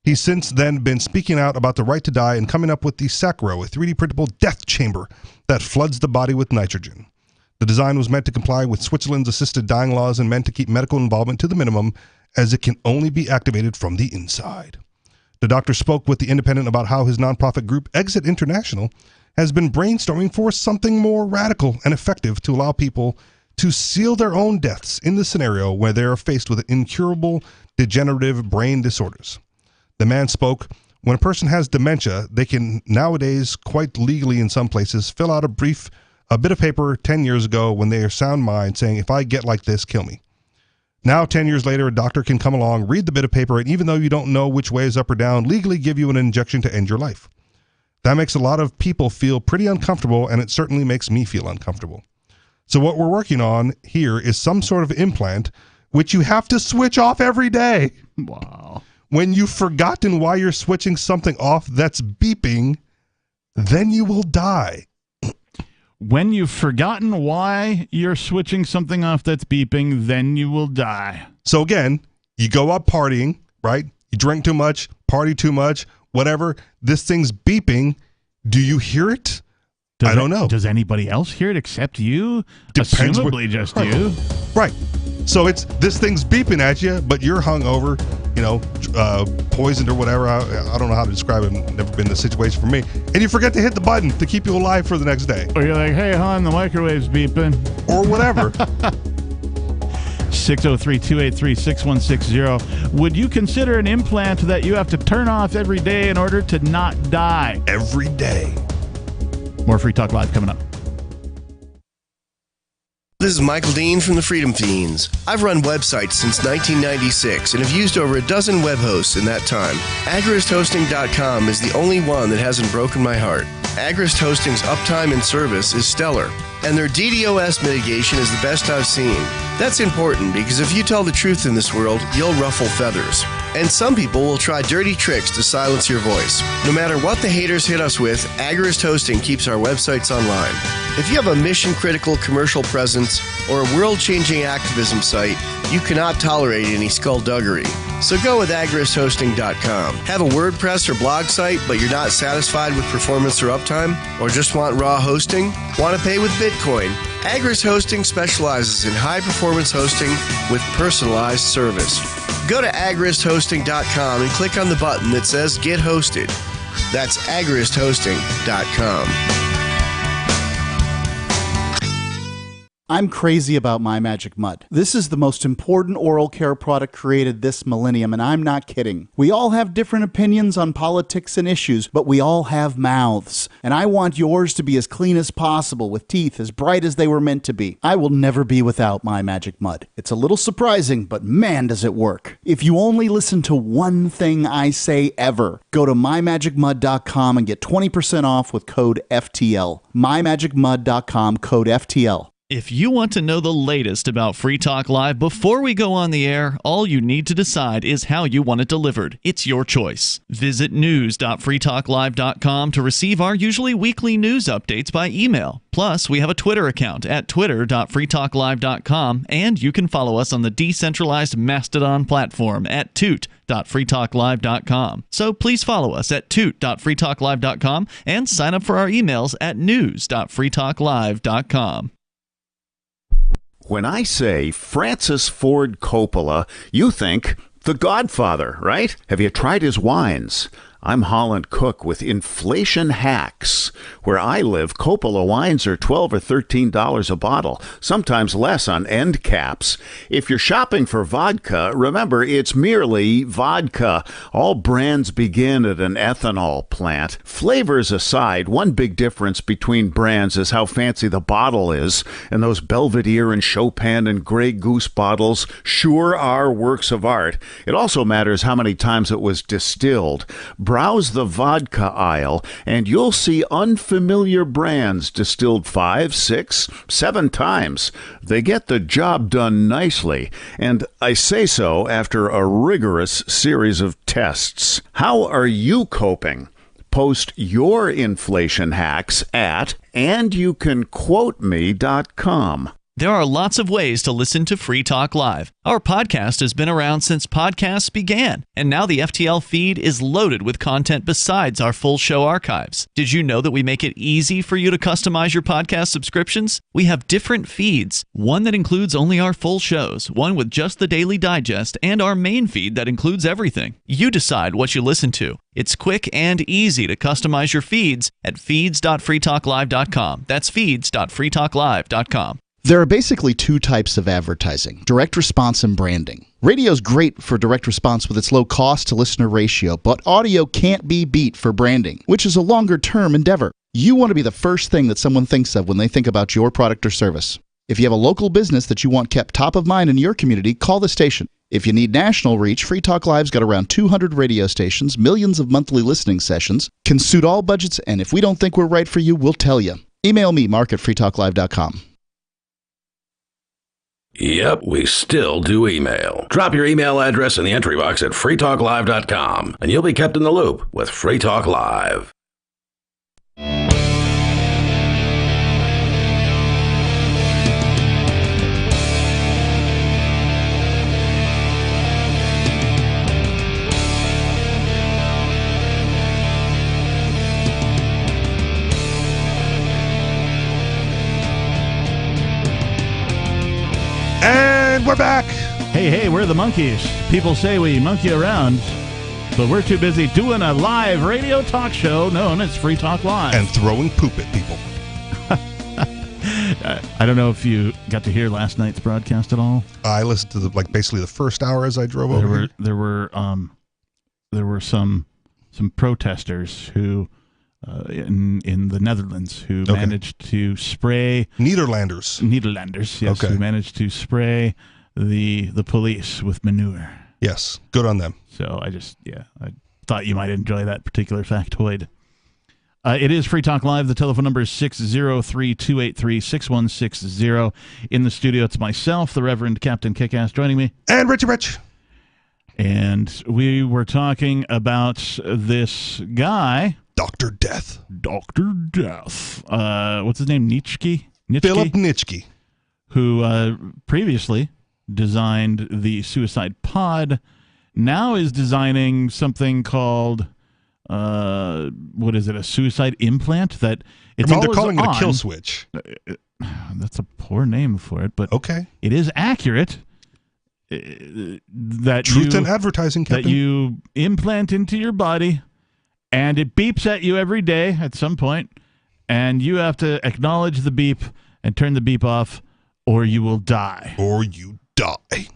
He's since then been speaking out about the right to die and coming up with the Sacro, a 3D printable death chamber that floods the body with nitrogen. The design was meant to comply with Switzerland's assisted dying laws and meant to keep medical involvement to the minimum, as it can only be activated from the inside. The doctor spoke with The Independent about how his nonprofit group, Exit International, has been brainstorming for something more radical and effective to allow people to seal their own deaths in the scenario where they are faced with incurable degenerative brain disorders. The man spoke, when a person has dementia, they can nowadays, quite legally in some places, fill out a bit of paper 10 years ago when they are sound mind saying, if I get like this, kill me. Now, 10 years later, a doctor can come along, read the bit of paper, and even though you don't know which way is up or down, legally give you an injection to end your life. That makes a lot of people feel pretty uncomfortable, and it certainly makes me feel uncomfortable. So what we're working on here is some sort of implant which you have to switch off every day. Wow. When you've forgotten why you're switching something off that's beeping, then you will die. When you've forgotten why you're switching something off that's beeping, then you will die. So again, you go up partying, right? You drink too much, party too much, whatever. This thing's beeping. Do you hear it? I don't know. Does anybody else hear it except you? Depends. Assumably just you. Right. So this thing's beeping at you, but you're hungover, poisoned or whatever. I don't know how to describe it. Never been in this situation for me. And you forget to hit the button to keep you alive for the next day. Or you're like, hey, hon, the microwave's beeping. Or whatever. 603-283-6160. Would you consider an implant that you have to turn off every day in order to not die? Every day. More Free Talk Live coming up. This is Michael Dean from the Freedom Fiends. I've run websites since 1996 and have used over a dozen web hosts in that time. AgristHosting.com is the only one that hasn't broken my heart. Agrist Hosting's uptime and service is stellar, and their DDoS mitigation is the best I've seen. That's important because if you tell the truth in this world, you'll ruffle feathers. And some people will try dirty tricks to silence your voice. No matter what the haters hit us with, Agrist Hosting keeps our websites online. If you have a mission-critical commercial presence or a world-changing activism site, you cannot tolerate any skullduggery. So go with agristhosting.com. Have a WordPress or blog site, but you're not satisfied with performance or uptime? Or just want raw hosting? Want to pay with Bitcoin? Agrist Hosting specializes in high-performance hosting with personalized service. Go to agristhosting.com and click on the button that says Get Hosted. That's agristhosting.com. I'm crazy about My Magic Mud. This is the most important oral care product created this millennium, and I'm not kidding. We all have different opinions on politics and issues, but we all have mouths. And I want yours to be as clean as possible, with teeth as bright as they were meant to be. I will never be without My Magic Mud. It's a little surprising, but man, does it work. If you only listen to one thing I say ever, go to mymagicmud.com and get 20% off with code FTL. mymagicmud.com, code FTL. If you want to know the latest about Free Talk Live before we go on the air, all you need to decide is how you want it delivered. It's your choice. Visit news.freetalklive.com to receive our usually weekly news updates by email. Plus, we have a Twitter account at twitter.freetalklive.com, and you can follow us on the decentralized Mastodon platform at toot.freetalklive.com. So please follow us at toot.freetalklive.com and sign up for our emails at news.freetalklive.com. When I say Francis Ford Coppola, you think The Godfather, right? Have you tried his wines? I'm Holland Cook with Inflation Hacks. Where I live, Coppola wines are $12 or $13 a bottle, sometimes less on end caps. If you're shopping for vodka, remember it's merely vodka. All brands begin at an ethanol plant. Flavors aside, one big difference between brands is how fancy the bottle is, and those Belvedere and Chopin and Grey Goose bottles sure are works of art. It also matters how many times it was distilled. Browse the vodka aisle, and you'll see unfamiliar brands distilled 5, 6, 7 times. They get the job done nicely, and I say so after a rigorous series of tests. How are you coping? Post your inflation hacks at andyoucanquoteme.com. There are lots of ways to listen to Free Talk Live. Our podcast has been around since podcasts began, and now the FTL feed is loaded with content besides our full show archives. Did you know that we make it easy for you to customize your podcast subscriptions? We have different feeds, one that includes only our full shows, one with just the Daily Digest, and our main feed that includes everything. You decide what you listen to. It's quick and easy to customize your feeds at feeds.freetalklive.com. That's feeds.freetalklive.com. There are basically two types of advertising, direct response and branding. Radio's great for direct response with its low cost to listener ratio, but audio can't be beat for branding, which is a longer-term endeavor. You want to be the first thing that someone thinks of when they think about your product or service. If you have a local business that you want kept top of mind in your community, call the station. If you need national reach, Free Talk Live's got around 200 radio stations, millions of monthly listening sessions, can suit all budgets, and if we don't think we're right for you, we'll tell you. Email me, mark@freetalklive.com. Yep, we still do email. Drop your email address in the entry box at freetalklive.com, and you'll be kept in the loop with Free Talk Live. And we're back. Hey, we're the monkeys. People say we monkey around, but we're too busy doing a live radio talk show known as Free Talk Live. And throwing poop at people. I don't know if you got to hear last night's broadcast at all. I listened to basically the first hour as I drove over. There were some protesters who in the Netherlands who managed to spray Nederlanders, yes, who managed to spray the police with manure. Yes, good on them. So I thought you might enjoy that particular factoid. It is Free Talk Live. The telephone number is 603-283-6160. In the studio, it's myself, the Reverend Captain Kickass, joining me. And Richie Rich. And we were talking about this guy. Dr. Death. Dr. Death. What's his name? Nitschke? Philip Nitschke. Who previously designed the suicide pod, now is designing something called, what is it, a suicide implant? That it's they're calling it a kill switch. That's a poor name for it, but it is accurate. That Truth in advertising, Captain. That you implant into your body, and it beeps at you every day at some point, and you have to acknowledge the beep and turn the beep off or you will die. Or you die.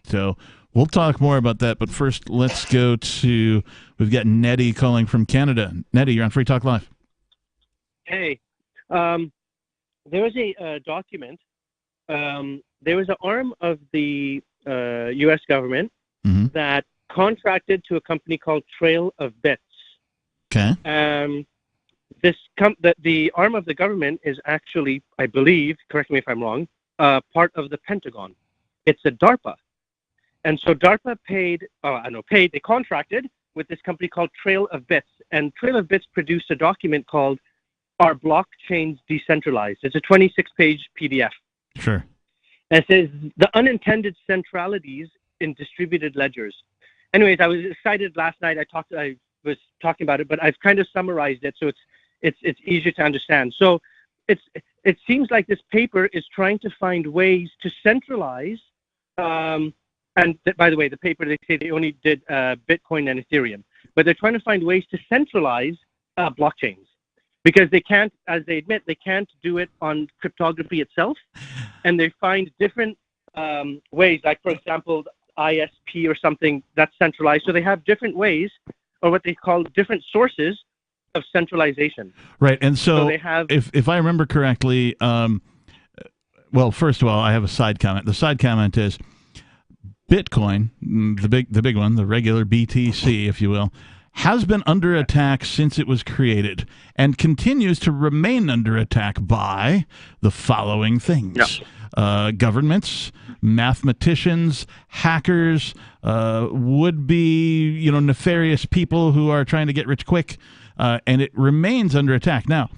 So we'll talk more about that, but first let's go to, we've got Nettie calling from Canada. Nettie, you're on Free Talk Live. Hey, there was a document. There was an arm of the U.S. government that contracted to a company called Trail of Bits. Okay. The arm of the government is actually, I believe, correct me if I'm wrong, part of the Pentagon. It's a DARPA. And so DARPA they contracted with this company called Trail of Bits. And Trail of Bits produced a document called Are Blockchains Decentralized? It's a 26-page PDF. Sure. And it says the unintended centralities in distributed ledgers. Anyways, I was excited last night. I was talking about it, but I've kind of summarized it so it's easier to understand. So it seems like this paper is trying to find ways to centralize. By the way, the paper, they say they only did Bitcoin and Ethereum, but they're trying to find ways to centralize blockchains because they can't, as they admit, they can't do it on cryptography itself. And they find different ways, like, for example, ISP or something that's centralized. So they have different ways, or what they call different sources of centralization. Right, and so they have, if I remember correctly, well, first of all, I have a side comment. The side comment is Bitcoin, the big one, the regular BTC, if you will, has been under attack since it was created and continues to remain under attack by the following things. Governments, mathematicians, hackers, would-be, nefarious people who are trying to get rich quick, and it remains under attack. Now,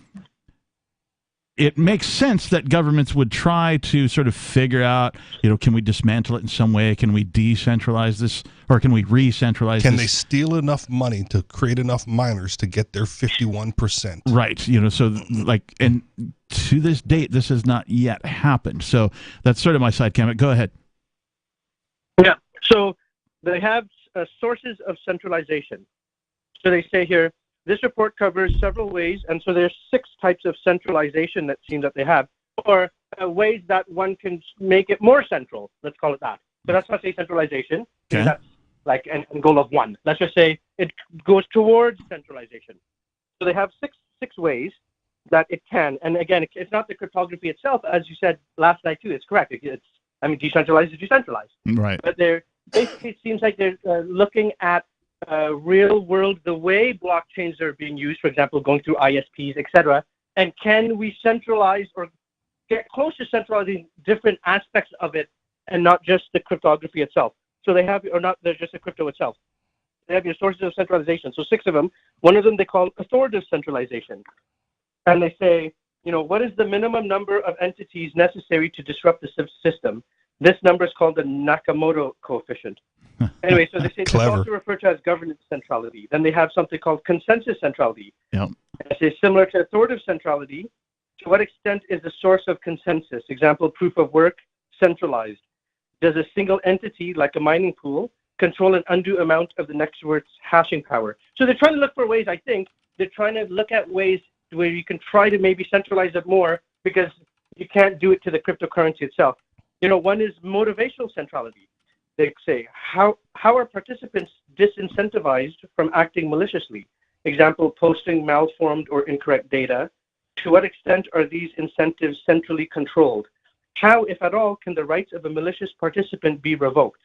it makes sense that governments would try to sort of figure out, can we dismantle it in some way? Can we decentralize this, or can we re-centralize this? Can they steal enough money to create enough miners to get their 51%? Right. So and to this date, this has not yet happened. So that's sort of my side comment. Go ahead. Yeah. So they have sources of centralization. So they say here, this report covers several ways, and so there's 6 types of centralization that seems that they have, or ways that one can make it more central. Let's call it that. So that's not say centralization. Okay. That's like a goal of 1. Let's just say it goes towards centralization. So they have six ways that it can. And again, it's not the cryptography itself, as you said last night too. It's correct. Decentralized is decentralized. Right. But basically it seems like they're looking at real world, the way blockchains are being used, for example, going through ISPs, etc. And can we centralize or get close to centralizing different aspects of it and not just the cryptography itself? So they have, or not, they're just the crypto itself. They have your sources of centralization. So 6 of them. One of them they call authoritative centralization. And they say, what is the minimum number of entities necessary to disrupt the system? This number is called the Nakamoto coefficient. Anyway, so they say it's also referred to as governance centrality. Then they have something called consensus centrality. Yep. It is similar to authoritative centrality. To what extent is the source of consensus, example, proof of work, centralized? Does a single entity, like a mining pool, control an undue amount of the network's hashing power? So they're trying to look for ways, I think, they're trying to look at ways where you can try to maybe centralize it more because you can't do it to the cryptocurrency itself. One is motivational centrality. They say, how are participants disincentivized from acting maliciously? Example, posting malformed or incorrect data. To what extent are these incentives centrally controlled? How, if at all, can the rights of a malicious participant be revoked?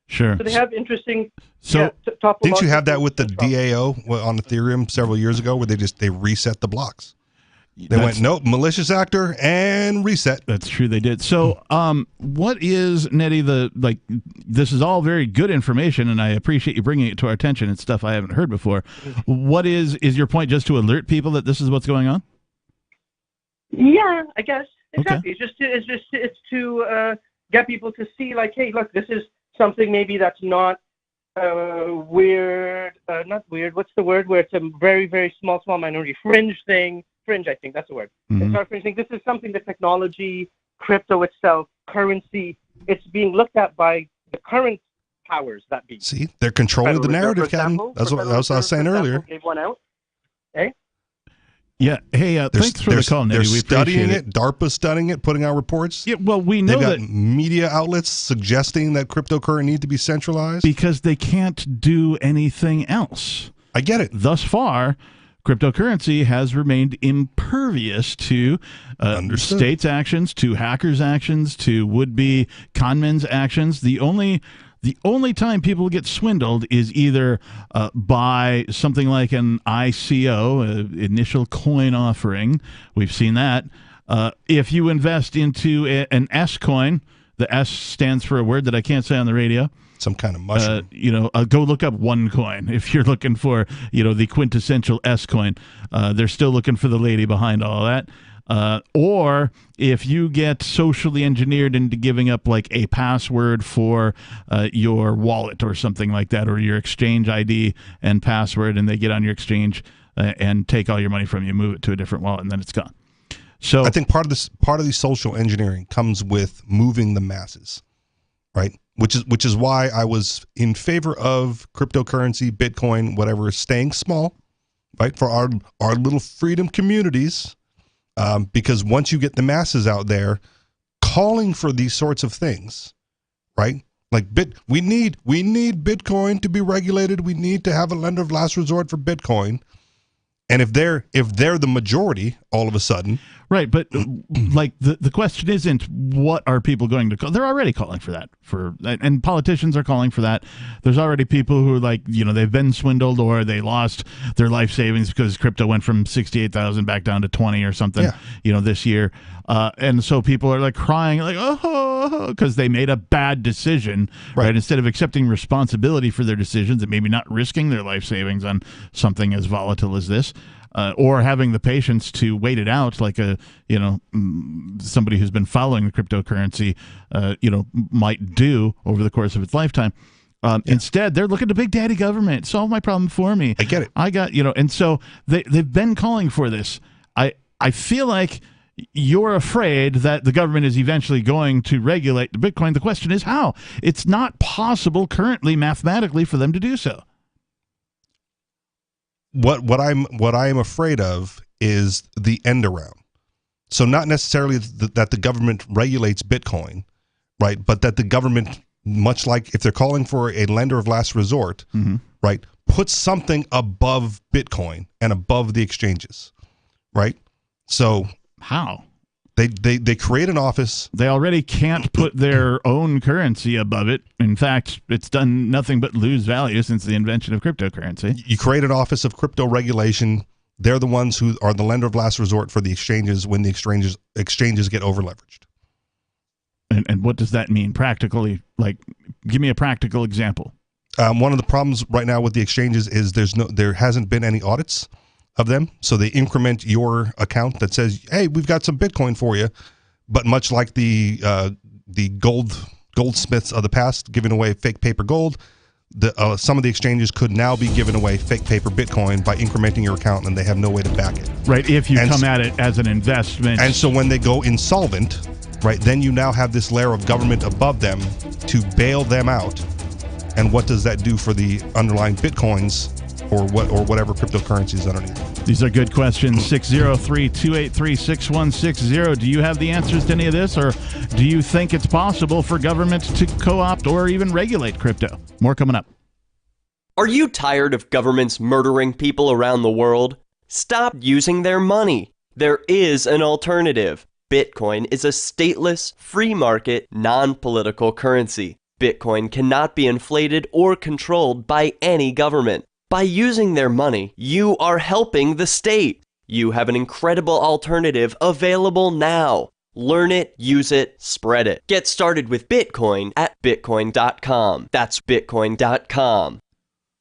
Sure. So they have interesting. So didn't you have that with the DAO on Ethereum several years ago, where they reset the blocks? They went, nope, malicious actor, and reset. That's true, they did. So what is, Nettie, this is all very good information, and I appreciate you bringing it to our attention. It's stuff I haven't heard before. What is your point, just to alert people that this is what's going on? Yeah, I guess. Exactly. Okay. It's to get people to see, like, hey, look, this is something maybe that's not weird, not weird, what's the word, where it's a very, very small minority, fringe thing. Fringe, I think that's the word. It's not fringe thing. This is something that technology, crypto itself, currency, it's being looked at by the current powers that be. See, they're controlling the narrative, Captain. That's what I was saying earlier. Gave one out. Okay? Yeah. Hey, thanks for the call, Nettie. They're We studying appreciate it. DARPA's studying it, putting out reports. Yeah, well, we know They've that got media outlets suggesting that cryptocurrency need to be centralized because they can't do anything else. I get it. Thus far, cryptocurrency has remained impervious to states' actions, to hackers' actions, to would-be conmen's actions. The only time people get swindled is either by something like an ICO, initial coin offering. We've seen that. If you invest into an S coin, the S stands for a word that I can't say on the radio. Some kind of mushroom. Go look up OneCoin if you're looking for, the quintessential S coin. They're still looking for the lady behind all that. Or if you get socially engineered into giving up like a password for your wallet or something like that, or your exchange ID and password, and they get on your exchange and take all your money from you, move it to a different wallet, and then it's gone. So I think part of the social engineering comes with moving the masses, right? Which is why I was in favor of cryptocurrency, Bitcoin, whatever, staying small, right, for our little freedom communities. Because once you get the masses out there calling for these sorts of things, right? Like we need Bitcoin to be regulated. We need to have a lender of last resort for Bitcoin. And if they're the majority, all of a sudden, right? But like the question isn't what are people going to call? They're already calling for that. And politicians are calling for that. There's already people who are like, they've been swindled or they lost their life savings because crypto went from 68,000 back down to 20 or something. Yeah. This year, and so people are like crying, like because they made a bad decision, right? Instead of accepting responsibility for their decisions and maybe not risking their life savings on something as volatile as this. Or having the patience to wait it out, like somebody who's been following the cryptocurrency, might do over the course of its lifetime. Instead, they're looking to big daddy government. Solve my problem for me. I get it. I got, and so they've been calling for this. I feel like you're afraid that the government is eventually going to regulate the Bitcoin. The question is how? It's not possible currently mathematically for them to do so. What I am afraid of is the end around. So not necessarily that the government regulates Bitcoin, right? But that the government, much like if they're calling for a lender of last resort, right, puts something above Bitcoin and above the exchanges, right? So how? They create an office. They already can't put their own currency above it. In fact, it's done nothing but lose value since the invention of cryptocurrency. You create an office of crypto regulation. They're the ones who are the lender of last resort for the exchanges when the exchanges get over leveraged. And what does that mean practically? Like, give me a practical example. One of the problems right now with the exchanges is there hasn't been any audits of them. So they increment your account that says, hey, we've got some Bitcoin for you. But much like the goldsmiths of the past giving away fake paper gold, some of the exchanges could now be giving away fake paper Bitcoin by incrementing your account, and they have no way to back it. Right, if you come at it as an investment. And so when they go insolvent, right, then you now have this layer of government above them to bail them out. And what does that do for the underlying Bitcoins or whatever cryptocurrency is underneath? These are good questions. 603-283-6160. Do you have the answers to any of this, or do you think it's possible for government to co-opt or even regulate crypto? More coming up. Are you tired of governments murdering people around the world? Stop using their money. There is an alternative. Bitcoin is a stateless, free market, non-political currency. Bitcoin cannot be inflated or controlled by any government. By using their money, you are helping the state. You have an incredible alternative available now. Learn it, use it, spread it. Get started with Bitcoin at Bitcoin.com. That's Bitcoin.com.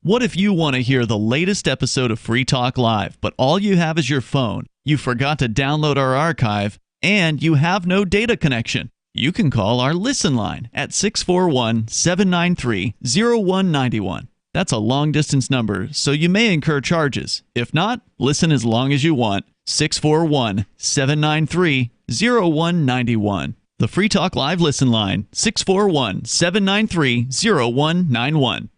What if you want to hear the latest episode of Free Talk Live, but all you have is your phone, you forgot to download our archive, and you have no data connection? You can call our Listen line at 641-793-0191. That's a long-distance number, so you may incur charges. If not, listen as long as you want. 641-793-0191. The Free Talk Live Listen line, 641-793-0191.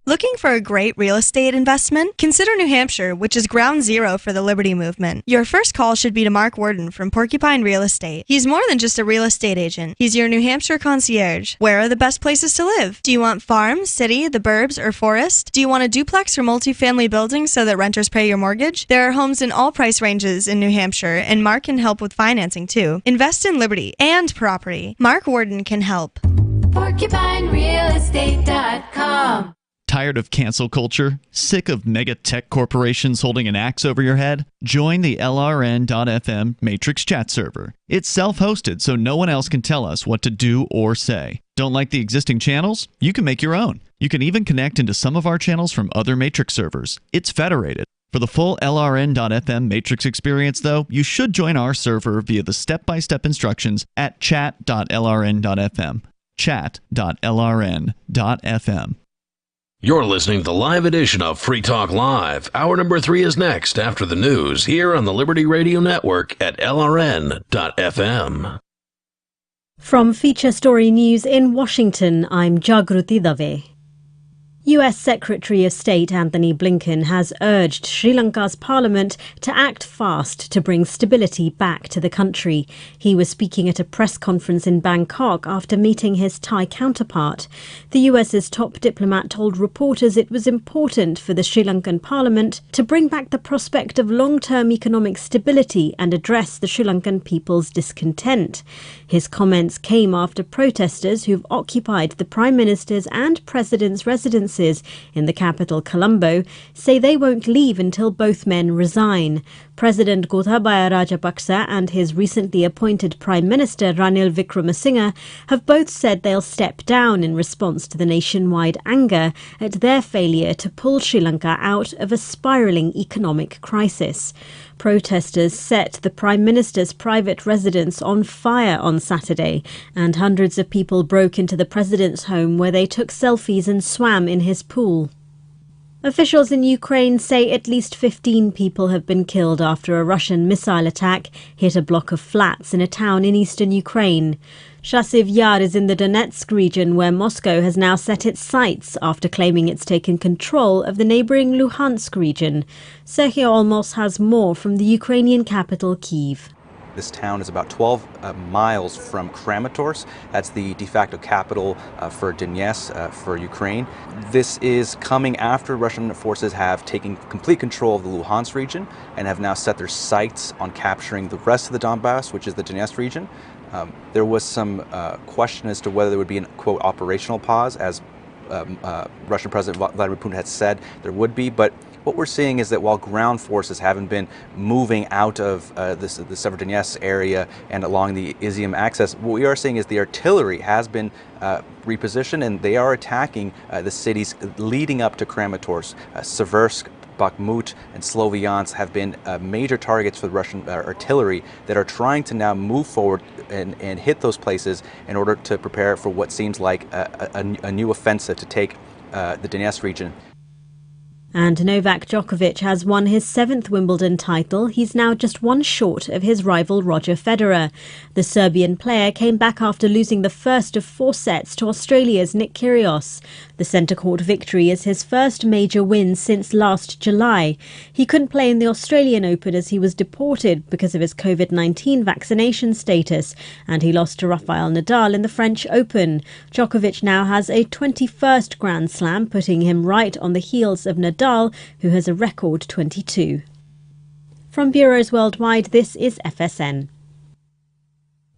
Looking for a great real estate investment? Consider New Hampshire, which is ground zero for the Liberty Movement. Your first call should be to Mark Worden from Porcupine Real Estate. He's more than just a real estate agent. He's your New Hampshire concierge. Where are the best places to live? Do you want farm, city, the burbs, or forest? Do you want a duplex or multifamily building so that renters pay your mortgage? There are homes in all price ranges in New Hampshire, and Mark can help with financing too. Invest in liberty and property. Mark Worden can help. PorcupineRealEstate.com. Tired of cancel culture? Sick of mega tech corporations holding an axe over your head? Join the LRN.FM Matrix chat server. It's self-hosted, so no one else can tell us what to do or say. Don't like the existing channels? You can make your own. You can even connect into some of our channels from other Matrix servers. It's federated. For the full LRN.FM Matrix experience, though, you should join our server via the step-by-step instructions at chat.lrn.fm. chat.lrn.fm. You're listening to the live edition of Free Talk Live. Hour number 3 is next after the news here on the Liberty Radio Network at LRN.FM. From Feature Story News in Washington, I'm Jagruti Dave. US Secretary of State Anthony Blinken has urged Sri Lanka's parliament to act fast to bring stability back to the country. He was speaking at a press conference in Bangkok after meeting his Thai counterpart. The US's top diplomat told reporters it was important for the Sri Lankan parliament to bring back the prospect of long-term economic stability and address the Sri Lankan people's discontent. His comments came after protesters who've occupied the Prime Minister's and President's residences in the capital Colombo say they won't leave until both men resign. President Gotabaya Rajapaksa and his recently appointed Prime Minister Ranil Wickremesinghe have both said they'll step down in response to the nationwide anger at their failure to pull Sri Lanka out of a spiralling economic crisis. Protesters set the Prime Minister's private residence on fire on Saturday, and hundreds of people broke into the President's home where they took selfies and swam in his pool. Officials in Ukraine say at least 15 people have been killed after a Russian missile attack hit a block of flats in a town in eastern Ukraine. Chasiv Yar is in the Donetsk region where Moscow has now set its sights after claiming it's taken control of the neighbouring Luhansk region. Sergio Olmos has more from the Ukrainian capital, Kyiv. This town is about 12 miles from Kramatorsk. That's the de facto capital for Donetsk, for Ukraine. This is coming after Russian forces have taken complete control of the Luhansk region and have now set their sights on capturing the rest of the Donbass, which is the Donetsk region. There was some question as to whether there would be an, quote, operational pause, as Russian President Vladimir Putin had said there would be, but what we're seeing is that while ground forces haven't been moving out of the Severodonetsk area and along the Izium axis, what we are seeing is the artillery has been repositioned and they are attacking the cities leading up to Kramatorsk. Seversk, Bakhmut, and Sloviansk have been major targets for the Russian artillery that are trying to now move forward and hit those places in order to prepare for what seems like a new offensive to take the Donetsk region. And Novak Djokovic has won his 7th Wimbledon title. He's now just one short of his rival Roger Federer. The Serbian player came back after losing the first of 4 sets to Australia's Nick Kyrgios. The centre court victory is his first major win since last July. He couldn't play in the Australian Open as he was deported because of his COVID-19 vaccination status, and he lost to Rafael Nadal in the French Open. Djokovic now has a 21st Grand Slam, putting him right on the heels of Nadal, who has a record 22. From bureaus worldwide, this is FSN.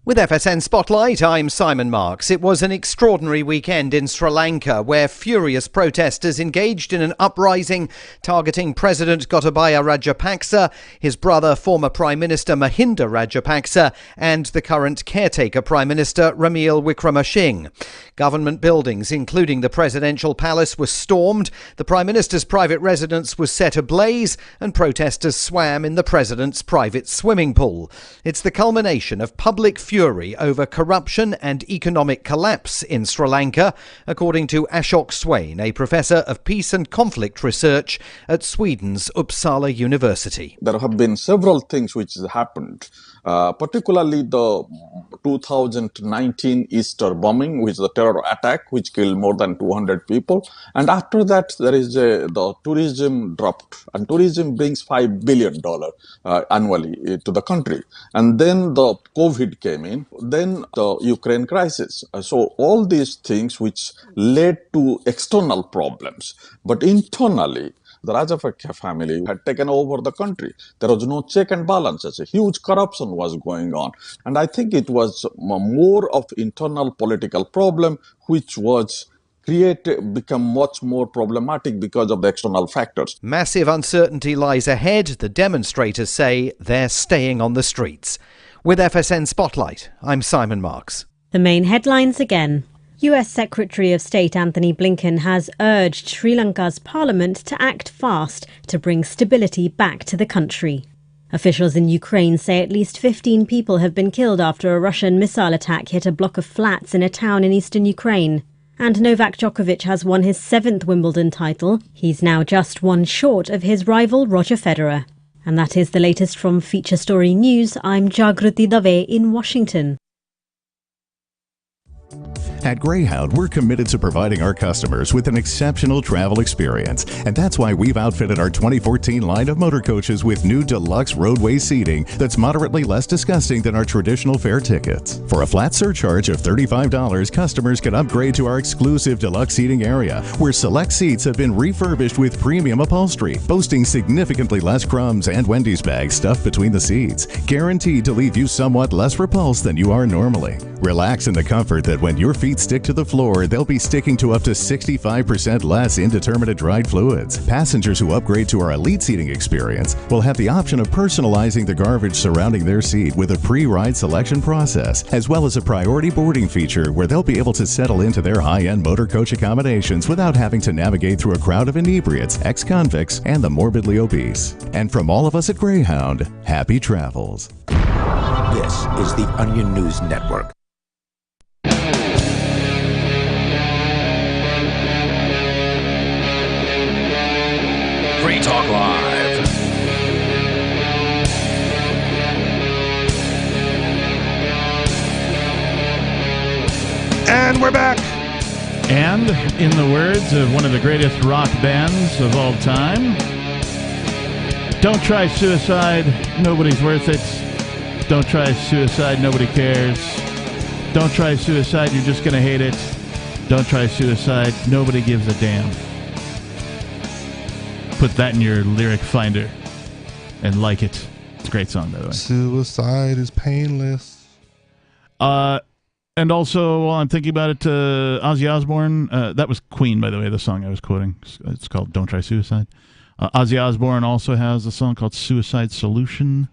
With FSN Spotlight, I'm Simon Marks. It was an extraordinary weekend in Sri Lanka where furious protesters engaged in an uprising targeting President Gotabaya Rajapaksa, his brother former Prime Minister Mahinda Rajapaksa and the current caretaker Prime Minister Ranil Wickremesinghe. Government buildings, including the presidential palace, were stormed, the Prime Minister's private residence was set ablaze and protesters swam in the President's private swimming pool. It's the culmination of public fury over corruption and economic collapse in Sri Lanka, according to Ashok Swain, a professor of peace and conflict research at Sweden's Uppsala University. There have been several things which have happened, particularly the 2019 Easter bombing, which is the terror attack, which killed more than 200 people. And after that, the tourism dropped, and tourism brings $5 billion annually to the country. And then the COVID came in, then the Ukraine crisis. So all these things which led to external problems, but internally, the Rajapaksa family had taken over the country. There was no check and balances. A huge corruption was going on. And I think it was more of internal political problem, which was become much more problematic because of the external factors. Massive uncertainty lies ahead. The demonstrators say they're staying on the streets. With FSN Spotlight, I'm Simon Marks. The main headlines again. US Secretary of State Anthony Blinken has urged Sri Lanka's parliament to act fast to bring stability back to the country. Officials in Ukraine say at least 15 people have been killed after a Russian missile attack hit a block of flats in a town in eastern Ukraine. And Novak Djokovic has won his 7th Wimbledon title. He's now just one short of his rival Roger Federer. And that is the latest from Feature Story News. I'm Jagruti Dave in Washington. At Greyhound, we're committed to providing our customers with an exceptional travel experience, and that's why we've outfitted our 2014 line of motor coaches with new deluxe roadway seating that's moderately less disgusting than our traditional fare tickets. For a flat surcharge of $35, customers can upgrade to our exclusive deluxe seating area, where select seats have been refurbished with premium upholstery, boasting significantly less crumbs and Wendy's bags stuffed between the seats, guaranteed to leave you somewhat less repulsed than you are normally. Relax in the comfort that when your feet stick to the floor, they'll be sticking to up to 65% less indeterminate dried fluids. Passengers who upgrade to our elite seating experience will have the option of personalizing the garbage surrounding their seat with a pre-ride selection process, as well as a priority boarding feature where they'll be able to settle into their high-end motor coach accommodations without having to navigate through a crowd of inebriates, ex-convicts, and the morbidly obese. And from all of us at Greyhound, happy travels. This is the Onion News Network. Free Talk Live. And we're back. And in the words of one of the greatest rock bands of all time, don't try suicide, nobody's worth it. Don't try suicide, nobody cares. Don't try suicide, you're just going to hate it. Don't try suicide, nobody gives a damn. Put that in your lyric finder and like it. It's a great song, by the way. Suicide is painless. And also, while I'm thinking about it, Ozzy Osbourne, that was Queen, by the way, the song I was quoting. It's called Don't Try Suicide. Ozzy Osbourne also has a song called Suicide Solution.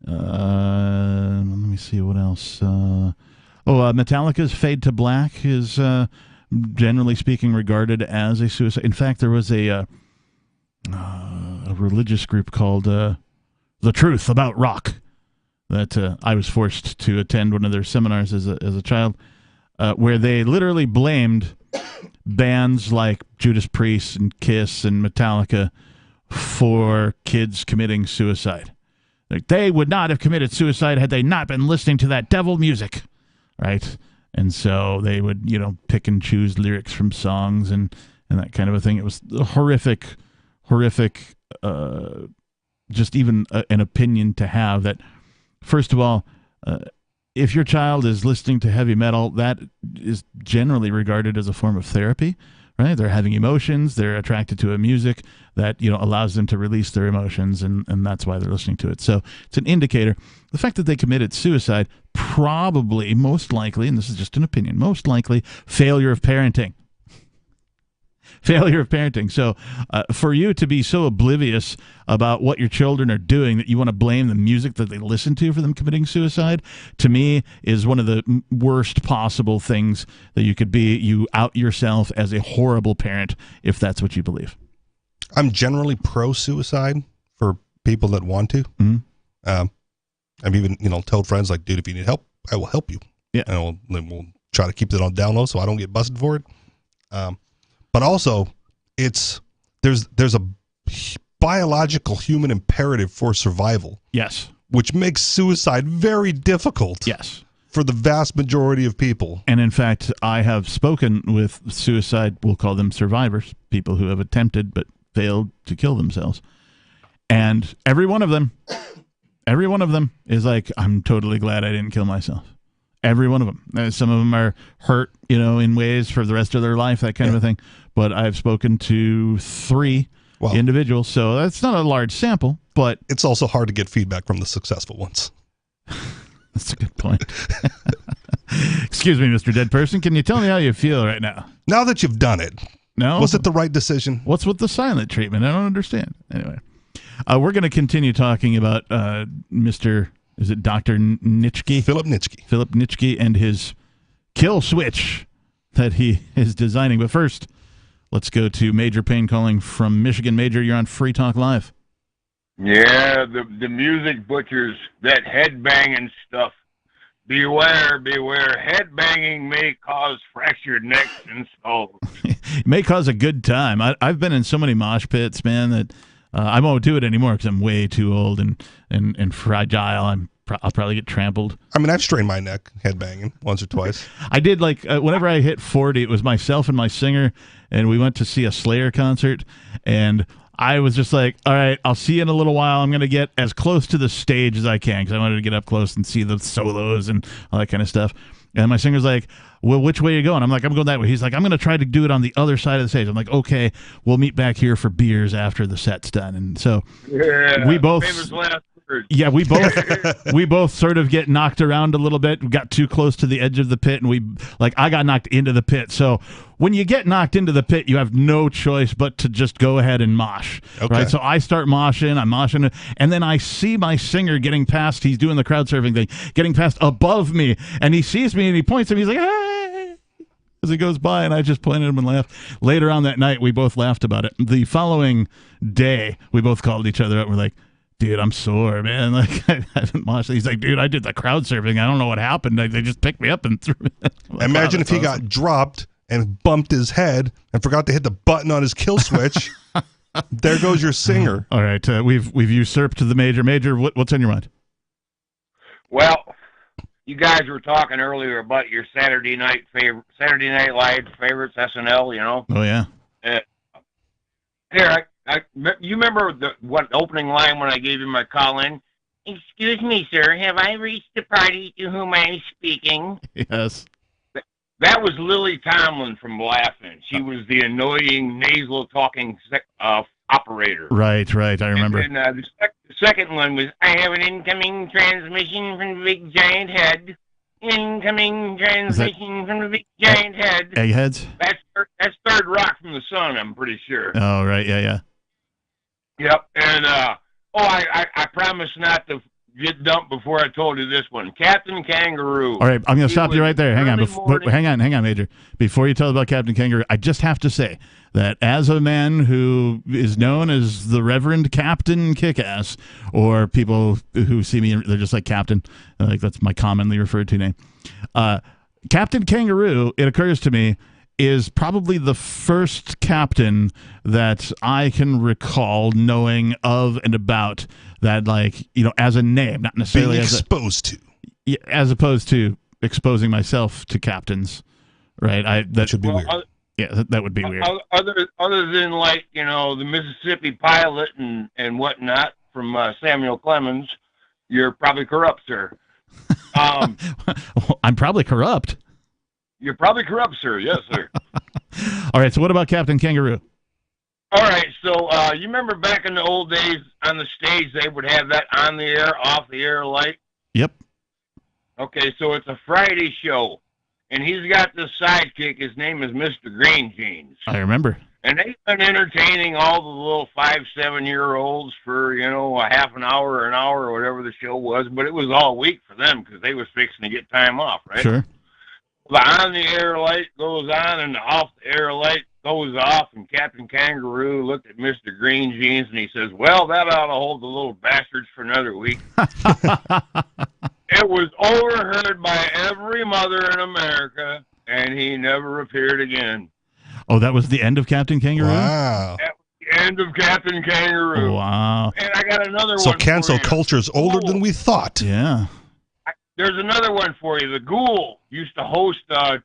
Let me see what else. Metallica's Fade to Black is, generally speaking, regarded as a suicide. In fact, there was a religious group called The Truth About Rock that I was forced to attend one of their seminars as a child, where they literally blamed bands like Judas Priest and Kiss and Metallica for kids committing suicide. Like, they would not have committed suicide had they not been listening to that devil music, right? And so they would, pick and choose lyrics from songs and that kind of a thing. It was horrific, just even an opinion to have that, first of all, if your child is listening to heavy metal, that is generally regarded as a form of therapy, right? They're having emotions, they're attracted to a music that, allows them to release their emotions, and that's why they're listening to it. So it's an indicator. The fact that they committed suicide, probably, most likely, and this is just an opinion, most likely failure of parenting. Failure of parenting. So for you to be so oblivious about what your children are doing that you want to blame the music that they listen to for them committing suicide, to me, is one of the worst possible things that you could be. You out yourself as a horrible parent if that's what you believe. I'm generally pro-suicide for people that want to. Mm-hmm. I've even, told friends, like, dude, if you need help, I will help you. Yeah. And we'll try to keep it on down low so I don't get busted for it. But also, there's a biological human imperative for survival. Yes. Which makes suicide very difficult. Yes. for the vast majority of people. And in fact, I have spoken with suicide, we'll call them survivors, people who have attempted but failed to kill themselves. And every one of them is like, I'm totally glad I didn't kill myself. Every one of them. Some of them are hurt, in ways for the rest of their life, that kind of a thing. But I've spoken to 3 individuals, so that's not a large sample, but it's also hard to get feedback from the successful ones. That's a good point. Excuse me, Mr. Dead Person. Can you tell me how you feel right now? Now that you've done it. No? Was it the right decision? What's with the silent treatment? I don't understand. Anyway, we're going to continue talking about Mr. Is it Dr. Nitschke? Philip Nitschke. Philip Nitschke and his kill switch that he is designing. But first, let's go to Major Payne calling from Michigan. Major, you're on Free Talk Live. Yeah, the music butchers, that headbanging stuff. Beware, beware. Headbanging may cause fractured necks and skulls. It may cause a good time. I've been in so many mosh pits, man, that I won't do it anymore because I'm way too old and fragile. I'll probably get trampled. I mean, I've strained my neck headbanging once or twice. I did, whenever I hit 40, it was myself and my singer, and we went to see a Slayer concert, and I was just like, all right, I'll see you in a little while. I'm going to get as close to the stage as I can because I wanted to get up close and see the solos and all that kind of stuff. And my singer's like, well, which way are you going? I'm like, I'm going that way. He's like, I'm going to try to do it on the other side of the stage. I'm like, okay, we'll meet back here for beers after the set's done. And so we both... Famous last words. Yeah, we both sort of get knocked around a little bit. We got too close to the edge of the pit, and I got knocked into the pit. So when you get knocked into the pit, you have no choice but to just go ahead and mosh. Okay. Right? So I start moshing, I'm moshing, and then I see my singer getting past, he's doing the crowd surfing thing, getting past above me, and he sees me and he points at me, he's like, hey! As he goes by, and I just pointed at him and laughed. Later on that night, we both laughed about it. The following day, we both called each other up and we're like, dude, I'm sore, man. Like, I haven't moshed. He's like, dude, I did the crowd surfing. I don't know what happened. They just picked me up and threw me. Like, imagine if he got dropped and bumped his head and forgot to hit the button on his kill switch. There goes your singer. All right, we've usurped the Major. Major, what's on your mind? Well, you guys were talking earlier about your Saturday Night Live favorites, SNL. Oh yeah. Here, you remember what opening line when I gave you my call in? Excuse me, sir. Have I reached the party to whom I am speaking? Yes. That was Lily Tomlin from Laughing. She was the annoying nasal talking operator. Right. I remember. And the second one was, I have an incoming transmission from the big giant head. Incoming transmission from the big giant head. Eggheads? That's Third Rock from the Sun, I'm pretty sure. Oh, right. Yeah. Yep. And, I promise not to get dumped before I told you this one. Captain Kangaroo. All right, I'm going to stop you right there. Hang on, Major. Before you tell about Captain Kangaroo, I just have to say that as a man who is known as the Reverend Captain Kickass, or people who see me, they're just like Captain, like that's my commonly referred to name. Captain Kangaroo, it occurs to me, is probably the first captain that I can recall knowing of and about that, as a name, not necessarily being exposed to. As opposed to exposing myself to captains, right? That should be weird. That would be weird. Other than the Mississippi Pilot and whatnot from Samuel Clemens, you're probably corrupt, sir. I'm probably corrupt. You're probably corrupt, sir. Yes, sir. All right, so what about Captain Kangaroo? All right, so you remember back in the old days on the stage, they would have that on-the-air, off-the-air light? Yep. Okay, so it's a Friday show, and he's got this sidekick. His name is Mr. Green Jeans. I remember. And they've been entertaining all the little 5-7-year-olds for, a half an hour or an hour or whatever the show was, but it was all week for them because they was fixing to get time off, right? Sure. The on-the-air light goes on and the off-the-air light goes off, and Captain Kangaroo looked at Mr. Green Jeans and he says, well, that ought to hold the little bastards for another week. It was overheard by every mother in America, and he never appeared again. Oh, that was the end of Captain Kangaroo? Wow. That was the end of Captain Kangaroo. Wow. And I got another one. So cancel culture's older than we thought. Yeah. There's another one for you. The Ghoul used to host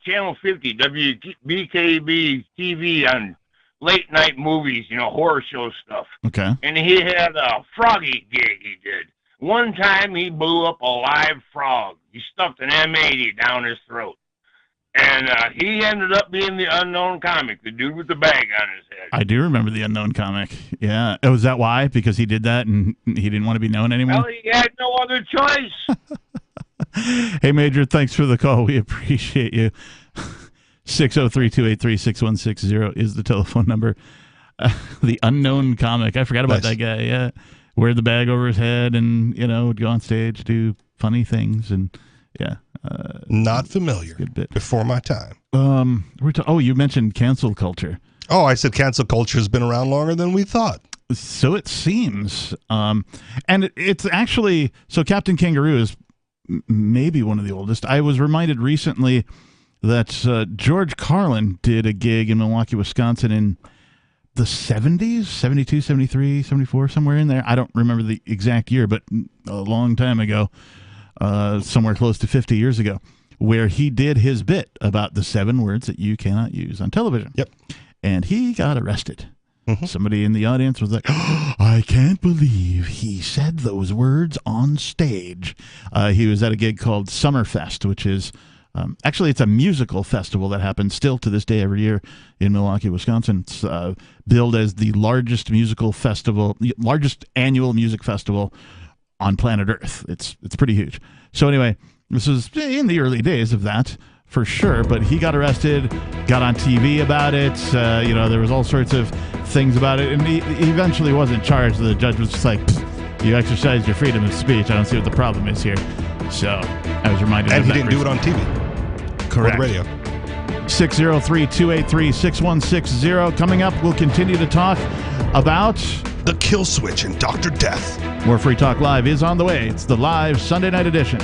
Channel 50, WBKB TV on late night movies, horror show stuff. Okay. And he had a froggy gig he did. One time he blew up a live frog. He stuffed an M80 down his throat. And he ended up being the unknown comic, the dude with the bag on his head. I do remember the unknown comic. Yeah. Oh, was that why? Because he did that and he didn't want to be known anymore? Well, he had no other choice. Hey, Major, thanks for the call. We appreciate you. 603-283-6160 is the telephone number. The unknown comic. I forgot about that guy. Yeah. Wear the bag over his head and, would go on stage, do funny things. And, yeah. Not familiar. Good bit. Before my time. You mentioned cancel culture. Oh, I said cancel culture has been around longer than we thought. So it seems. And it's actually, so Captain Kangaroo is maybe one of the oldest. I was reminded recently that George Carlin did a gig in Milwaukee, Wisconsin in the 70s, 72, 73, 74, somewhere in there. I don't remember the exact year, but a long time ago, somewhere close to 50 years ago, where he did his bit about the 7 words that you cannot use on television. Yep. And he got arrested. Somebody in the audience was like, I can't believe he said those words on stage. He was at a gig called Summerfest, which is actually, it's a musical festival that happens still to this day every year in Milwaukee, Wisconsin. It's billed as the largest annual music festival on planet Earth. It's pretty huge. So anyway, this was in the early days of that, for sure, but he got arrested, got on TV about it. There was all sorts of things about it, and he eventually wasn't charged. The judge was just like, you exercised your freedom of speech. I don't see what the problem is here. So I was reminded of that. And he didn't do it on TV. Correct. Or the radio. 603-283-6160. Coming up, we'll continue to talk about the kill switch in Dr. Death. More Free Talk Live is on the way. It's the live Sunday night edition.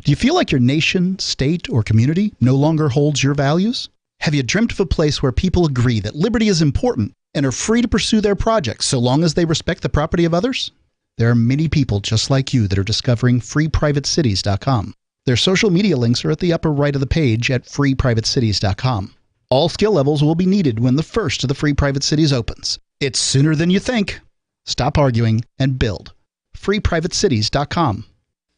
Do you feel like your nation, state, or community no longer holds your values? Have you dreamt of a place where people agree that liberty is important and are free to pursue their projects so long as they respect the property of others? There are many people just like you that are discovering freeprivatecities.com. Their social media links are at the upper right of the page at freeprivatecities.com. All skill levels will be needed when the first of the Free Private Cities opens. It's sooner than you think. Stop arguing and build. freeprivatecities.com.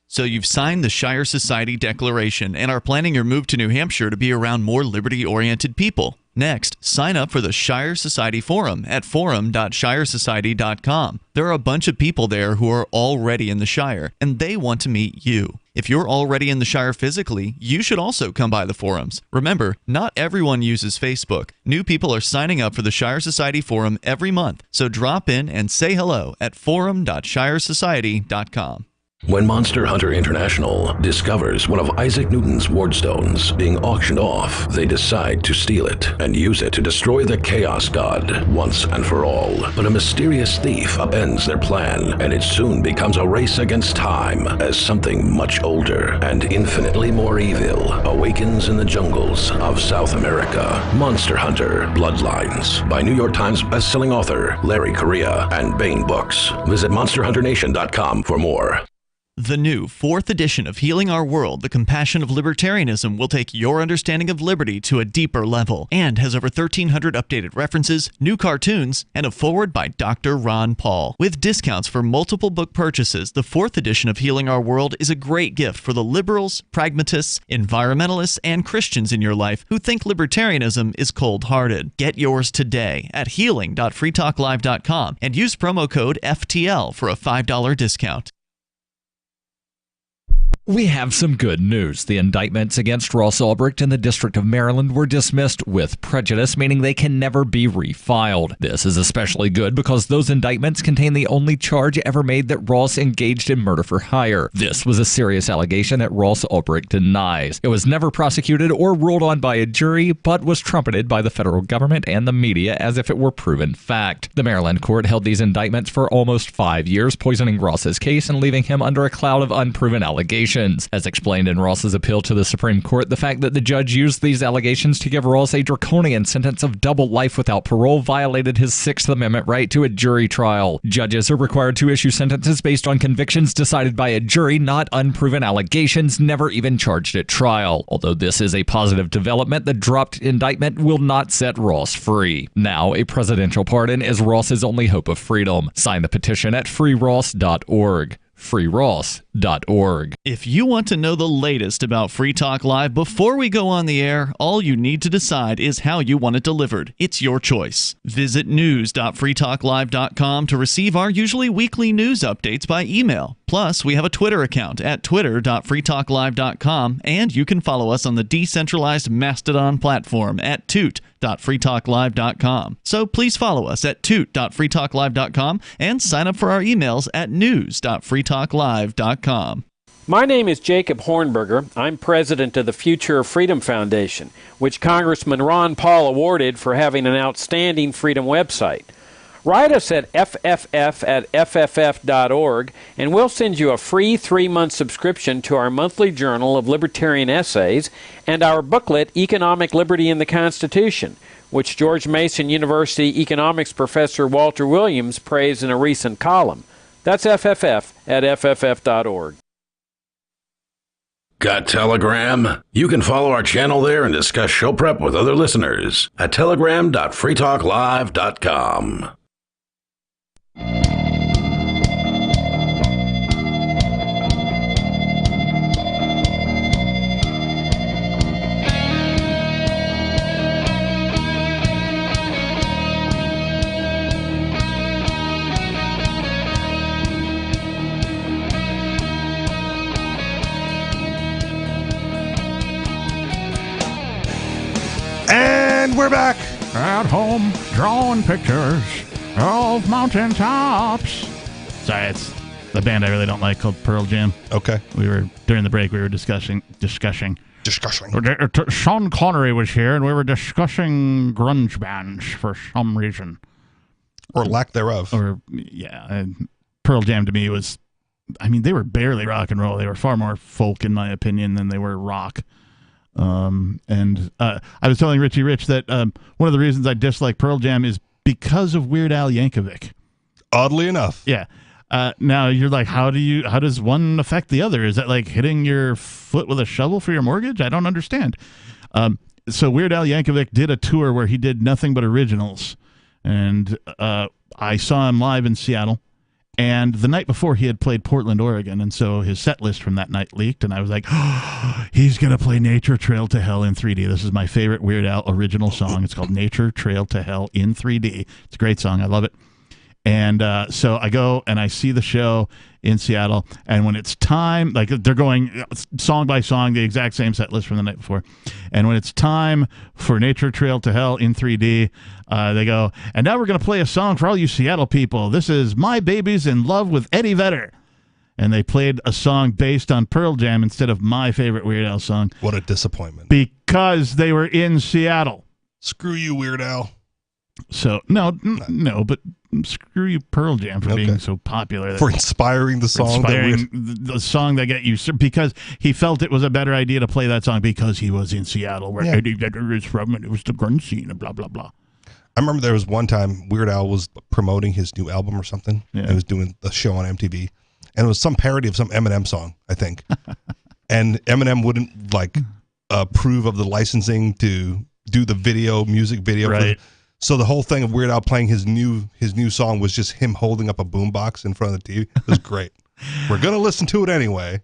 So you've signed the Shire Society Declaration and are planning your move to New Hampshire to be around more liberty-oriented people. Next, sign up for the Shire Society Forum at forum.shiresociety.com. There are a bunch of people there who are already in the Shire, and they want to meet you. If you're already in the Shire physically, you should also come by the forums. Remember, not everyone uses Facebook. New people are signing up for the Shire Society Forum every month, so drop in and say hello at forum.shiresociety.com. When Monster Hunter International discovers one of Isaac Newton's wardstones being auctioned off, they decide to steal it and use it to destroy the Chaos God once and for all. But a mysterious thief upends their plan, and it soon becomes a race against time as something much older and infinitely more evil awakens in the jungles of South America. Monster Hunter Bloodlines by New York Times bestselling author Larry Correia and Baen Books. Visit monsterhunternation.com for more. The new 4th edition of Healing Our World, The Compassion of Libertarianism, will take your understanding of liberty to a deeper level and has over 1,300 updated references, new cartoons, and a foreword by Dr. Ron Paul. With discounts for multiple book purchases, the 4th edition of Healing Our World is a great gift for the liberals, pragmatists, environmentalists, and Christians in your life who think libertarianism is cold-hearted. Get yours today at healing.freetalklive.com and use promo code FTL for a $5 discount. We have some good news. The indictments against Ross Ulbricht in the District of Maryland were dismissed with prejudice, meaning they can never be refiled. This is especially good because those indictments contain the only charge ever made that Ross engaged in murder for hire. This was a serious allegation that Ross Ulbricht denies. It was never prosecuted or ruled on by a jury, but was trumpeted by the federal government and the media as if it were proven fact. The Maryland court held these indictments for almost 5 years, poisoning Ross's case and leaving him under a cloud of unproven allegations. convictions. As explained in Ross's appeal to the Supreme Court, the fact that the judge used these allegations to give Ross a draconian sentence of double life without parole violated his Sixth Amendment right to a jury trial. Judges are required to issue sentences based on convictions decided by a jury, not unproven allegations never even charged at trial. Although this is a positive development, the dropped indictment will not set Ross free. Now, a presidential pardon is Ross's only hope of freedom. Sign the petition at freeross.org. freeross.org. If you want to know the latest about Free Talk Live before we go on the air, all you need to decide is how you want it delivered. It's your choice. Visit news.freetalklive.com to receive our usually weekly news updates by email. Plus, we have a Twitter account at twitter.freetalklive.com, and you can follow us on the decentralized Mastodon platform at toot.freetalklive.com. So please follow us at toot.freetalklive.com and sign up for our emails at news.freetalklive.com. My name is Jacob Hornberger. I'm president of the Future of Freedom Foundation, which Congressman Ron Paul awarded for having an outstanding freedom website. Write us at fff@fff.org, and we'll send you a free 3-month subscription to our monthly journal of libertarian essays and our booklet, Economic Liberty in the Constitution, which George Mason University economics professor Walter Williams praised in a recent column. That's fff@fff.org. Got Telegram? You can follow our channel there and discuss show prep with other listeners at telegram.freetalklive.com. And we're back at home drawing pictures of mountaintops. Sorry, it's the band I really don't like called Pearl Jam. Okay. During the break, we were discussing. Discussing. Sean Connery was here, and we were discussing grunge bands for some reason. Or lack thereof. And Pearl Jam to me was, they were barely rock and roll. They were far more folk, in my opinion, than they were rock. I was telling Richie Rich that one of the reasons I dislike Pearl Jam is because of Weird Al Yankovic. Oddly enough. Yeah. Now you're like, how does one affect the other? Is that like hitting your foot with a shovel for your mortgage? I don't understand. So Weird Al Yankovic did a tour where he did nothing but originals. And I saw him live in Seattle. And the night before, he had played Portland, Oregon, and so his set list from that night leaked, and I was like, oh, he's going to play Nature Trail to Hell in 3D. This is my favorite Weird Al original song. It's called Nature Trail to Hell in 3D. It's a great song. I love it. And so I go and I see the show in Seattle, and when it's time, like they're going song by song, the exact same set list from the night before, and when it's time for Nature Trail to Hell in 3D, they go, and now we're going to play a song for all you Seattle people. This is My Baby's in Love with Eddie Vedder. And they played a song based on Pearl Jam instead of my favorite Weird Al song. What a disappointment. Because they were in Seattle. Screw you, Weird Al. So, no, but screw you, Pearl Jam, for being so popular. For inspiring the song. The song that got you, because he felt it was a better idea to play that song because he was in Seattle, where Eddie Vedder is from, and it was the grunge scene, and blah, blah, blah. I remember there was one time Weird Al was promoting his new album or something. Yeah. He was doing a show on MTV, and it was some parody of some Eminem song, I think. And Eminem wouldn't, approve of the licensing to do the music video. Right. So the whole thing of Weird Al playing his new song was just him holding up a boombox in front of the TV. It was great. We're going to listen to it anyway.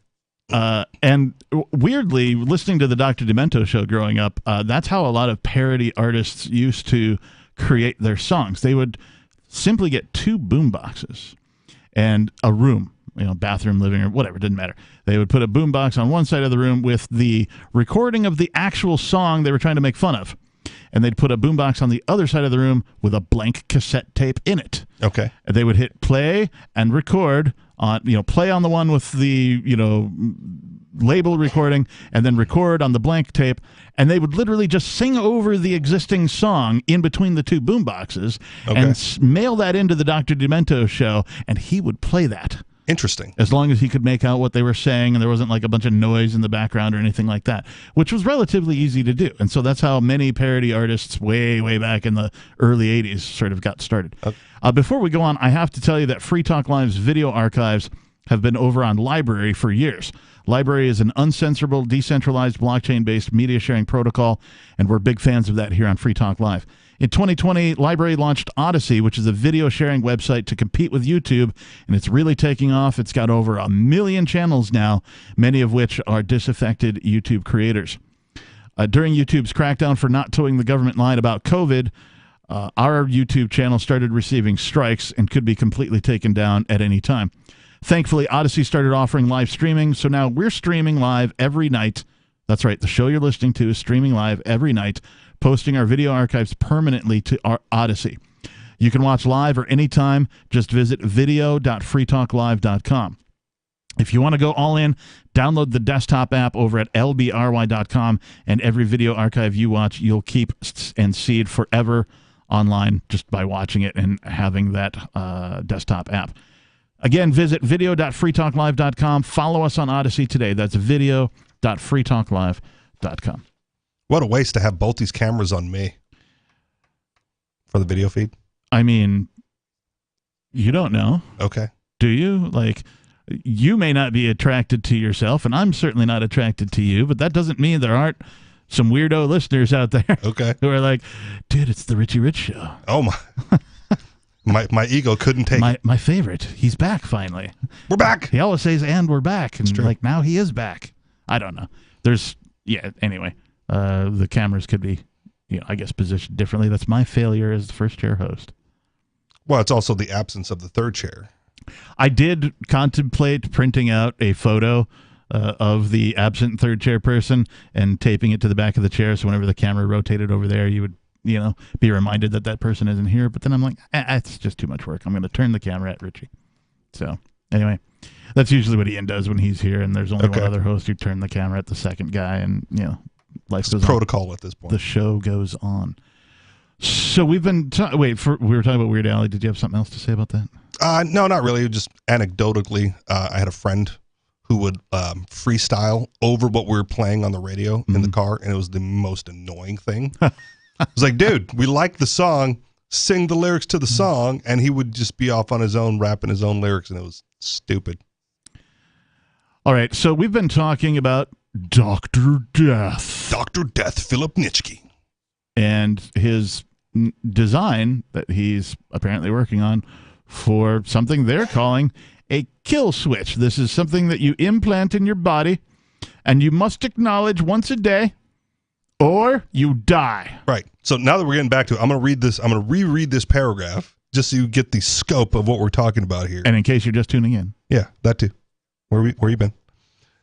And weirdly, listening to the Dr. Demento show growing up, that's how a lot of parody artists used to create their songs. They would simply get 2 boomboxes and a room, bathroom, living room, whatever, didn't matter. They would put a boombox on one side of the room with the recording of the actual song they were trying to make fun of. And they'd put a boombox on the other side of the room with a blank cassette tape in it. Okay. And they would hit play and record on, play on the one with the, label recording, and then record on the blank tape. And they would literally just sing over the existing song in between the 2 boomboxes and mail that into the Dr. Demento show, and he would play that Interesting. As long as he could make out what they were saying and there wasn't like a bunch of noise in the background or anything like that, which was relatively easy to do. And so that's how many parody artists way, way back in the early 80s sort of got started. Okay. Before we go on, I have to tell you that Free Talk Live's video archives have been over on Library for years. Library is an uncensorable, decentralized, blockchain-based media sharing protocol, and we're big fans of that here on Free Talk Live. In 2020, Library launched Odyssey, which is a video sharing website to compete with YouTube, and it's really taking off. It's got over 1 million channels now, many of which are disaffected YouTube creators. During YouTube's crackdown for not towing the government line about COVID, our YouTube channel started receiving strikes and could be completely taken down at any time. Thankfully, Odyssey started offering live streaming, so now we're streaming live every night. That's right, the show you're listening to is streaming live every night, posting our video archives permanently to our Odyssey. You can watch live or anytime. Just visit video.freetalklive.com. If you want to go all in, download the desktop app over at lbry.com, and every video archive you watch, you'll keep and see it forever online just by watching it and having that desktop app. Again, visit video.freetalklive.com. Follow us on Odyssey today. That's video.freetalklive.com. What a waste to have both these cameras on me for the video feed. I mean, you don't know. Okay. Do you? Like, you may not be attracted to yourself, and I'm certainly not attracted to you, but that doesn't mean there aren't some weirdo listeners out there who are like, dude, it's the Richie Rich Show. Oh, my. My ego couldn't take it. My favorite. He's back finally. We're back. He always says, and we're back. And like, now he is back. I don't know. Anyway, the cameras could be, I guess, positioned differently. That's my failure as the first chair host. Well, it's also the absence of the third chair. I did contemplate printing out a photo of the absent third chair person and taping it to the back of the chair, so whenever the camera rotated over there, you would be reminded that person isn't here. But then I'm like, it's just too much work. I'm going to turn the camera at Richie. So anyway, that's usually what Ian does when he's here, and there's only one other host. You turn the camera at the second guy, and life goes on. Protocol at this point. The show goes on. So we've been we were talking about Weird Al. Did you have something else to say about that? No, not really. Just anecdotally, I had a friend who would freestyle over what we were playing on the radio in the car, and it was the most annoying thing. It was like, dude, we like the song, sing the lyrics to the song, and he would just be off on his own, rapping his own lyrics, and it was stupid. All right, so we've been talking about Dr. Death. Dr. Death, Philip Nitschke. And his design that he's apparently working on for something they're calling a kill switch. This is something that you implant in your body, and you must acknowledge once a day, or you die. Right. So now that we're getting back to it, I'm going to read this. I'm going to reread this paragraph just so you get the scope of what we're talking about here. And in case you're just tuning in. Yeah, that too. Where you been?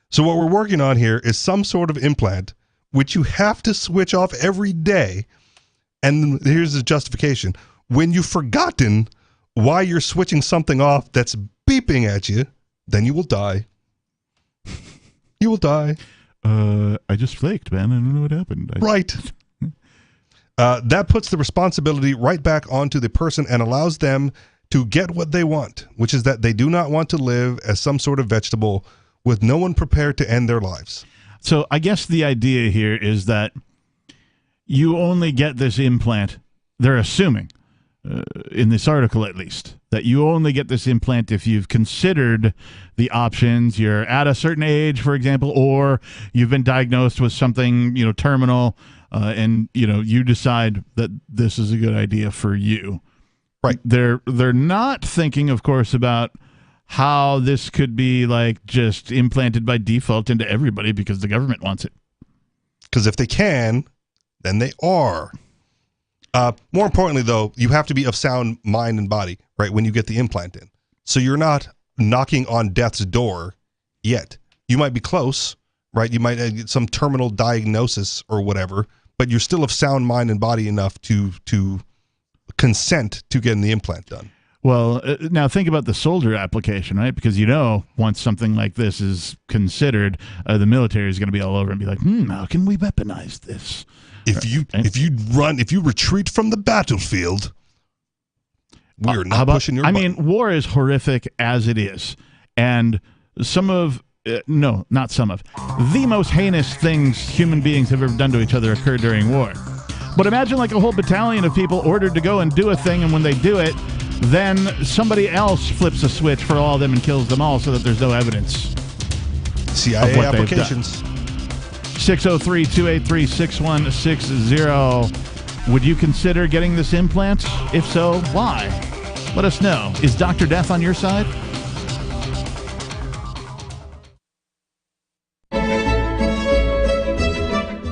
So what we're working on here is some sort of implant which you have to switch off every day. And here's the justification. When you've forgotten why you're switching something off that's beeping at you, then you will die. You will die. I just flaked, man. I don't know what happened. Right. That puts the responsibility right back onto the person and allows them to get what they want, which is that they do not want to live as some sort of vegetable with no one prepared to end their lives. So I guess the idea here is that you only get this implant. They're assuming, in this article at least, that you only get this implant if you've considered the options. You're at a certain age, for example, or you've been diagnosed with something, terminal, and you decide that this is a good idea for you. Right. They're not thinking, of course, about how this could be like just implanted by default into everybody because the government wants it. Because if they can, then they are. More importantly, though, you have to be of sound mind and body, right, when you get the implant in. So you're not knocking on death's door yet. You might be close, right? You might get some terminal diagnosis or whatever, but you're still of sound mind and body enough to consent to getting the implant done. Well, now think about the soldier application, right? Because once something like this is considered, the military is going to be all over and be like, how can we weaponize this? If you retreat from the battlefield, we're not pushing your button. War is horrific as it is. and the most heinous things human beings have ever done to each other occurred during war. But imagine like a whole battalion of people ordered to go and do a thing, and when they do it, then somebody else flips a switch for all of them and kills them all so that there's no evidence. CIA applications. 603-283-6160. Would you consider getting this implant? If so, why? Let us know. Is Dr. Death on your side?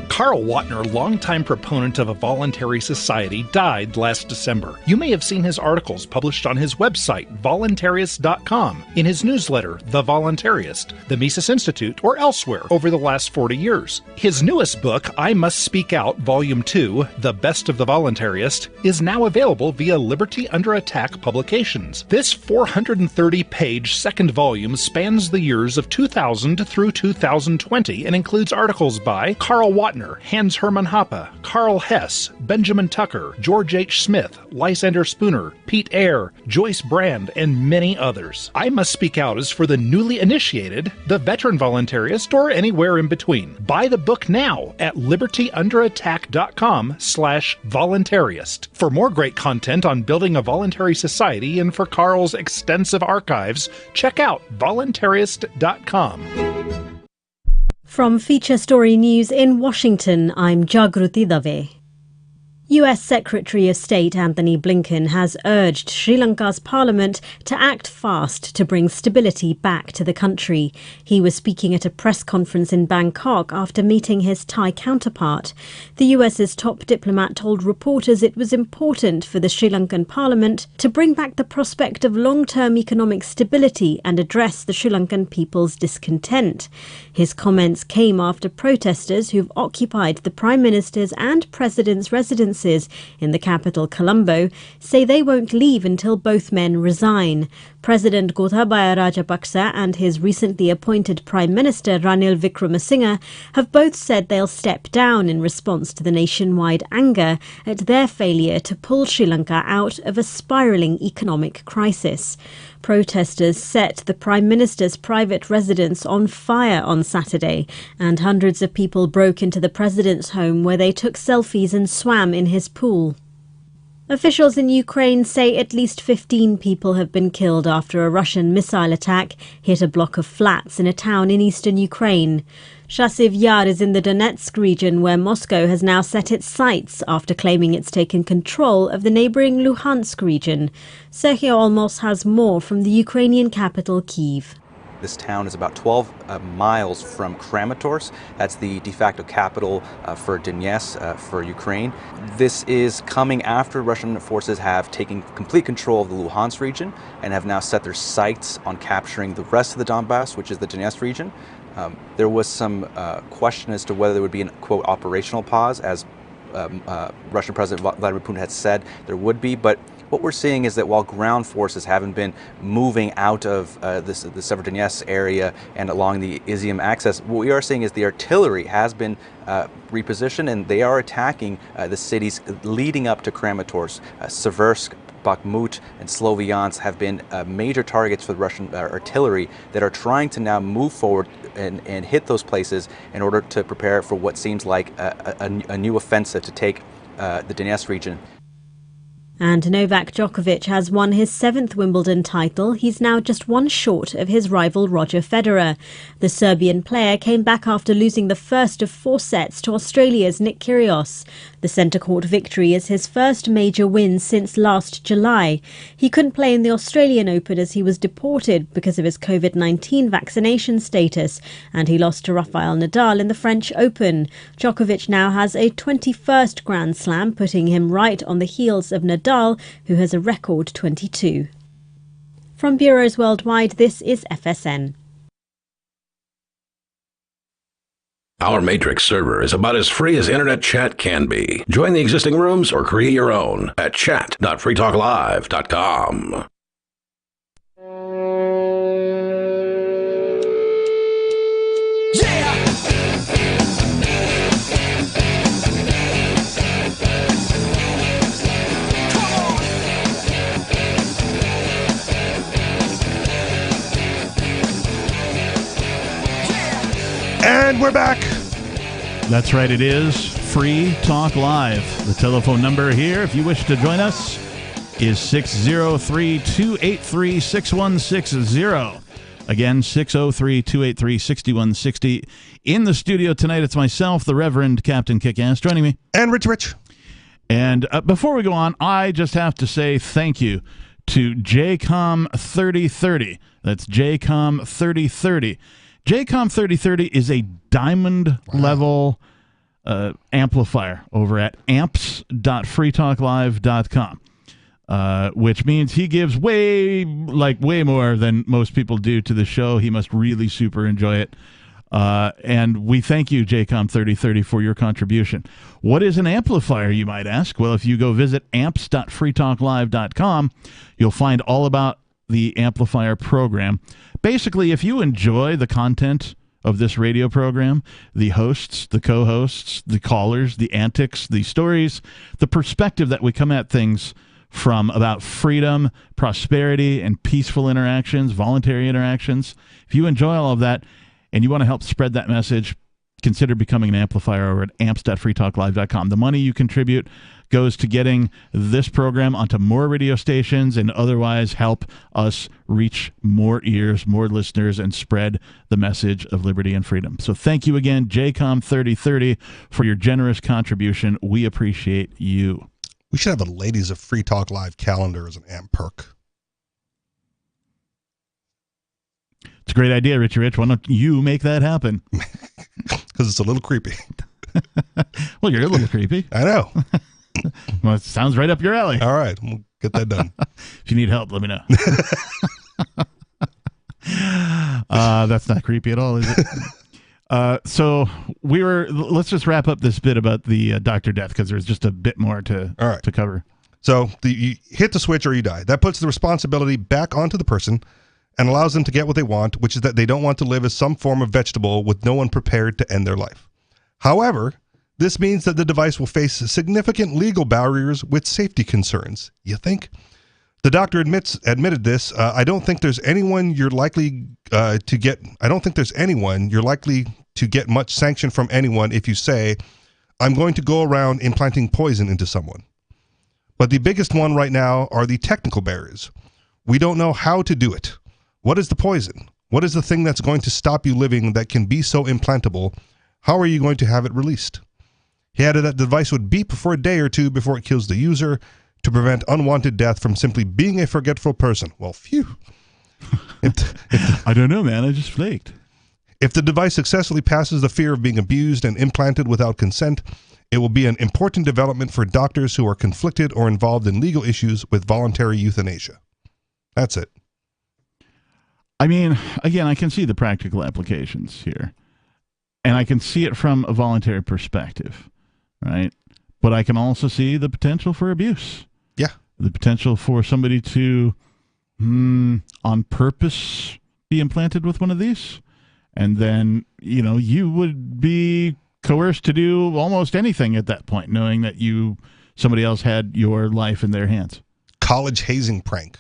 Carl Watner, longtime proponent of a voluntary society, died last December. You may have seen his articles published on his website, voluntarist.com, in his newsletter, The Voluntarist, the Mises Institute, or elsewhere over the last 40 years. His newest book, I Must Speak Out, Volume 2, The Best of the Voluntarist, is now available via Liberty Under Attack Publications. This 430-page second volume spans the years of 2000 through 2020 and includes articles by Carl Watner, Hans Hermann Hoppe, Karl Hess, Benjamin Tucker, George H. Smith, Lysander Spooner, Pete Eyre, Joyce Brand, and many others. I Must Speak Out is for the newly initiated, the veteran voluntarist, or anywhere in between. Buy the book now at libertyunderattack.com/voluntarist. For more great content on building a voluntary society and for Carl's extensive archives, check out voluntarist.com. From Feature Story News in Washington, I'm Jagruti Dave. U.S. Secretary of State Anthony Blinken has urged Sri Lanka's parliament to act fast to bring stability back to the country. He was speaking at a press conference in Bangkok after meeting his Thai counterpart. The U.S.'s top diplomat told reporters it was important for the Sri Lankan parliament to bring back the prospect of long-term economic stability and address the Sri Lankan people's discontent. His comments came after protesters who've occupied the Prime Minister's and President's residences in the capital Colombo say they won't leave until both men resign. President Gotabaya Rajapaksa and his recently appointed Prime Minister Ranil Wickremesinghe have both said they'll step down in response to the nationwide anger at their failure to pull Sri Lanka out of a spiralling economic crisis. Protesters set the Prime Minister's private residence on fire on Saturday, and hundreds of people broke into the President's home where they took selfies and swam in his pool. Officials in Ukraine say at least 15 people have been killed after a Russian missile attack hit a block of flats in a town in eastern Ukraine. Chasiv Yar is in the Donetsk region where Moscow has now set its sights after claiming it's taken control of the neighbouring Luhansk region. Sergio Olmos has more from the Ukrainian capital, Kyiv. This town is about 12 miles from Kramatorsk. That's the de facto capital for Donetsk, for Ukraine. This is coming after Russian forces have taken complete control of the Luhansk region and have now set their sights on capturing the rest of the Donbass, which is the Donetsk region. There was some question as to whether there would be an, quote, operational pause, as Russian President Vladimir Putin had said there would be, but what we're seeing is that while ground forces haven't been moving out of the Severodonetsk area and along the Izium axis, what we are seeing is the artillery has been repositioned, and they are attacking the cities leading up to Kramatorsk. Seversk, Bakhmut, and Sloviansk have been major targets for the Russian artillery that are trying to now move forward and hit those places in order to prepare for what seems like a new offensive to take the Donetsk region. And Novak Djokovic has won his 7th Wimbledon title. He's now just one short of his rival Roger Federer. The Serbian player came back after losing the first of 4 sets to Australia's Nick Kyrgios. The centre court victory is his first major win since last July. He couldn't play in the Australian Open as he was deported because of his COVID-19 vaccination status, and he lost to Rafael Nadal in the French Open. Djokovic now has a 21st Grand Slam, putting him right on the heels of Nadal, who has a record 22. From bureaus worldwide, this is FSN. Our Matrix server is about as free as internet chat can be. Join the existing rooms or create your own at chat.freetalklive.com. And we're back. That's right, it is Free Talk Live. The telephone number here, if you wish to join us, is 603-283-6160. Again, 603-283-6160. In the studio tonight, it's myself, the Reverend Captain Kickass, joining me. And Rich. And before we go on, I just have to say thank you to JCOM3030. That's JCOM3030. JCOM3030 is a diamond level amplifier over at amps.freetalklive.com. Which means he gives way more than most people do to the show. He must really super enjoy it. And we thank you, JCOM3030, for your contribution. What is an amplifier, you might ask? Well, if you go visit amps.freetalklive.com, you'll find all about the amplifier program. Basically, if you enjoy the content of this radio program, the hosts, the co-hosts, the callers, the antics, the stories, the perspective that we come at things from about freedom, prosperity, and peaceful interactions, voluntary interactions. If you enjoy all of that and you want to help spread that message, consider becoming an amplifier over at amps.freetalklive.com. The money you contribute goes to getting this program onto more radio stations and otherwise help us reach more ears, more listeners, and spread the message of liberty and freedom. So thank you again, JCOM3030, for your generous contribution. We appreciate you. We should have a Ladies of Free Talk Live calendar as an AMP perk. It's a great idea, Richie Rich. Why don't you make that happen? Because it's a little creepy. Well, you're a little creepy. I know. Well, it sounds right up your alley. All right. We'll get that done. If you need help, let me know. That's not creepy at all, is it? So let's just wrap up this bit about the Dr. Death, because there's just a bit more to cover. So you hit the switch or you die. That puts the responsibility back onto the person and allows them to get what they want, which is that they don't want to live as some form of vegetable with no one prepared to end their life. However, this means that the device will face significant legal barriers with safety concerns. You think? The doctor admitted this. I don't think there's anyone you're likely to get much sanction from anyone if you say, I'm going to go around implanting poison into someone. But the biggest one right now are the technical barriers. We don't know how to do it. What is the poison? What is the thing that's going to stop you living that can be so implantable? How are you going to have it released? He added that the device would beep for a day or two before it kills the user to prevent unwanted death from simply being a forgetful person. Well, phew. I don't know, man. I just flaked. If the device successfully passes the fear of being abused and implanted without consent, it will be an important development for doctors who are conflicted or involved in legal issues with voluntary euthanasia. That's it. I mean, again, I can see the practical applications here. And I can see it from a voluntary perspective, right? But I can also see the potential for abuse. Yeah. The potential for somebody to, on purpose, be implanted with one of these. And then, you would be coerced to do almost anything at that point, knowing that somebody else had your life in their hands. College hazing prank.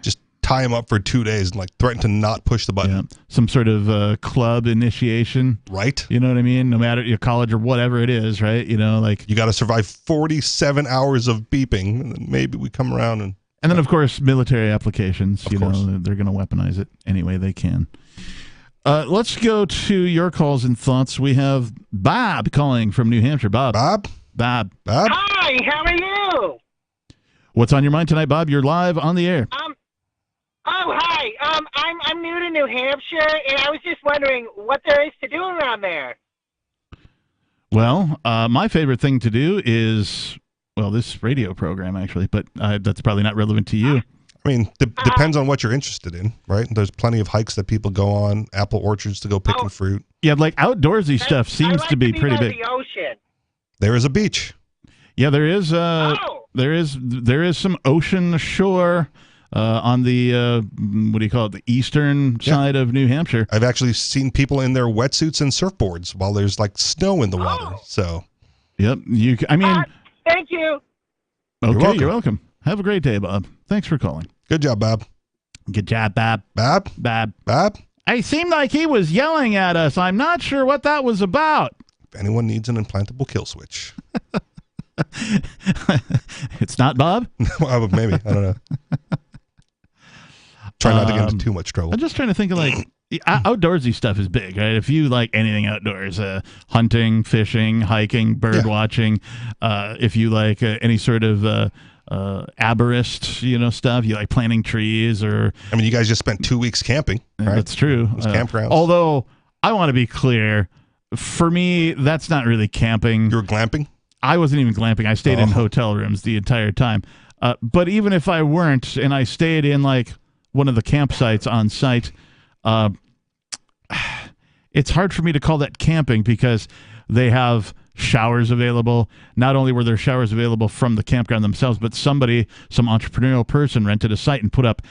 Just tie him up for 2 days and threaten to not push the button. Yeah. Some sort of club initiation. Right. You know what I mean? No matter your college or whatever it is, right? You got to survive 47 hours of beeping, and then maybe we come around and then, of course, military applications. Of course. They're going to weaponize it any way they can. Let's go to your calls and thoughts. We have Bob calling from New Hampshire. Bob. Bob. Hi, how are you? What's on your mind tonight, Bob? You're live on the air. Hi. I'm new to New Hampshire, and I was just wondering what there is to do around there. Well, my favorite thing to do is, this radio program, actually, but that's probably not relevant to you. I mean, depends on what you're interested in, right? There's plenty of hikes that people go on, apple orchards to go picking fruit. Yeah, outdoorsy stuff seems to be pretty big. The ocean. There is a beach. Yeah, there is. There is some ocean shore on the the eastern side of New Hampshire. I've actually seen people in their wetsuits and surfboards while there's snow in the water. So, yep. Thank you. Okay, you're welcome. Have a great day, Bob. Thanks for calling. Good job, Bob. Good job, Bob. Bob? Bob. Bob? I seemed like he was yelling at us. I'm not sure what that was about. If anyone needs an implantable kill switch. It's not Bob? Well, maybe. I don't know. Try not to get into too much trouble. I'm just trying to think of like outdoorsy stuff is big, right? If you like anything outdoors, hunting, fishing, hiking, bird watching, if you like any sort of arborist, stuff, you like planting trees or... I mean, you guys just spent 2 weeks camping, right? That's true. Those campgrounds. Although, I want to be clear, for me, that's not really camping. You were glamping? I wasn't even glamping. I stayed in hotel rooms the entire time. But even if I weren't, and I stayed in like one of the campsites on site, it's hard for me to call that camping because they have showers available. Not only were there showers available from the campground themselves, but some entrepreneurial person rented a site and put up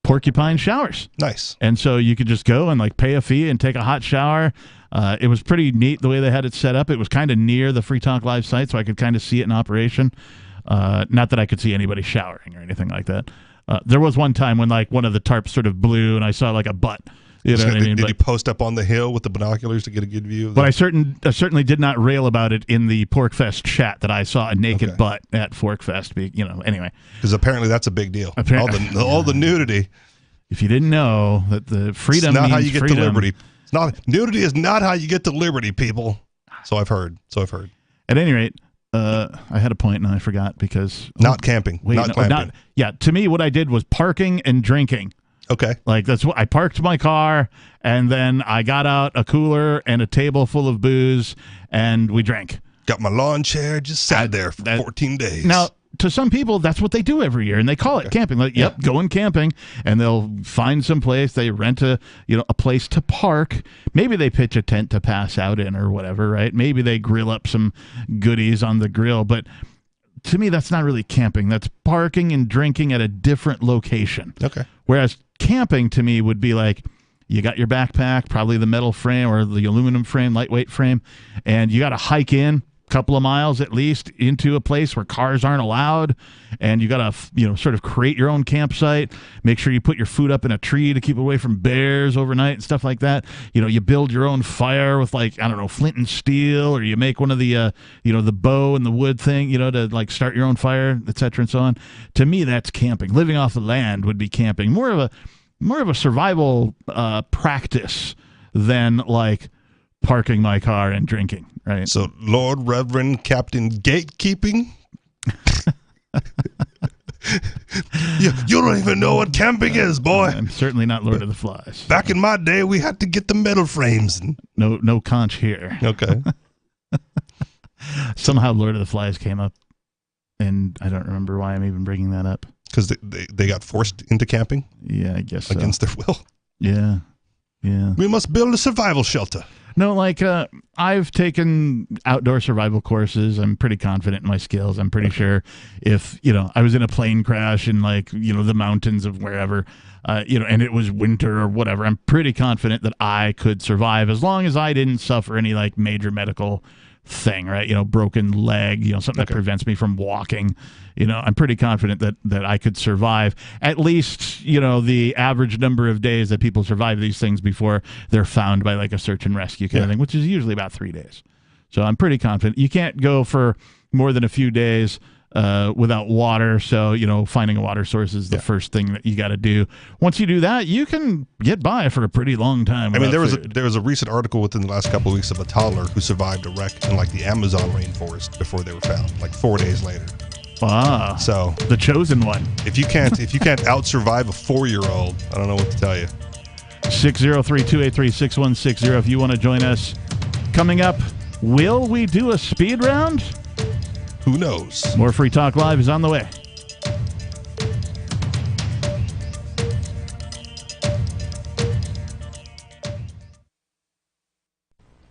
porcupine showers. Nice. And so you could just go and like pay a fee and take a hot shower. It was pretty neat the way they had it set up. It was kind of near the Free Talk Live site, so I could kind of see it in operation. Not that I could see anybody showering or anything like that. There was one time when like one of the tarps sort of blew and I saw like a butt. You know what I mean? Did you post up on the hill with the binoculars to get a good view of that? But I certainly did not rail about it in the PorkFest chat that I saw a naked butt at PorkFest. Anyway. Because apparently that's a big deal. All the nudity. If you didn't know that the freedom it's not means how you get freedom. to liberty. Nudity is not how you get to liberty, people. So I've heard. At any rate, I had a point and I forgot because... Not camping. Not glamping. To me, what I did was parking and drinking. Okay. Like that's what I parked my car and then I got out a cooler and a table full of booze and we drank. Got my lawn chair, just sat there for 14 days. Now, to some people, that's what they do every year and they call it camping. Like, going camping, and they'll find some place, they rent a place to park. Maybe they pitch a tent to pass out in or whatever, right? Maybe they grill up some goodies on the grill, but to me, that's not really camping. That's parking and drinking at a different location. Okay. Whereas camping to me would be like you got your backpack, probably the metal frame or the aluminum frame, lightweight frame, and you got to hike in a couple of miles at least into a place where cars aren't allowed, and you got to sort of create your own campsite. Make sure you put your food up in a tree to keep away from bears overnight and stuff like that. You build your own fire with flint and steel, or you make one of the the bow and the wood thing, to like start your own fire, etc. and so on. To me, that's camping. Living off the land would be camping. More of a survival practice than like parking my car and drinking, right? So, Lord Reverend Captain Gatekeeping? you don't even know what camping is, boy. I'm certainly not Lord of the Flies. Back in my day, we had to get the metal frames. No conch here. Okay. Somehow Lord of the Flies came up, and I don't remember why I'm even bringing that up. Because they got forced into camping? Yeah, I guess so. Against their will? Yeah. We must build a survival shelter. No, like I've taken outdoor survival courses. I'm pretty confident in my skills. I'm pretty sure if, I was in a plane crash in the mountains of wherever, and it was winter or whatever, I'm pretty confident that I could survive as long as I didn't suffer any like major medical thing, right? Broken leg, something that prevents me from walking. I'm pretty confident that I could survive at least, the average number of days that people survive these things before they're found by like a search and rescue kind of thing, which is usually about 3 days. So I'm pretty confident. You can't go for more than a few days without water. So, finding a water source is the first thing that you got to do. Once you do that, you can get by for a pretty long time. I mean, there was a recent article within the last couple of weeks of a toddler who survived a wreck in like the Amazon rainforest before they were found, like 4 days later. Ah, so the chosen one. If you can't out survive a 4-year-old, I don't know what to tell you. 603-283-6160 if you want to join us. Coming up, will we do a speed round? Who knows? More Free Talk Live is on the way.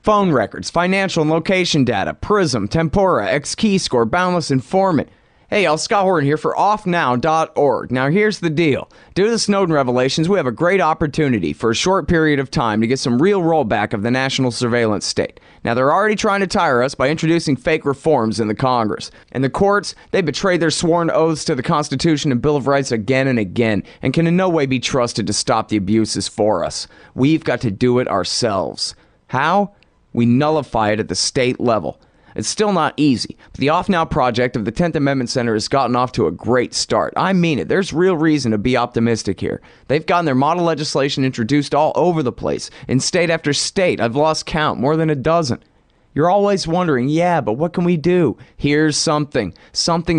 Phone records, financial and location data, Prism, Tempora, X-Keyscore, Boundless Informant, Hey y'all, Scott Horton here for offnow.org. Now here's the deal. Due to the Snowden revelations, we have a great opportunity for a short period of time to get some real rollback of the national surveillance state. Now they're already trying to tire us by introducing fake reforms in the Congress. And the courts, they betrayed their sworn oaths to the Constitution and Bill of Rights again and again, and can in no way be trusted to stop the abuses for us. We've got to do it ourselves. How? We nullify it at the state level. It's still not easy, but the Off Now project of the 10th Amendment Center has gotten off to a great start. I mean it. There's real reason to be optimistic here. They've gotten their model legislation introduced all over the place, in state after state. I've lost count, more than a dozen. You're always wondering, yeah, but what can we do? Here's something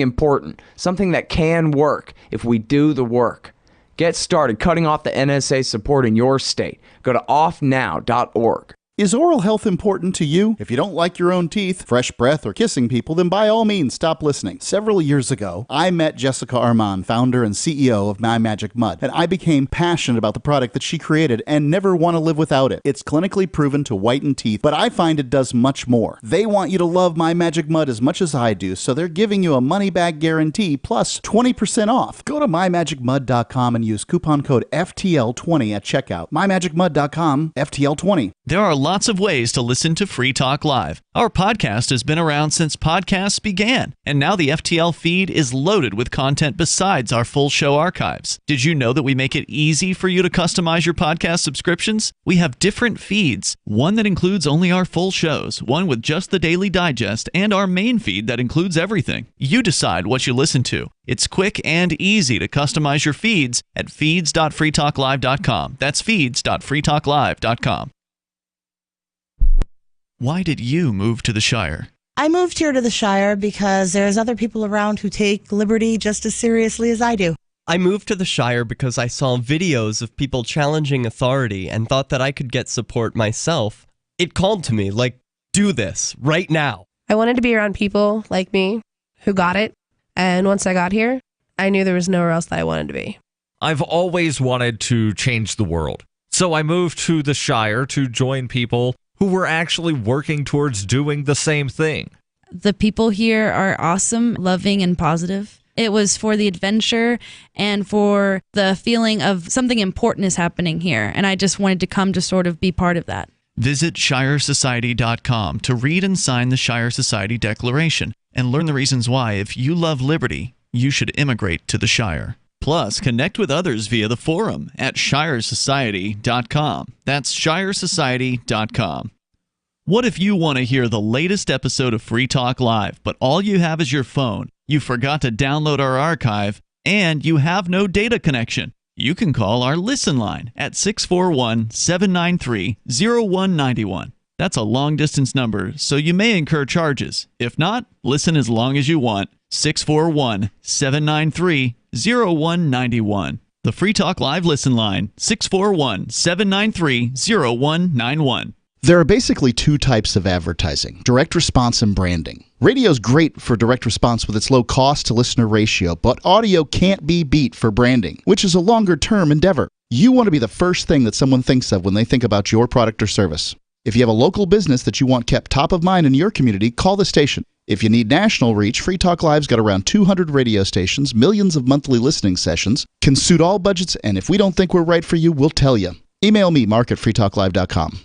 important, something that can work if we do the work. Get started cutting off the NSA support in your state. Go to offnow.org. Is oral health important to you? If you don't like your own teeth, fresh breath, or kissing people, then by all means stop listening. Several years ago, I met Jessica Armand, founder and CEO of My Magic Mud, and I became passionate about the product that she created and never want to live without it. It's clinically proven to whiten teeth, but I find it does much more. They want you to love My Magic Mud as much as I do, so they're giving you a money-back guarantee plus 20% off. Go to mymagicmud.com and use coupon code FTL20 at checkout. mymagicmud.com, FTL20. There are lots of ways to listen to Free Talk Live. Our podcast has been around since podcasts began, and now the FTL feed is loaded with content besides our full show archives. Did you know that we make it easy for you to customize your podcast subscriptions? We have different feeds, one that includes only our full shows, one with just the Daily Digest, and our main feed that includes everything. You decide what you listen to. It's quick and easy to customize your feeds at feeds.freetalklive.com. That's feeds.freetalklive.com. Why did you move to the Shire? I moved here to the Shire because there's other people around who take liberty just as seriously as I do. I moved to the Shire because I saw videos of people challenging authority and thought that I could get support myself. It called to me, like, do this, right now. I wanted to be around people like me who got it, and once I got here, I knew there was nowhere else that I wanted to be. I've always wanted to change the world, so I moved to the Shire to join people who were actually working towards doing the same thing. The people here are awesome, loving, and positive. It was for the adventure and for the feeling of something important is happening here, and I just wanted to come to sort of be part of that. Visit ShireSociety.com to read and sign the Shire Society Declaration and learn the reasons why, if you love liberty, you should immigrate to the Shire. Plus, connect with others via the forum at ShireSociety.com. That's ShireSociety.com. What if you want to hear the latest episode of Free Talk Live, but all you have is your phone, you forgot to download our archive, and you have no data connection? You can call our Listen line at 641-793-0191. That's a long-distance number, so you may incur charges. If not, listen as long as you want. 641-793-0191. The Free Talk Live Listen line, 641-793-0191. There are basically two types of advertising, direct response and branding. Radio's great for direct response with its low cost to listener ratio, but audio can't be beat for branding, which is a longer-term endeavor. You want to be the first thing that someone thinks of when they think about your product or service. If you have a local business that you want kept top of mind in your community, call the station. If you need national reach, Free Talk Live's got around 200 radio stations, millions of monthly listening sessions, can suit all budgets, and if we don't think we're right for you, we'll tell you. Email me, mark@freetalklive.com.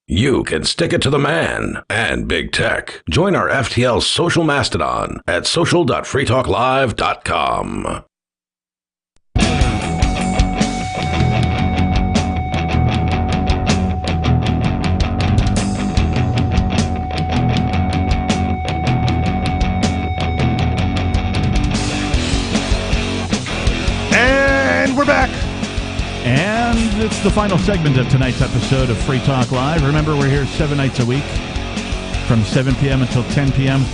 You can stick it to the man and big tech. Join our FTL social mastodon at social.freetalklive.com. And we're back. And it's the final segment of tonight's episode of Free Talk Live. Remember, we're here 7 nights a week from 7 p.m. until 10 p.m.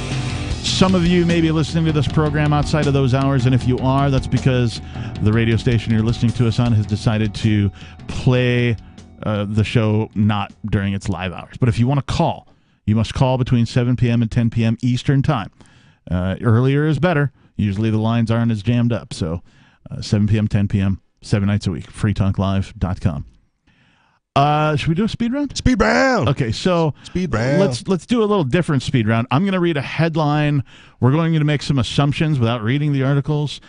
Some of you may be listening to this program outside of those hours, and if you are, that's because the radio station you're listening to us on has decided to play the show not during its live hours. But if you want to call, you must call between 7 p.m. and 10 p.m. Eastern Time. Earlier is better. Usually the lines aren't as jammed up, so 7 p.m., 10 p.m., 7 nights a week, freetalklive.com. Should we do a speed round? Speed round. Okay, so speed round. Let's do a little different speed round. I'm going to read a headline. We're going to make some assumptions without reading the articles.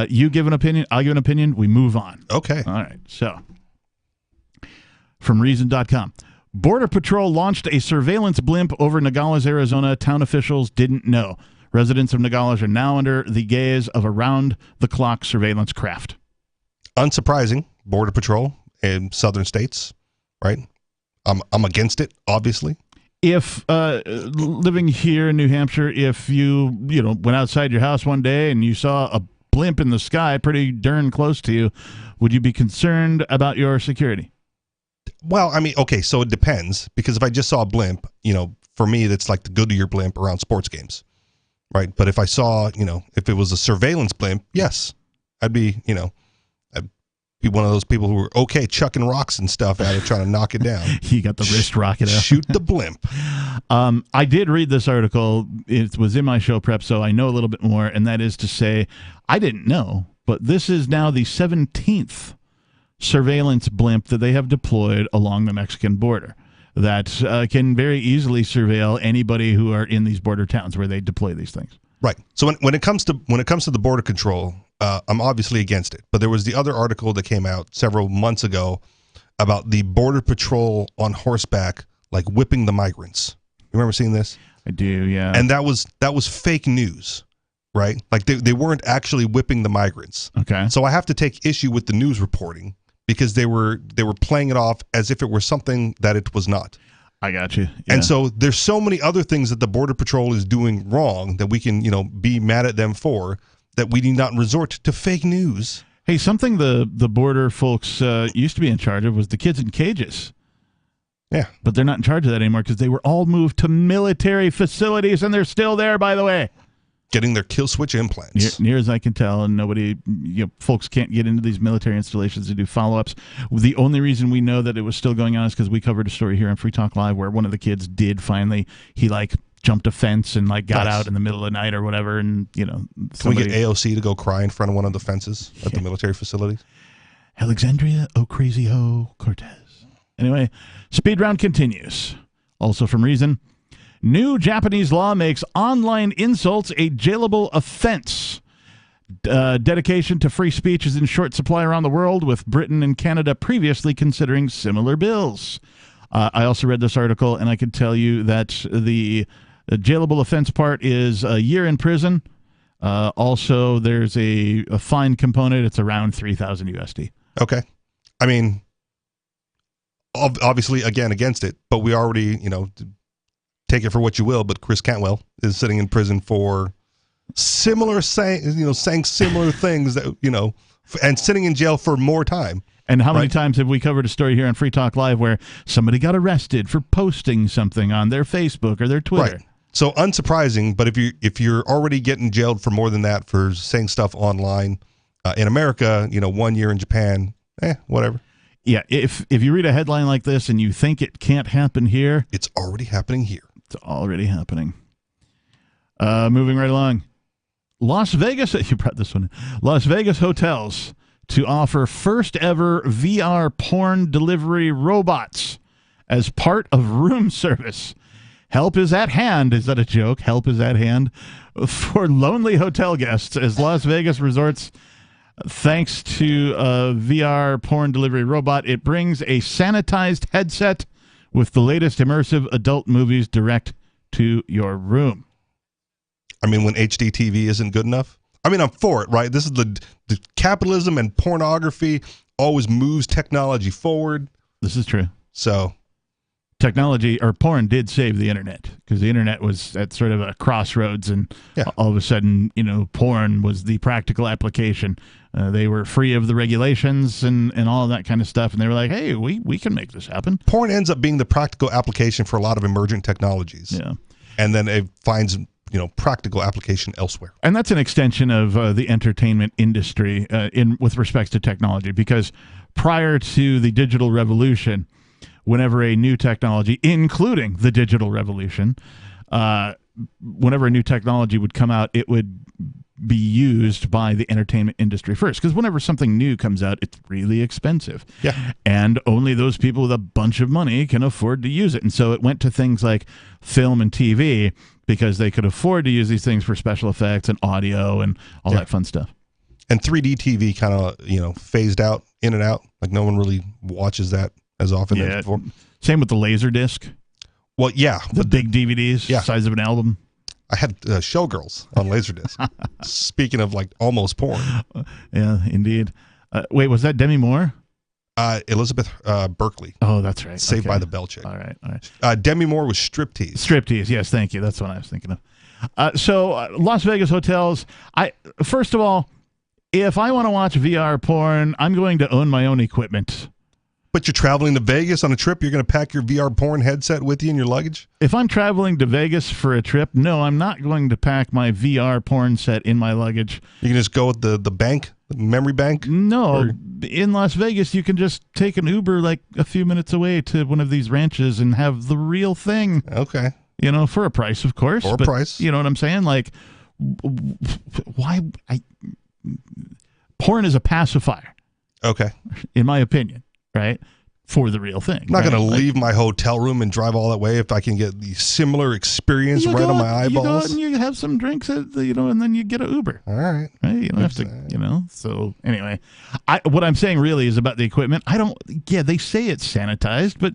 You give an opinion. I'll give an opinion. We move on. Okay. All right. So, from Reason.com. Border Patrol launched a surveillance blimp over Nogales, Arizona. Town officials didn't know. Residents of Nogales are now under the gaze of around-the-clock surveillance craft. Unsurprising. Border Patrol in southern states. Right, I'm against it, obviously. If living here in New Hampshire, if you went outside your house one day and you saw a blimp in the sky pretty darn close to you, would you be concerned about your security? Well, I mean, okay, so it depends, because if I just saw a blimp, for me, that's like the Goodyear blimp around sports games, right? But if I saw, if it was a surveillance blimp, yes, I'd be, be one of those people who were chucking rocks and stuff at it, trying to knock it down. You got the wrist rocket out. Shoot the blimp. I did read this article. It was in my show prep, so I know a little bit more, and that is to say, I didn't know, but this is now the 17th surveillance blimp that they have deployed along the Mexican border that can very easily surveil anybody who are in these border towns where they deploy these things. Right. So when it comes to the border control, I'm obviously against it. But there was the other article that came out several months ago about the Border Patrol on horseback, like whipping the migrants. You remember seeing this? I do, yeah. And that was fake news, right? Like they weren't actually whipping the migrants. Okay. So I have to take issue with the news reporting because they were playing it off as if it were something that it was not. I got you. Yeah. And so there's so many other things that the Border Patrol is doing wrong that we can, be mad at them for, that we need not resort to fake news. Hey, something the border folks used to be in charge of was the kids in cages. Yeah. But they're not in charge of that anymore because they were all moved to military facilities, and they're still there, by the way. Getting their kill switch implants. Near as I can tell, and nobody, folks can't get into these military installations to do follow-ups. The only reason we know that it was still going on is because we covered a story here on Free Talk Live where one of the kids did finally, he jumped a fence and got out in the middle of the night or whatever, and Can we get AOC to go cry in front of one of the fences at the military facilities? Alexandria Ocasio-Cortez. Anyway, speed round continues. Also from Reason. New Japanese law makes online insults a jailable offense. Dedication to free speech is in short supply around the world, with Britain and Canada previously considering similar bills. I also read this article, and I can tell you that the jailable offense part is a year in prison. Also, there's a fine component. It's around $3,000 USD. Okay. I mean, obviously, again, against it, but we already, take it for what you will, but Chris Cantwell is sitting in prison for saying similar things that, and sitting in jail for more time. And how many times have we covered a story here on Free Talk Live where somebody got arrested for posting something on their Facebook or their Twitter? Right. So unsurprising, but if you're already getting jailed for more than that for saying stuff online, in America, 1 year in Japan, whatever. Yeah, if you read a headline like this and you think it can't happen here, it's already happening here. It's already happening. Moving right along. Las Vegas, you brought this one. Las Vegas hotels to offer first ever VR porn delivery robots as part of room service. Help is at hand. Is that a joke? Help is at hand for lonely hotel guests as Las Vegas resorts. Thanks to a VR porn delivery robot, it brings a sanitized headset with the latest immersive adult movies direct to your room. I mean, when HD TV isn't good enough, I mean, I'm for it, right? This is the capitalism and pornography always moves technology forward. This is true. So technology or porn did save the internet because the internet was at sort of a crossroads, and all of a sudden, porn was the practical application. They were free of the regulations and all of that kind of stuff, and they were like, hey, we can make this happen. Porn ends up being the practical application for a lot of emergent technologies. Yeah. And then it finds practical application elsewhere. And that's an extension of the entertainment industry with respect to technology, because prior to the digital revolution, whenever a new technology, including the digital revolution, whenever a new technology would come out, it would be used by the entertainment industry first. Because whenever something new comes out, it's really expensive. Yeah. And only those people with a bunch of money can afford to use it. And so it went to things like film and TV because they could afford to use these things for special effects and audio and all that fun stuff. And 3D TV kind of, phased out, in and out. Like no one really watches that as often as before. Same with the Laserdisc. Well, yeah. The big DVDs, size of an album. I had Showgirls on Laserdisc. Speaking of almost porn. Yeah, indeed. Wait, was that Demi Moore? Elizabeth Berkley. Oh, that's right. Saved by the Bell chick. All right. Demi Moore was Striptease. Striptease, yes, thank you. That's what I was thinking of. So Las Vegas hotels, first of all, if I want to watch VR porn, I'm going to own my own equipment. But you're traveling to Vegas on a trip, you're going to pack your VR porn headset with you in your luggage? If I'm traveling to Vegas for a trip, no, I'm not going to pack my VR porn set in my luggage. You can just go with the bank, the memory bank? No, in Las Vegas, you can just take an Uber a few minutes away to one of these ranches and have the real thing. Okay. For a price, of course. For a price. You know what I'm saying? Why? Porn is a pacifier. Okay. In my opinion. Right? For the real thing. I'm not going to leave my hotel room and drive all that way if I can get the similar experience right on my eyeballs. You go out and you have some drinks, and then you get an Uber. All right. You don't have to, So anyway, what I'm saying really is about the equipment. They say it's sanitized, but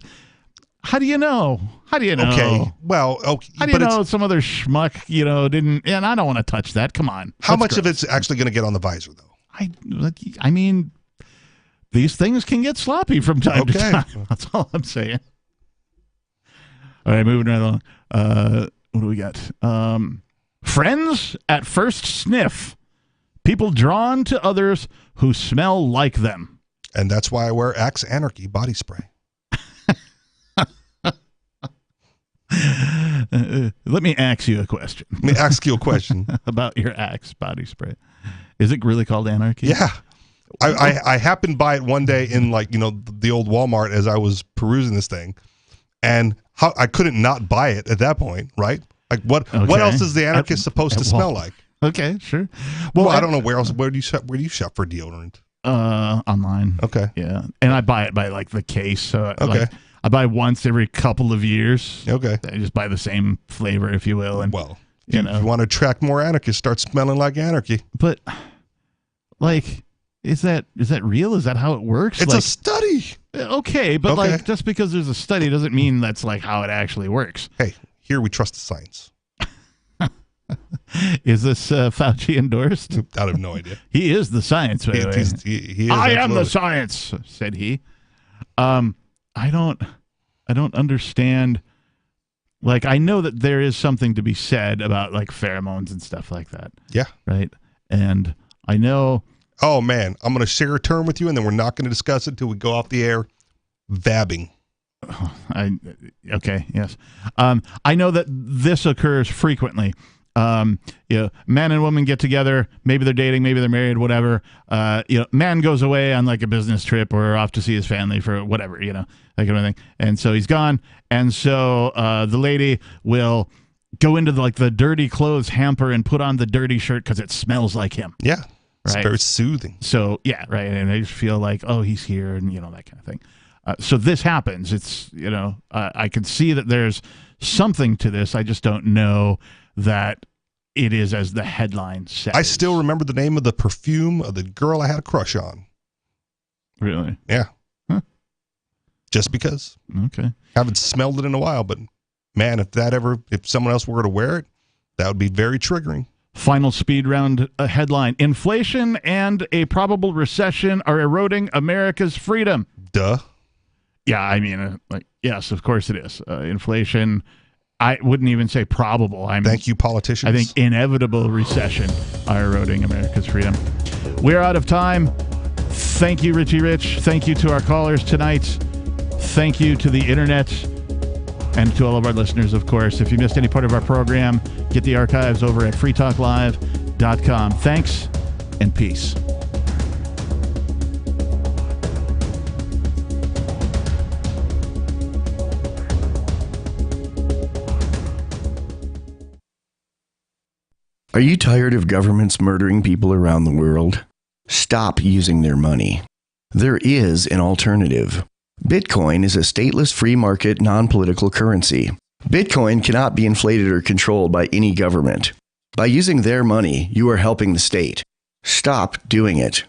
how do you know? Okay. Well, okay. How do you know some other schmuck, didn't, and I don't want to touch that. Come on. How much of it's actually going to get on the visor, though? I mean, these things can get sloppy from time to time. That's all I'm saying. All right, moving right along. What do we got? Friends at first sniff. People drawn to others who smell like them. And that's why I wear Axe Anarchy body spray. Let me ask you a question. Let me ask you a question. About your Axe body spray. Is it really called Anarchy? Yeah. I happened by it one day in the old Walmart as I was perusing this thing, and I couldn't not buy it at that point, right? What else is the anarchist supposed to smell like? Okay, sure. Well, I don't know where else. Where do you shop for deodorant? Online. Okay. Yeah, and I buy it by the case. So I buy once every couple of years. Okay. I just buy the same flavor, if you will, and if you want to attract more anarchists, start smelling like anarchy. But Is that real? Is that how it works? It's a study. Okay, but just because there's a study doesn't mean that's how it actually works. Hey, here we trust the science. Is this Fauci endorsed? I have no idea. He is the science, by the way. He is I am the science, said he. I don't understand. I know that there is something to be said about pheromones and stuff like that. Yeah. Right. And I know. Oh man, I'm going to share a term with you, and then we're not going to discuss it until we go off the air. Vabbing. Okay. Yes. I know that this occurs frequently. Man and woman get together. Maybe they're dating. Maybe they're married. Whatever. Man goes away on a business trip or off to see his family for whatever. That kind of thing. And so he's gone. And so the lady will go into the dirty clothes hamper and put on the dirty shirt because it smells like him. Yeah. It's right? very soothing. So yeah, right. And I just feel oh, he's here, and that kind of thing. So this happens. It's I can see that there's something to this. I just don't know that it is as the headline says. I still remember the name of the perfume of the girl I had a crush on. Really? Yeah. Huh. Just because. Okay. Haven't smelled it in a while, but man, if someone else were to wear it, that would be very triggering. Final speed round headline. Inflation and a probable recession are eroding America's freedom. Duh. Yeah, I mean, yes, of course it is. Inflation, I wouldn't even say probable. Thank you, politicians. I think inevitable recession are eroding America's freedom. We're out of time. Thank you, Richie Rich. Thank you to our callers tonight. Thank you to the internet. And to all of our listeners, of course. If you missed any part of our program, get the archives over at freetalklive.com. Thanks and peace. Are you tired of governments murdering people around the world? Stop using their money. There is an alternative. Bitcoin is a stateless free market non-political currency. Bitcoin cannot be inflated or controlled by any government. By using their money, you are helping the state. Stop doing it.